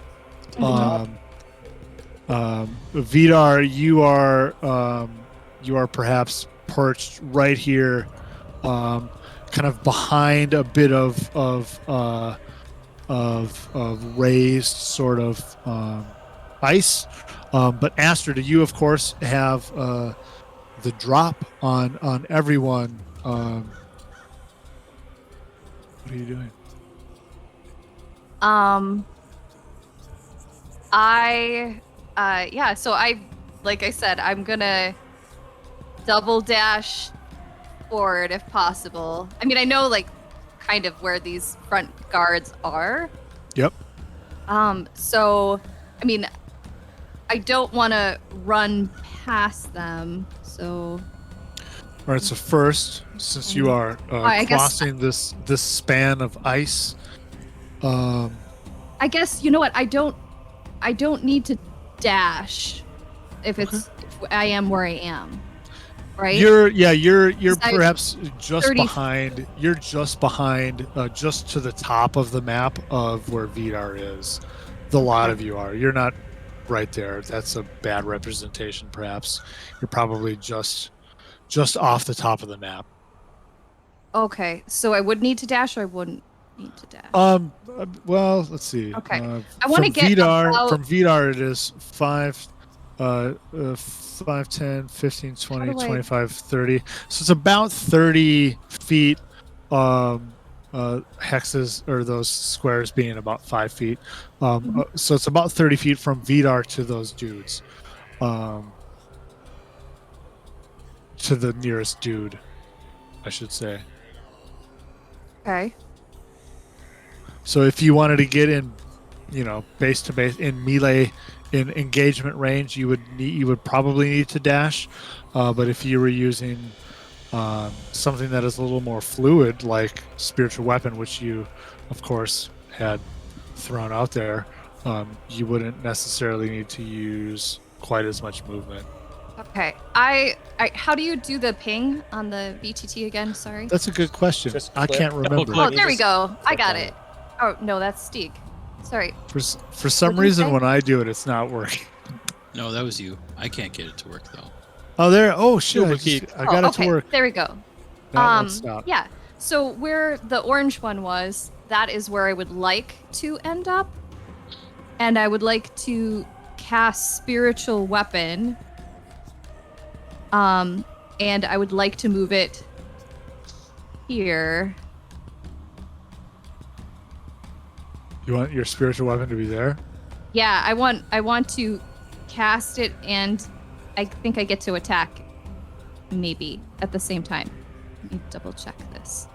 Vidar, you are perhaps perched right here, kind of behind a bit of raised sort of ice. But Astrid, you of course have the drop on everyone. What are you doing? So like I said, I'm gonna double dash forward if possible. I mean, I know like kind of where these front guards are. Yep. So I mean, I don't want to run past them. So All right. So first, since you are I guess- crossing this span of ice, I guess you know what? I don't need to dash if it's if I am where I am. Right? you're Is that perhaps just 30 behind. You're just behind, just to the top of the map of where Vidar is. The lot of you are. You're not right there. That's a bad representation. Perhaps you're probably just off the top of the map. Okay, so I would need to dash, or I wouldn't need to dash. Well, let's see. Okay. I wanna from get Vidar. about- From Vidar, it is 5, 10, 15, 20, How do I- 25, 30. So it's about 30 feet hexes or those squares being about 5 feet. So it's about 30 feet from Vidar to those dudes. To the nearest dude, I should say. Okay. So if you wanted to get in, base to base in melee, in engagement range, you would probably need to dash. But if you were using something that is a little more fluid, like spiritual weapon, which you, of course, had thrown out there, you wouldn't necessarily need to use quite as much movement. Okay. How do you do the ping on the VTT again? Sorry. That's a good question. Just I click. can't remember. Oh, You there we just go. I click got on it. Oh no, that's Steeg. Sorry. For some What did you reason, say? when I do it, it's not working. No, that was you. I can't get it to work though. Oh, there. Oh shit! Silver I key. got it to work. There we go. No, let's stop. Yeah. So where the orange one was, that is where I would like to end up. And I would like to cast spiritual weapon. And I would like to move it here. You want your spiritual weapon to be there? Yeah, I want to cast it, and I think I get to attack maybe at the same time. Let me double check this.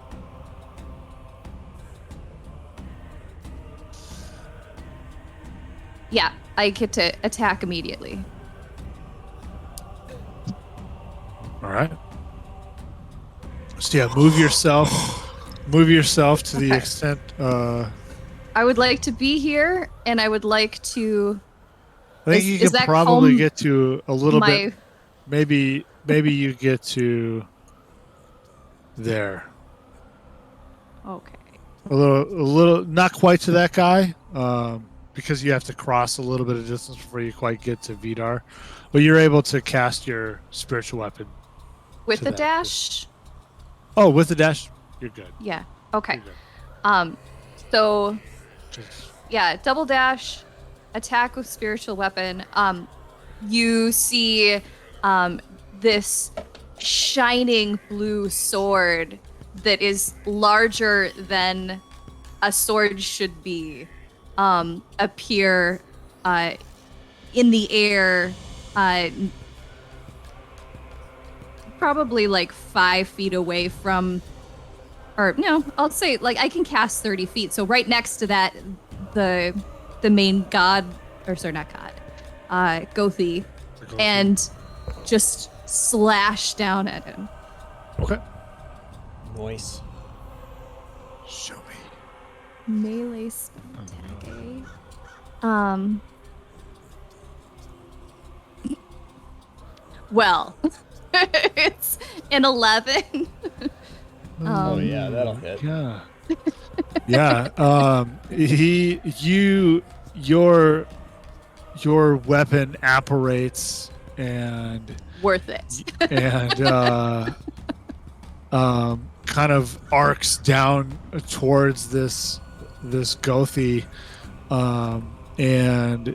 Yeah, I get to attack immediately. All right. So yeah, move yourself to the Okay. extent. I would like to be here, and I would like to. I think Is- you is can that probably calm get to a little my bit. Maybe you get to there. okay. A little, not quite to that guy, because you have to cross a little bit of distance before you quite get to Vidar. But you're able to cast your spiritual weapon. With To the that. dash. Oh, with the dash, you're good. Yeah. Okay. You're good. So Just- yeah, double dash, attack with spiritual weapon. You see this shining blue sword that is larger than a sword should be appear in the air, probably like 5 feet away from, or no, I'll say like I can cast 30 feet. So right next to that, the main god, or sorry, not god, Gothi, and just slash down at him. Okay. Nice. Show me. Melee spell attack, well, it's an 11. Oh yeah, that'll hit. Yeah. Yeah. Your weapon apparates and Worth it. kind of arcs down towards this Gothi, and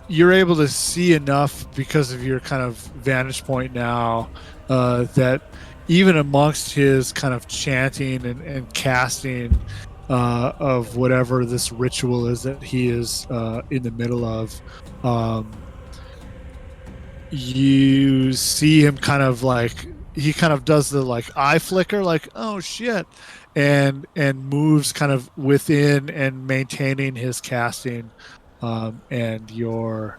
you're able to see enough because of your kind of vantage point now, that even amongst his kind of chanting and casting of whatever this ritual is that he is in the middle of, you see him kind of like, he kind of does the like eye flicker, like, oh shit, and moves kind of within and maintaining his casting, and your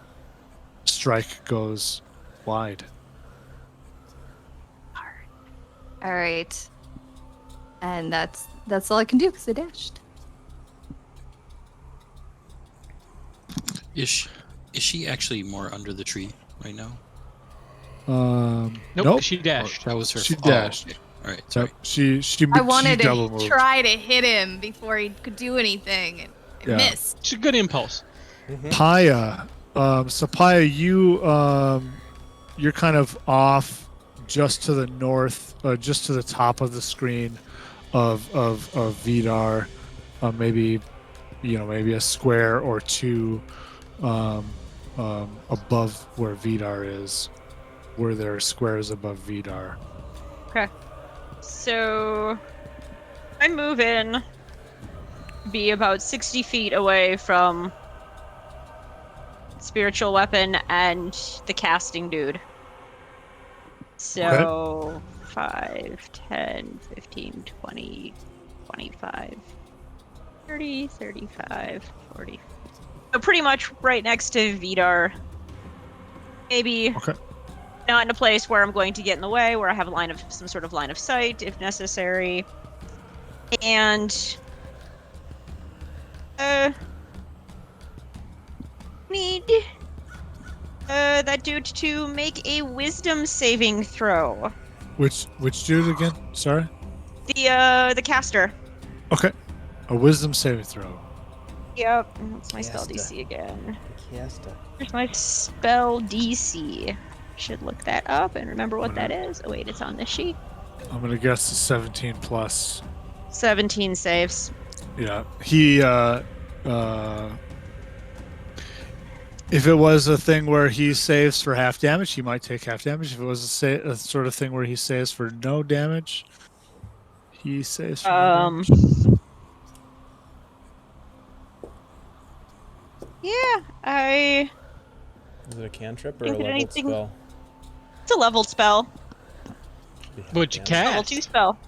strike goes wide. All right. And that's all I can do because I dashed. Is she actually more under the tree right now? Nope, she dashed. Oh, that was her. She oh, dashed. okay. All right, So sorry. she I wanted double to moved. try to hit him before he could do anything, and I Yeah. missed. It's a good impulse. Paya. So Paya, you're kind of off just to the north, just to the top of the screen of Vidar, maybe a square or two above where Vidar is, where there are squares above Vidar. Okay. So I move in, be about 60 feet away from spiritual weapon and the casting dude. So 5, 10, 15, 20, 25, 30, 35, 40. So pretty much right next to Vidar. Maybe not in a place where I'm going to get in the way, where I have some sort of line of sight if necessary. And need that dude to make a wisdom saving throw. Which dude again? Sorry. The caster. Okay. A wisdom saving throw. Yep. What's my spell Caster. DC again? Caster. Here's my spell DC. Should look that up and remember what that is. Oh wait, it's on this sheet. I'm gonna guess the 17 plus. 17 saves. Yeah. He if it was a thing where he saves for half damage, he might take half damage. If it was a sort of thing where he saves for no damage, he saves for no damage. Yeah, Is it a cantrip or Is a it leveled anything- spell? it's a leveled spell. What'd you Damn. Level cast? 2 spell.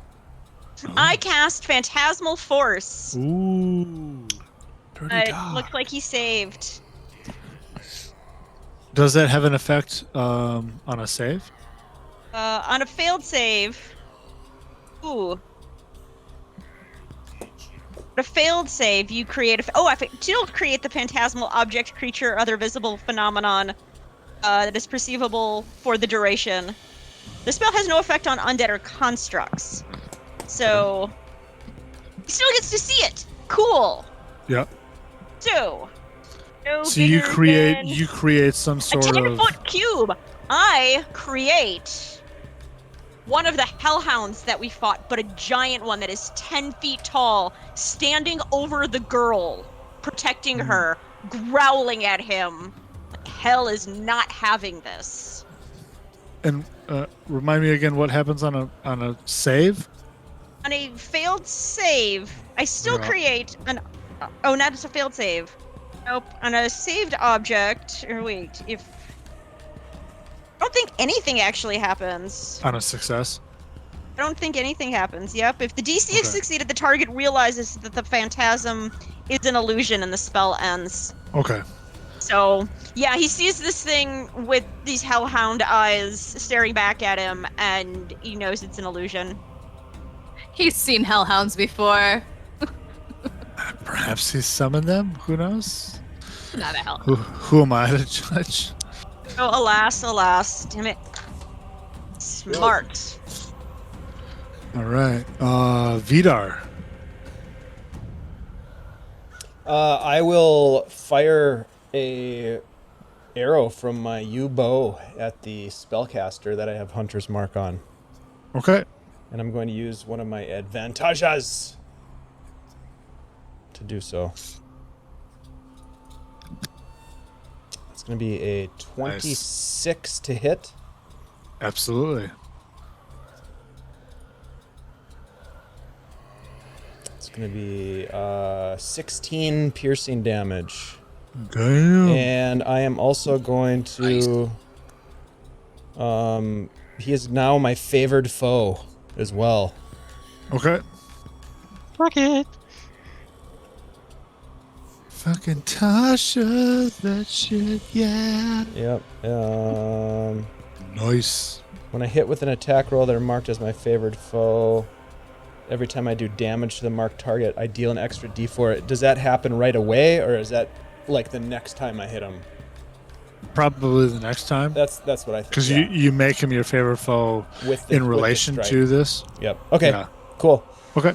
I cast Phantasmal Force. Ooh. Dirty It dog. looks like he saved. Does that have an effect on a save? On a failed save. Ooh. A failed save, you create still create the phantasmal object, creature, or other visible phenomenon that is perceivable for the duration. The spell has no effect on undead or constructs. So, he still gets to see it. Cool. Yep. So, no So you bigger create some than a sort of 10-foot cube. I create one of the hellhounds that we fought, but a giant one that is 10 feet tall, standing over the girl, protecting her, growling at him. Hell is not having this. And remind me again what happens on a save? On a failed save, I still Yeah. create an... Oh, not as a failed save. Nope. On a saved object... Or wait, if... I don't think anything actually happens. On a success. I don't think anything happens. Yep. If the DC Okay. is succeeded, the target realizes that the phantasm is an illusion and the spell ends. Okay. So, yeah, he sees this thing with these hellhound eyes staring back at him, and he knows it's an illusion. He's seen hellhounds before. Perhaps he's summoned them. Who knows? Not a hellhound. Who am I to judge? Oh, alas, damn it. Smart. All right. Vidar. I will fire a arrow from my yew bow at the spellcaster that I have Hunter's Mark on. Okay. And I'm going to use one of my advantages to do so. It's going to be a 26 to hit. Absolutely. It's going to be 16 piercing damage. Damn. And I am also going to... he is now my favored foe as well. Okay. Fuck it. Fucking Tasha, that shit, yeah. Yep. Nice. When I hit with an attack roll, they're marked as my favored foe. Every time I do damage to the marked target, I deal an extra d4. Does that happen right away, or is that like the next time I hit him? Probably the next time. That's what I think. Because yeah. you make him your favorite foe with the, in with the relation strike. to this. Yep. Okay. Yeah. Cool. Okay.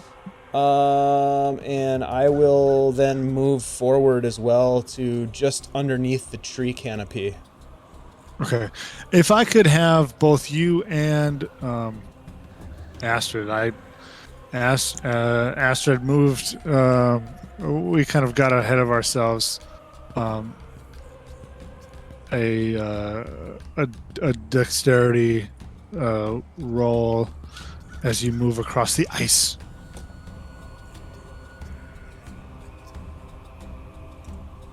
And I will then move forward as well to just underneath the tree canopy. Okay. If I could have both you and Astrid, Astrid moved. We kind of got ahead of ourselves. A dexterity roll as you move across the ice.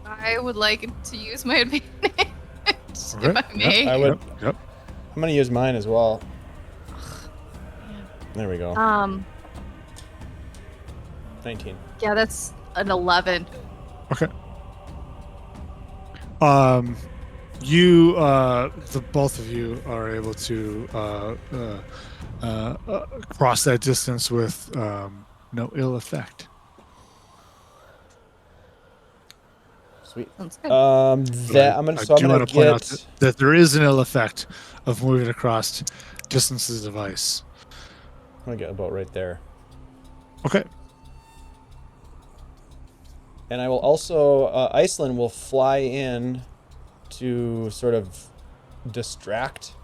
I would like to use my advantage, Okay. if I may. I would. Yep. I'm gonna use mine as well. There we go. 19. Yeah, that's an 11. Okay. You, the both of you are able to cross that distance with no ill effect. Sweet. Sounds good. That I'm gonna. So I'm do gonna want to point out get. that there is an ill effect of moving across distances of ice. I'm gonna get about right there. Okay. And I will also, Iceland will fly in to sort of distract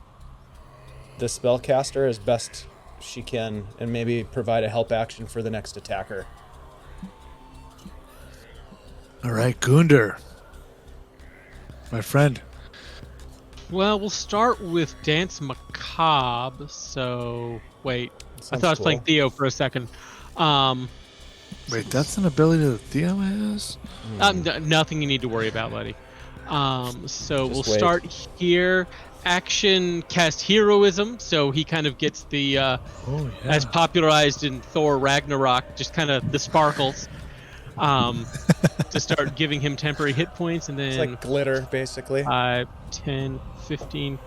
the spellcaster as best she can and maybe provide a help action for the next attacker. All right, Gunder, my friend. Well, we'll start with Dance Macabre. So, wait. I Sounds thought I was playing cool. Theo for a second. Wait, that's an ability that Theo has? Nothing you need to worry about, buddy. So we'll wait. start here. Action cast heroism, so he kind of gets the Oh, yeah. as popularized in Thor Ragnarok, just kind of the sparkles. To start giving him temporary hit points, and It's then like glitter, basically. 5, 10, 15,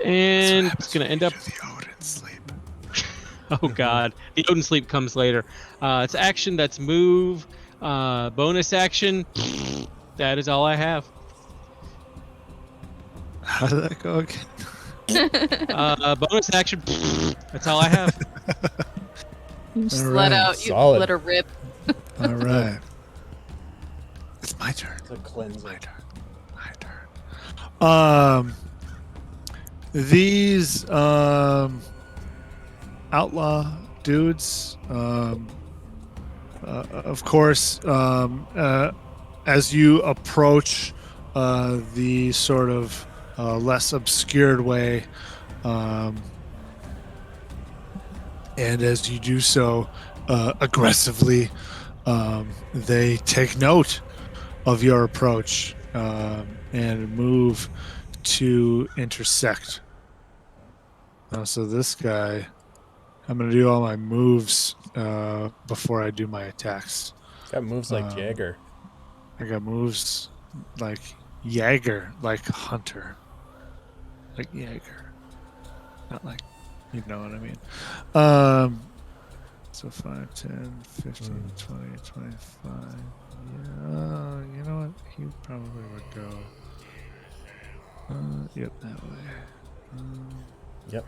and it's gonna end up. The Odin sleep. Oh God, the Odin sleep comes later. It's action. That's move. Bonus action. That is all I have. How did that go again? Bonus action. That's all I have. You just All let right, out, you solid. let her rip. All right. It's my turn. It's a cleanser. My turn. My turn. These outlaw dudes, of course, as you approach the sort of less obscured way, and as you do so aggressively, they take note of your approach and move to intersect. So this guy, I'm going to do all my moves before I do my attacks. Got moves like Jagger. I got moves like Jaeger, like Hunter. Like Jaeger. Not like, you know what I mean. So 5, 10, 15, 20, 25. Yeah, you know what? He probably would go. Yep, that way. Yep.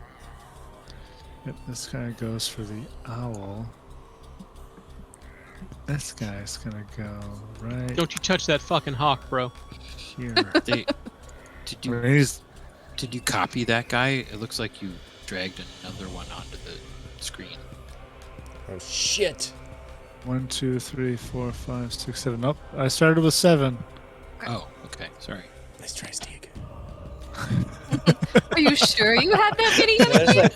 Yep, this guy goes for the owl. This guy's gonna go right Don't you touch that fucking hawk, bro. here. Did you He's did you copy that guy? It looks like you dragged another one onto the screen. Oh shit! 1, 2, 3, 4, 5, 6, 7. Nope, I started with 7. Oh, okay. Sorry. Nice try, Steve. Are you sure you had that many?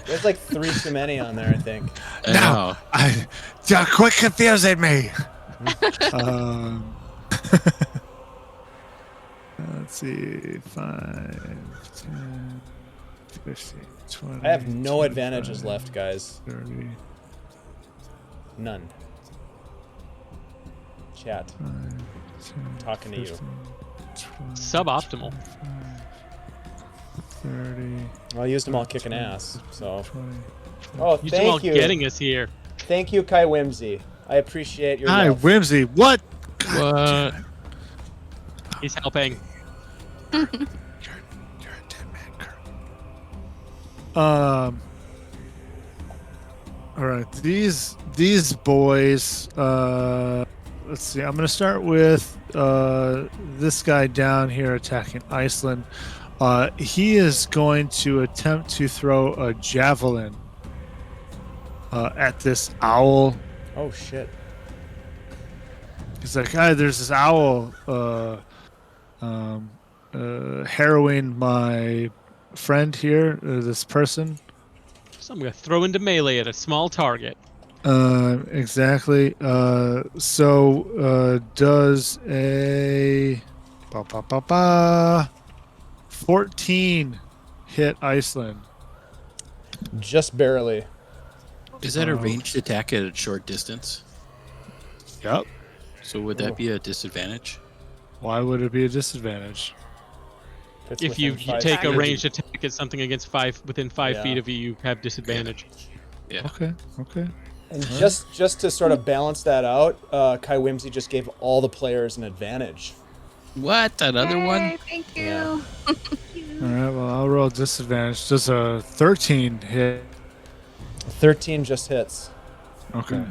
There's like 3 too many on there, I think. No, you're quite confusing me. Let's see, 5, 10, 15, 20. I have no 25, advantages left, guys. 30, None. Chat. 5, 10, Talking to you. 15, 20, Suboptimal. 30. Well, I used them all kicking ass, so. 20. Oh, You all thank you. getting us here. Thank you, Kai Whimsy. I appreciate your Hi, love. Whimsy. What? What? He's helping. You're a dead man, Kurt. All right, these boys. Let's see. I'm gonna start with this guy down here attacking Iceland. He is going to attempt to throw a javelin at this owl. Oh shit. He's like, "Hi, there's this owl harrowing my friend here, this person." So I'm gonna throw into melee at a small target. Exactly. Does a 14 hit Iceland? Just barely. Is that a Oh. ranged attack at a short distance? Yep. So would that be a disadvantage? Why would it be a disadvantage? It's If you within 5 take a feet. ranged attack at something against within 5 feet Yeah. of you, you have disadvantage. Yeah. Okay. And just to sort of balance that out, Kai Whimsy just gave all the players an advantage. What? Another Yay, one? Thank you. Yeah. All right. Well, I'll roll disadvantage. Does a 13 hit? 13 just hits. Okay.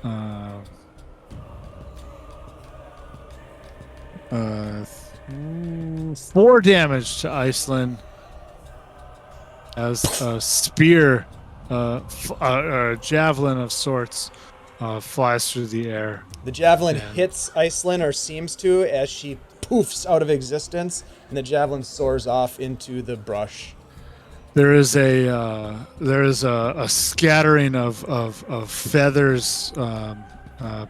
Um, 4 damage to Iceland as a spear, a javelin of sorts, flies through the air. The javelin Yeah. hits Iceland, or seems to, as she poofs out of existence, and the javelin soars off into the brush. There is a scattering of feathers,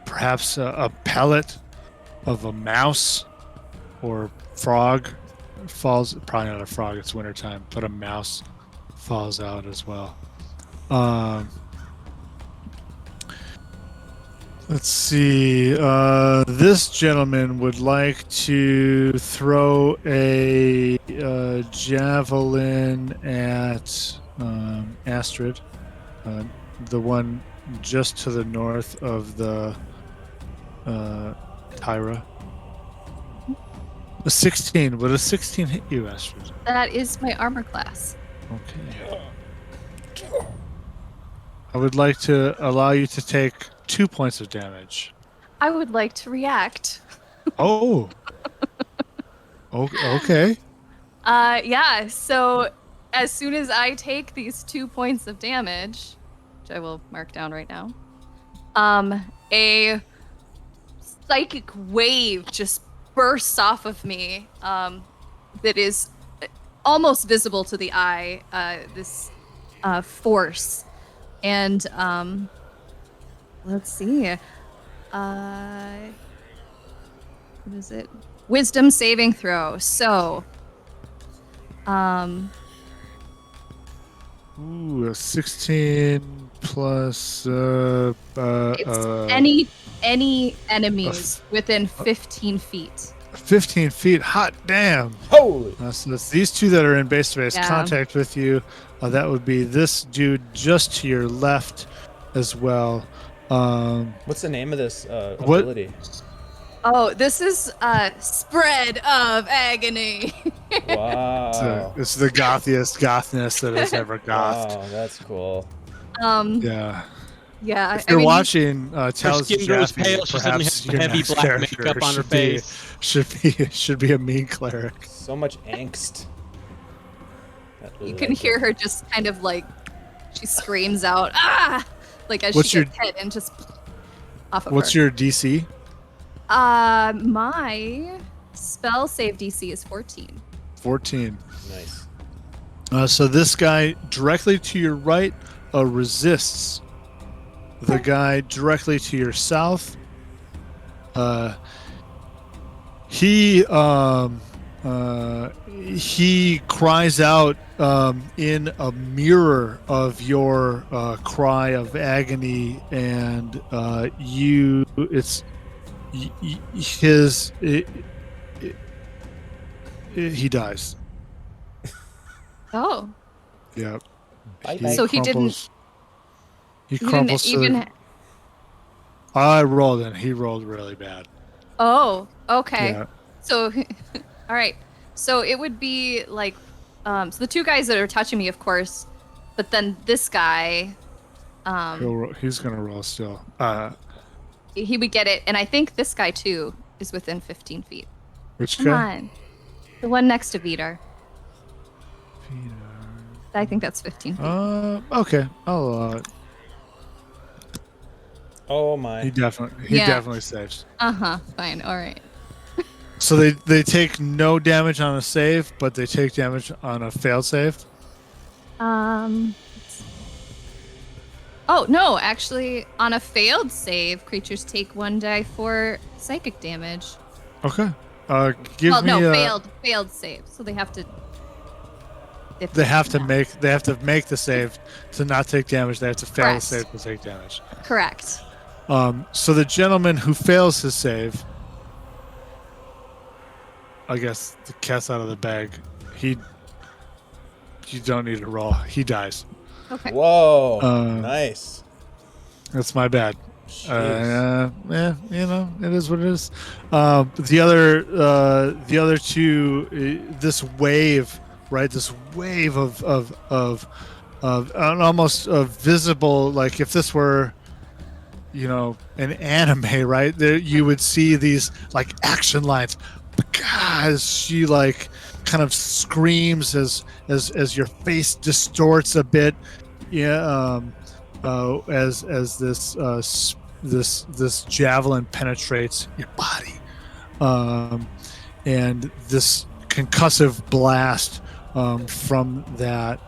perhaps a pellet of a mouse or frog falls. Probably not a frog. It's wintertime, but a mouse falls out as well. Let's see. This gentleman would like to throw a javelin at Astrid, the one just to the north of the Tyra. A 16. Would a 16 hit you, Astrid? That is my armor class. Okay. I would like to allow you to take 2 points of damage. I would like to react. Oh. Okay. Yeah, so as soon as I take these 2 points of damage, which I will mark down right now, a psychic wave just bursts off of me, that is almost visible to the eye, this force. And let's see. What is it? Wisdom saving throw. So, Ooh, a 16 plus it's any enemies within 15 feet. 15 feet. Hot damn. Holy! So that's these two that are in base-to-base Yeah. contact with you. That would be this dude just to your left as well. What's the name of this What- ability? Oh, this is spread of agony. Wow. It's the gothiest gothness that has ever gothed. Wow, that's cool. Yeah. Yeah. If you're I mean, watching Her Tales skin of grows Jasmine, pale. She suddenly perhaps has your heavy next black character makeup on her should be- face. should be a mean cleric. So much angst. I really you can like hear it. her just kind of like she screams out, ah, like as What's she your- gets hit and just off of What's her. your DC? My spell save DC is 14. 14. Nice. So this guy directly to your right resists. The guy directly to your south, he cries out in a mirror of your cry of agony, and he dies. Oh, Yeah. Bye-bye. So he didn't- crumples- He he didn't crumples to even. the- I rolled and he rolled really bad. Oh, okay. Yeah. So, all right. So it would be like, so the two guys that are touching me, of course, but then this guy, He's gonna roll still. he would get it, and I think this guy too is within 15 feet. Which Come guy? on, the one next to Vidar. I think that's 15 feet. Okay. I'll allow it. Oh my. He definitely Yeah. saves. Fine. All right. So they take no damage on a save, but they take damage on a failed save. Oh no, actually, on a failed save, creatures take 1d4 psychic damage. Okay. Give well, me. no, failed save. So they have to. They have to make the save to not take damage. They have to fail the Correct. save to take damage. Correct. So the gentleman who fails his save, I guess the cat's out of the bag. You don't need to roll. He dies. Okay. Whoa. Uh, Nice. That's my bad. Jeez. It is what it is. The other two, this wave, right? This wave of an almost visible, like if this were, an anime, right? There you would see these like action lines. As she like kind of screams as your face distorts a bit, as this javelin penetrates your body, and this concussive blast from that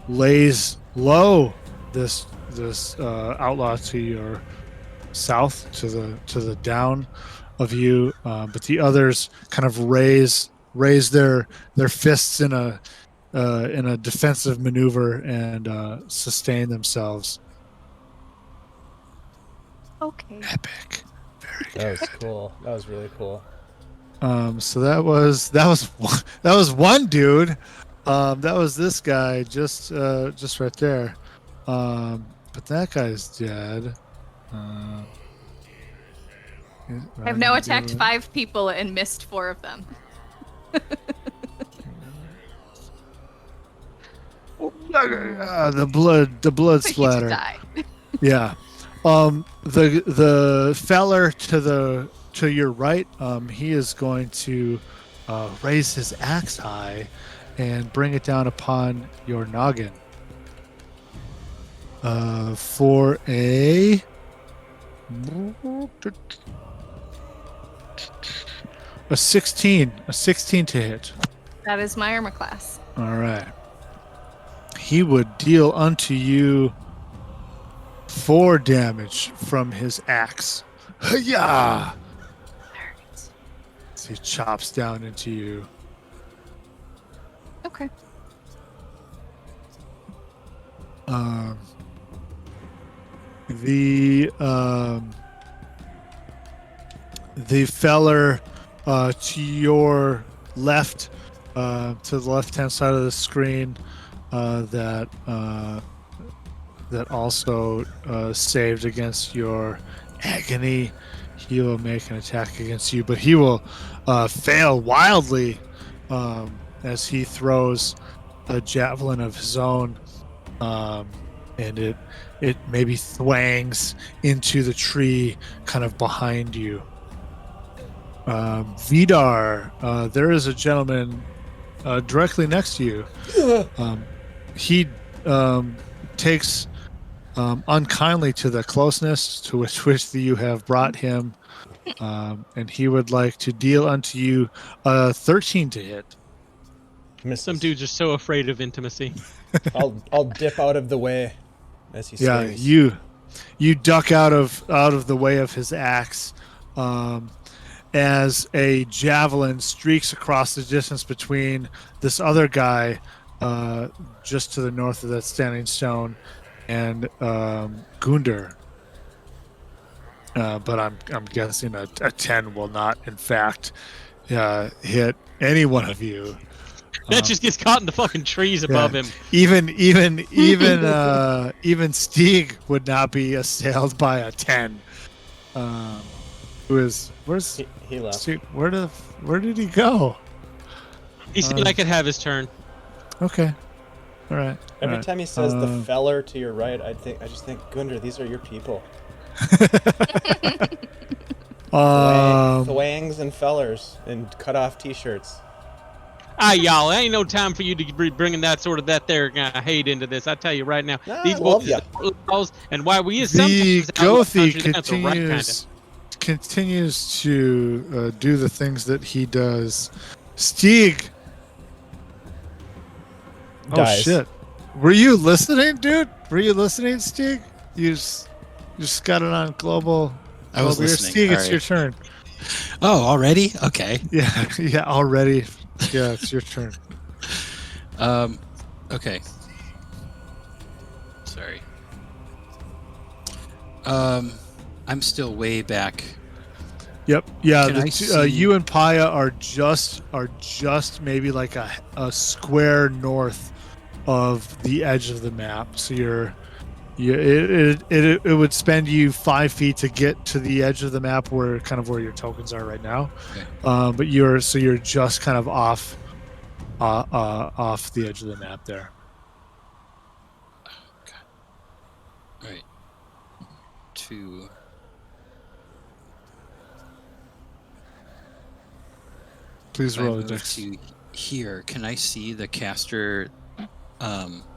lays low this outlaw to your south, to the down of you, but the others kind of raise their fists in a defensive maneuver and sustain themselves. Okay. Epic, very That was good. cool. That was really cool. So that was one dude. That was this guy just right there. But that guy's dead. I've now attacked 5 people and missed 4 of them. The blood But you to splatter. die. Yeah. The feller to your right, he is going to raise his axe high and bring it down upon your noggin. For a 16 to hit. That is my armor class. All right. He would deal unto you 4 damage from his axe. Hi-ya! Alright. As he chops down into you. Okay. The feller to your left, to the left-hand side of the screen, that also saved against your agony. He will make an attack against you, but he will fail wildly as he throws a javelin of his own, and it maybe thwangs into the tree kind of behind you. Vidar, there is a gentleman directly next to you. He takes unkindly to the closeness to which you have brought him, and he would like to deal unto you 13 to hit. Misses. Some dudes are so afraid of intimacy. I'll dip out of the way as he Yeah, swings. you duck out of the way of his axe, as a javelin streaks across the distance between this other guy just to the north of that standing stone and Gunder. But I'm guessing a 10 will not, in fact, hit any one of you. That just gets caught in the fucking trees above him. Even Stieg would not be assailed by a 10. Where's He left. Stieg? Where did he go? He said I could have his turn. Okay, all right. Every time he says the feller to your right, I just think, Gunder, these are your people. Thwangs and fellers and cut off t-shirts. Y'all, ain't no time for you to be bringing that there hate into this. I tell you right now, Nah, these I love boys ya. are laws, and why we is The sometimes out of the Gothi country, that's the right kind continues to do the things that he does. Stieg, Oh dies. shit! Were you listening, dude? Were you listening, Stieg? You just got it on global. I was global ear. listening. Stieg, All it's right. your turn. Oh, already? Okay. Yeah, yeah, already. Yeah, it's your turn. Okay. Sorry. I'm still way back. Yep. Yeah. Can I see- You and Paya are just maybe like a square north of the edge of the map. So it would spend you 5 feet to get to the edge of the map where your tokens are right now. Okay. But you're just kind of off the edge of the map there. All right. 2. Please If I roll a move dex. to here, can I see the caster,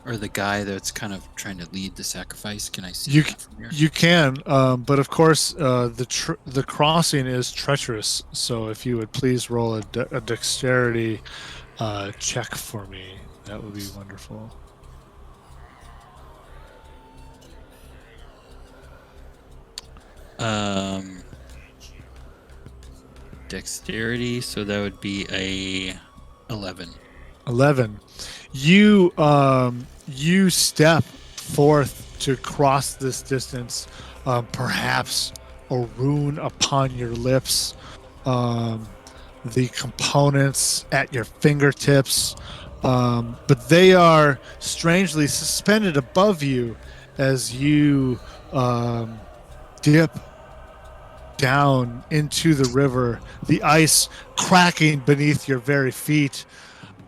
or the guy that's kind of trying to lead the sacrifice? Can I see You that from here? You can, but of course, the crossing is treacherous. So if you would please roll a dexterity check for me, that would be wonderful. Dexterity, so that would be a 11. 11. You step forth to cross this distance, perhaps a rune upon your lips, the components at your fingertips, but they are strangely suspended above you as you dip down into the river, the ice cracking beneath your very feet.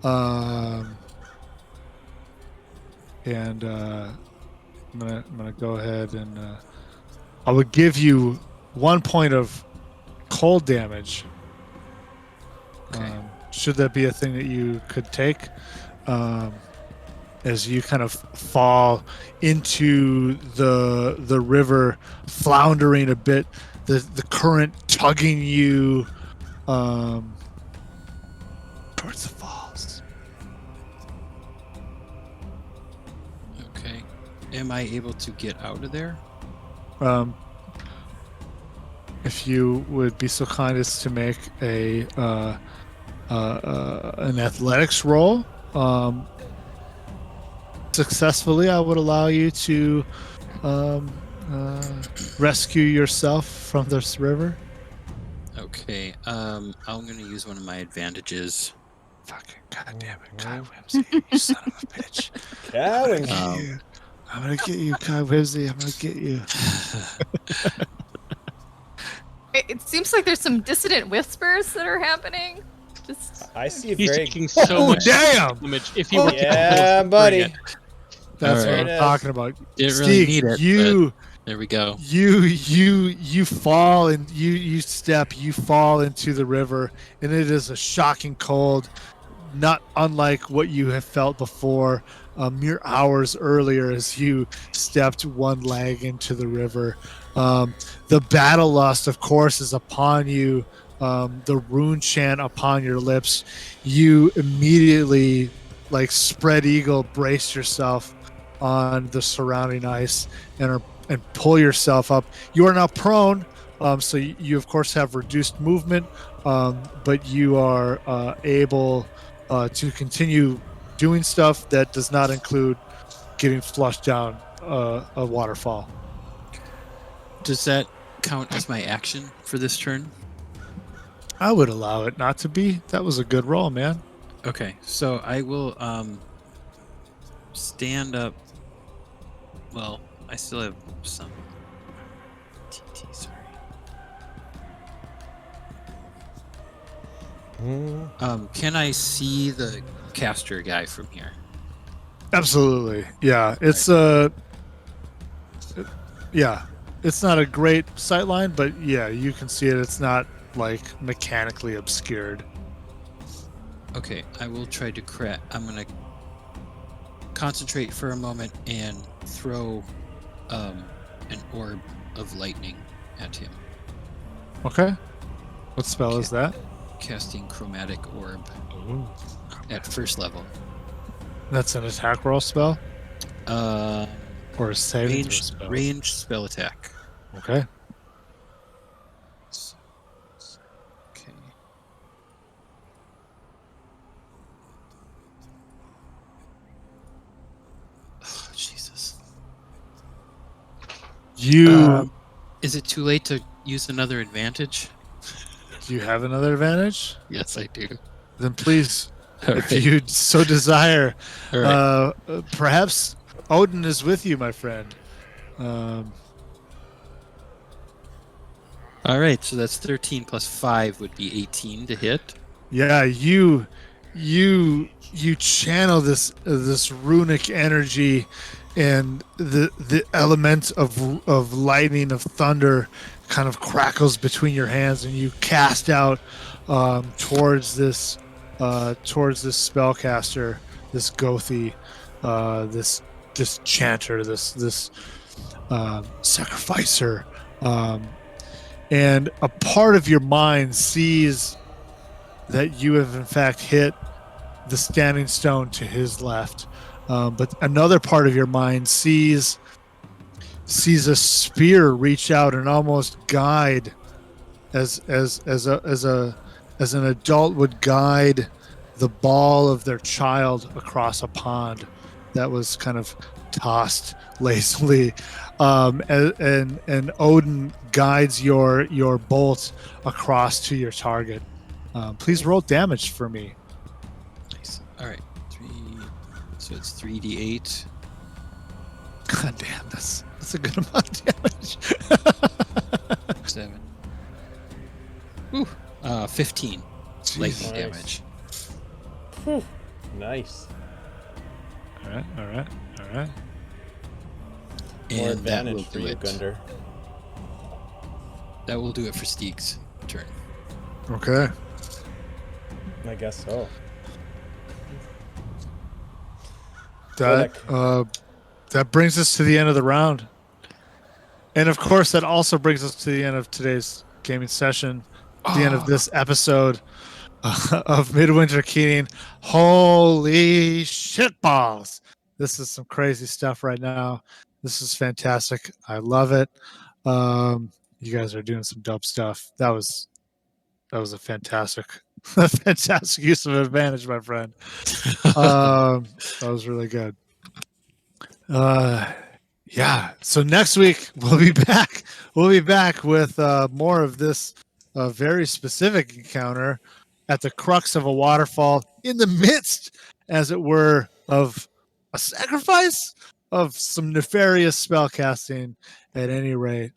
And I'm gonna go ahead and I would give you 1 point of cold damage. Okay. Should that be a thing that you could take, as you kind of fall into the river, floundering a bit, the current tugging you towards the falls. Okay. Am I able to get out of there? If you would be so kind as to make an athletics roll, successfully, I would allow you to rescue yourself from this river. Okay. I'm gonna use one of my advantages. Fucking goddamn it, Kai Whimsy, you son of a bitch! Cowan. I'm gonna get you, Kai Whimsy. I'm gonna get you. It seems like there's some dissonant whispers that are happening. Just I see a He's very taking so Oh much damn! damage. If he were to yeah, bring buddy. it. That's Alright. what I'm talking about. Didn't really Steve, need it. you. There we go. You fall and you fall into the river, and it is a shocking cold, not unlike what you have felt before mere hours earlier as you stepped one leg into the river. The battle lust, of course, is upon you. The rune chant upon your lips. You immediately, like spread eagle, brace yourself on the surrounding ice and pull yourself up. You are now prone, so you of course have reduced movement, but you are able to continue doing stuff that does not include getting flushed down a waterfall. Does that count as my action for this turn? I would allow it not to be. That was a good roll, man. Okay, so I will stand up. Well, I still have some TT, sorry. Can I see the caster guy from here? Absolutely. Yeah. It's yeah. It's not a great sightline, but yeah, you can see it. It's not like mechanically obscured. Okay, I will try to I'm gonna concentrate for a moment and throw an orb of lightning at him. Okay. What spell is that? Casting chromatic orb Ooh. at first level. That's an attack roll spell Uh, or a saving throw range spell? range spell attack. Okay. Okay. Oh, Jesus. You Is it too late to use another advantage? do you have another advantage? Yes, I do. Then please, All if right. you so desire, All right. perhaps Odin is with you, my friend. Um, All right. So that's 13 plus 5 would be 18 to hit. yeah, you channel this runic energy, and the element of lightning, of thunder, kind of crackles between your hands, and you cast out towards this spellcaster, this Gothi, this chanter, this sacrificer, and a part of your mind sees that you have in fact hit the standing stone to his left, but another part of your mind sees a spear reach out and almost guide, as an adult would guide the ball of their child across a pond that was kind of tossed lazily, and Odin guides your bolt across to your target. Please roll damage for me. Nice. All right. 3. So it's 3d8. God damn, that's a good amount of damage. 7. Ooh. 15 lightning Nice. damage. Nice. All right. More And that advantage will for do you, it. Gunder. That will do it for Steeg's turn. Okay. I guess so. That brings us to the end of the round, and of course, that also brings us to the end of today's gaming session. The end of this episode of Midwinter Keening. Holy shit balls! This is some crazy stuff right now. This is fantastic. I love it. You guys are doing some dope stuff. That was a fantastic use of advantage, my friend. That was really good. Yeah. So next week we'll be back. We'll be back with more of this very specific encounter at the crux of a waterfall, in the midst, as it were, of a sacrifice of some nefarious spell casting. At any rate,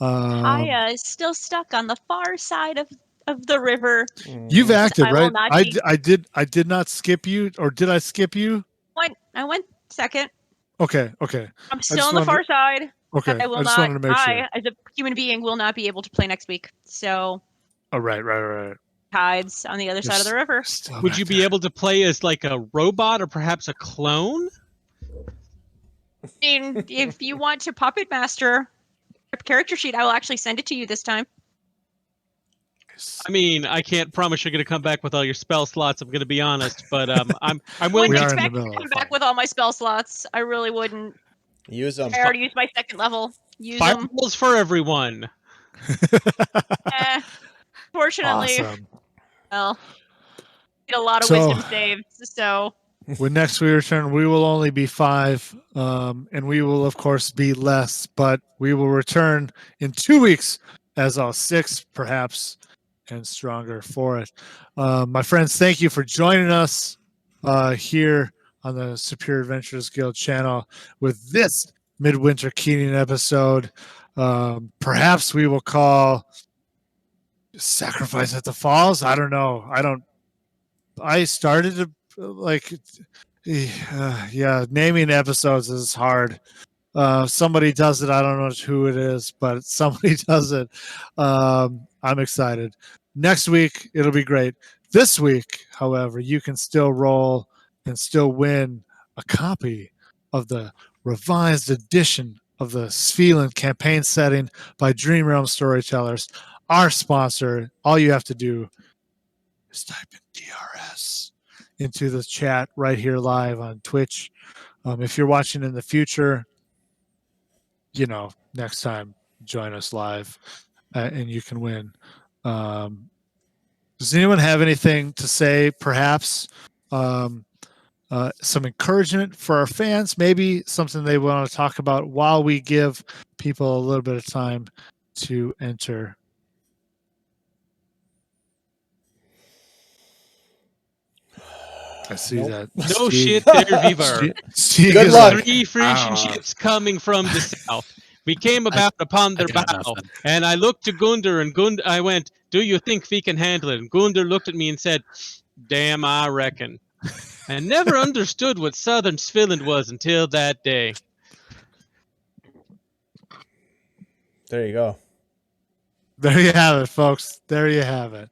Aya is still stuck on the far side of the river. you've acted I will right. not I, be- I did not skip you, or did I skip you? I went second. Okay. I'm still just on the wanted- far side. Okay. I will I just not. wanted to make sure. I, as a human being, will not be able to play next week. So Oh, right. tides on the other side of the river. Still Would back you be there. able to play as like a robot or perhaps a clone? I mean, if you want to puppet master a character sheet, I will actually send it to you this time. I mean, I can't promise you're going to come back with all your spell slots. I'm going to be honest, but I'm I willing We wouldn't are to. in the expect middle to of come a back fight. with all my spell slots. I really wouldn't. Use them. I already used my second level. Use them. Fireballs for everyone. Fortunately, Awesome. well, need a lot of So- wisdom saves. So When next we return, we will only be 5, and we will, of course, be less, but we will return in 2 weeks as all 6, perhaps, and stronger for it. My friends, thank you for joining us here on the Superior Adventures Guild channel with this Midwinter Keening episode. Perhaps we will call Sacrifice at the Falls. I don't know. I started to naming episodes is hard. Somebody does it. I don't know who it is, but somebody does it. I'm excited. Next week it'll be great. This week, however, you can still roll and still win a copy of the revised edition of the Svilland campaign setting by Dream Realm Storytellers, our sponsor. All you have to do is type in DRS into the chat right here live on Twitch. If you're watching in the future, next time join us live, and you can win. Does anyone have anything to say? Perhaps some encouragement for our fans, maybe something they want to talk about while we give people a little bit of time to enter. I see that. No Steve- shit there, Vivar. Steve Good is luck. like, 3 Frisian ships coming from the south. We came I- about upon their got bow, nothing. and I looked to Gunder, and I went, "Do you think we can handle it?" And Gunder looked at me and said, "Damn, I reckon." I never understood what Southern Svilland was until that day. There you go. there you have it, folks. There you have it.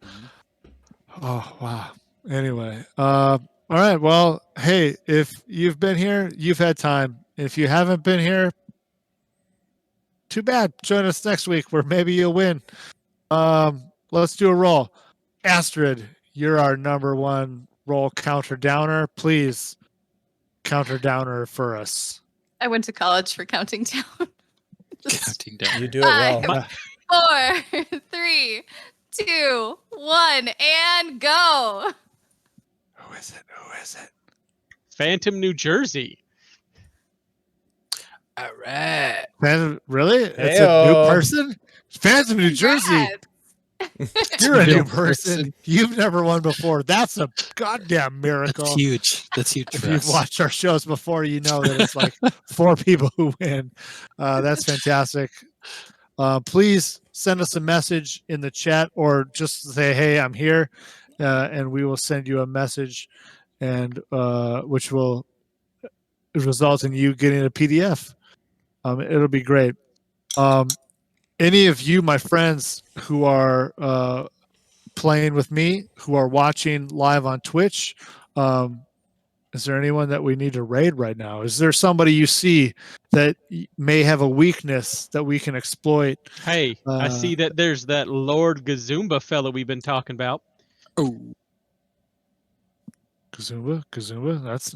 Oh, wow. Anyway, all right. Well, hey, if you've been here, you've had time. If you haven't been here, too bad. Join us next week where maybe you'll win. Let's do a roll. Astrid, you're our number one roll counter downer. Please counter downer for us. I went to college for counting down. Counting down. You do it well. 5, 4, 3, 2, 1, and go. Who is it? Who is it? Phantom, New Jersey. All right. Phantom, really? It's a new Heyo. person? Phantom, New Jersey. Congrats. You're a new Real person. person. You've never won before. That's a goddamn miracle. That's huge. That's huge If for you've us. watched our shows before, you know that it's like 4 people who win. That's fantastic. Please send us a message in the chat or just say, hey, I'm here. And we will send you a message, and which will result in you getting a PDF. It'll be great. Any of you, my friends, who are playing with me, who are watching live on Twitch, is there anyone that we need to raid right now? Is there somebody you see that may have a weakness that we can exploit? Hey, I see that there's that Lord Gazumba fella we've been talking about. Oh, Kazumba.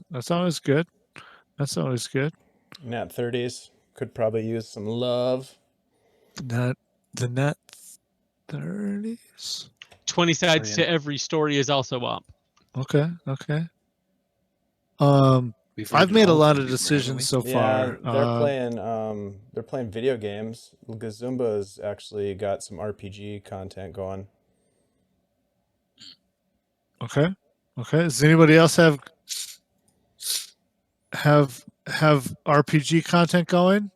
That's always good. That's always good. Nat 30s could probably use some love. The net 30s. 20 sides Brilliant. to every story is also up. Okay. we've I've rated made a all lot of of them, decisions haven't so far. They're playing video games. Gazumba's actually got some RPG content going. Okay. Does anybody else have RPG content going?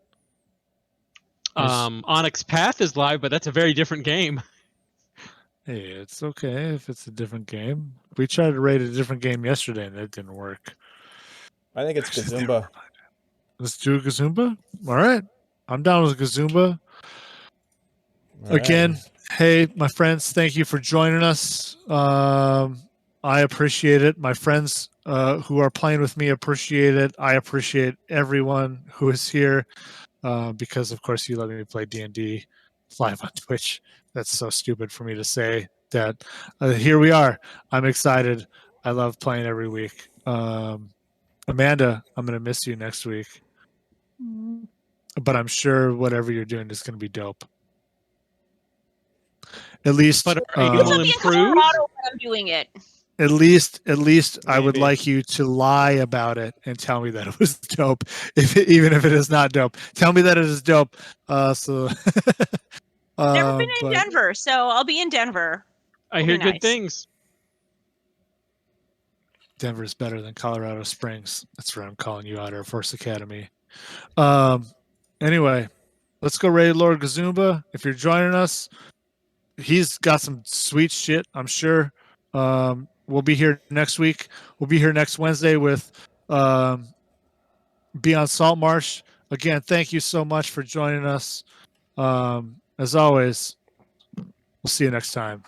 Onyx Path is live, but that's a very different game. Hey, it's okay if it's a different game. We tried to rate a different game yesterday and it didn't work. I think it's Actually, Gazumba. Let's do Gazumba. All right. I'm down with Gazumba. All right. Again, hey, my friends, thank you for joining us. I appreciate it. My friends who are playing with me appreciate it. I appreciate everyone who is here because, of course, you let me play D&D live on Twitch. That's so stupid for me to say that. Here we are. I'm excited. I love playing every week. Amanda, I'm going to miss you next week. But I'm sure whatever you're doing is going to be dope. At least, But are you This will will be in improve? Colorado when I'm doing it. at least, I would Maybe. like you to lie about it and tell me that it was dope, even if it is not dope. Tell me that it is dope. So, Never been in but Denver, so I'll be in Denver. I Will hear be good nice. things. Denver is better than Colorado Springs. That's where I'm calling you out, Air Force Academy. Anyway, let's go raid Lord Gazumba. If you're joining us, he's got some sweet shit, I'm sure. We'll be here next week. We'll be here next Wednesday with Beyond Saltmarsh. Again, thank you so much for joining us. As always, we'll see you next time.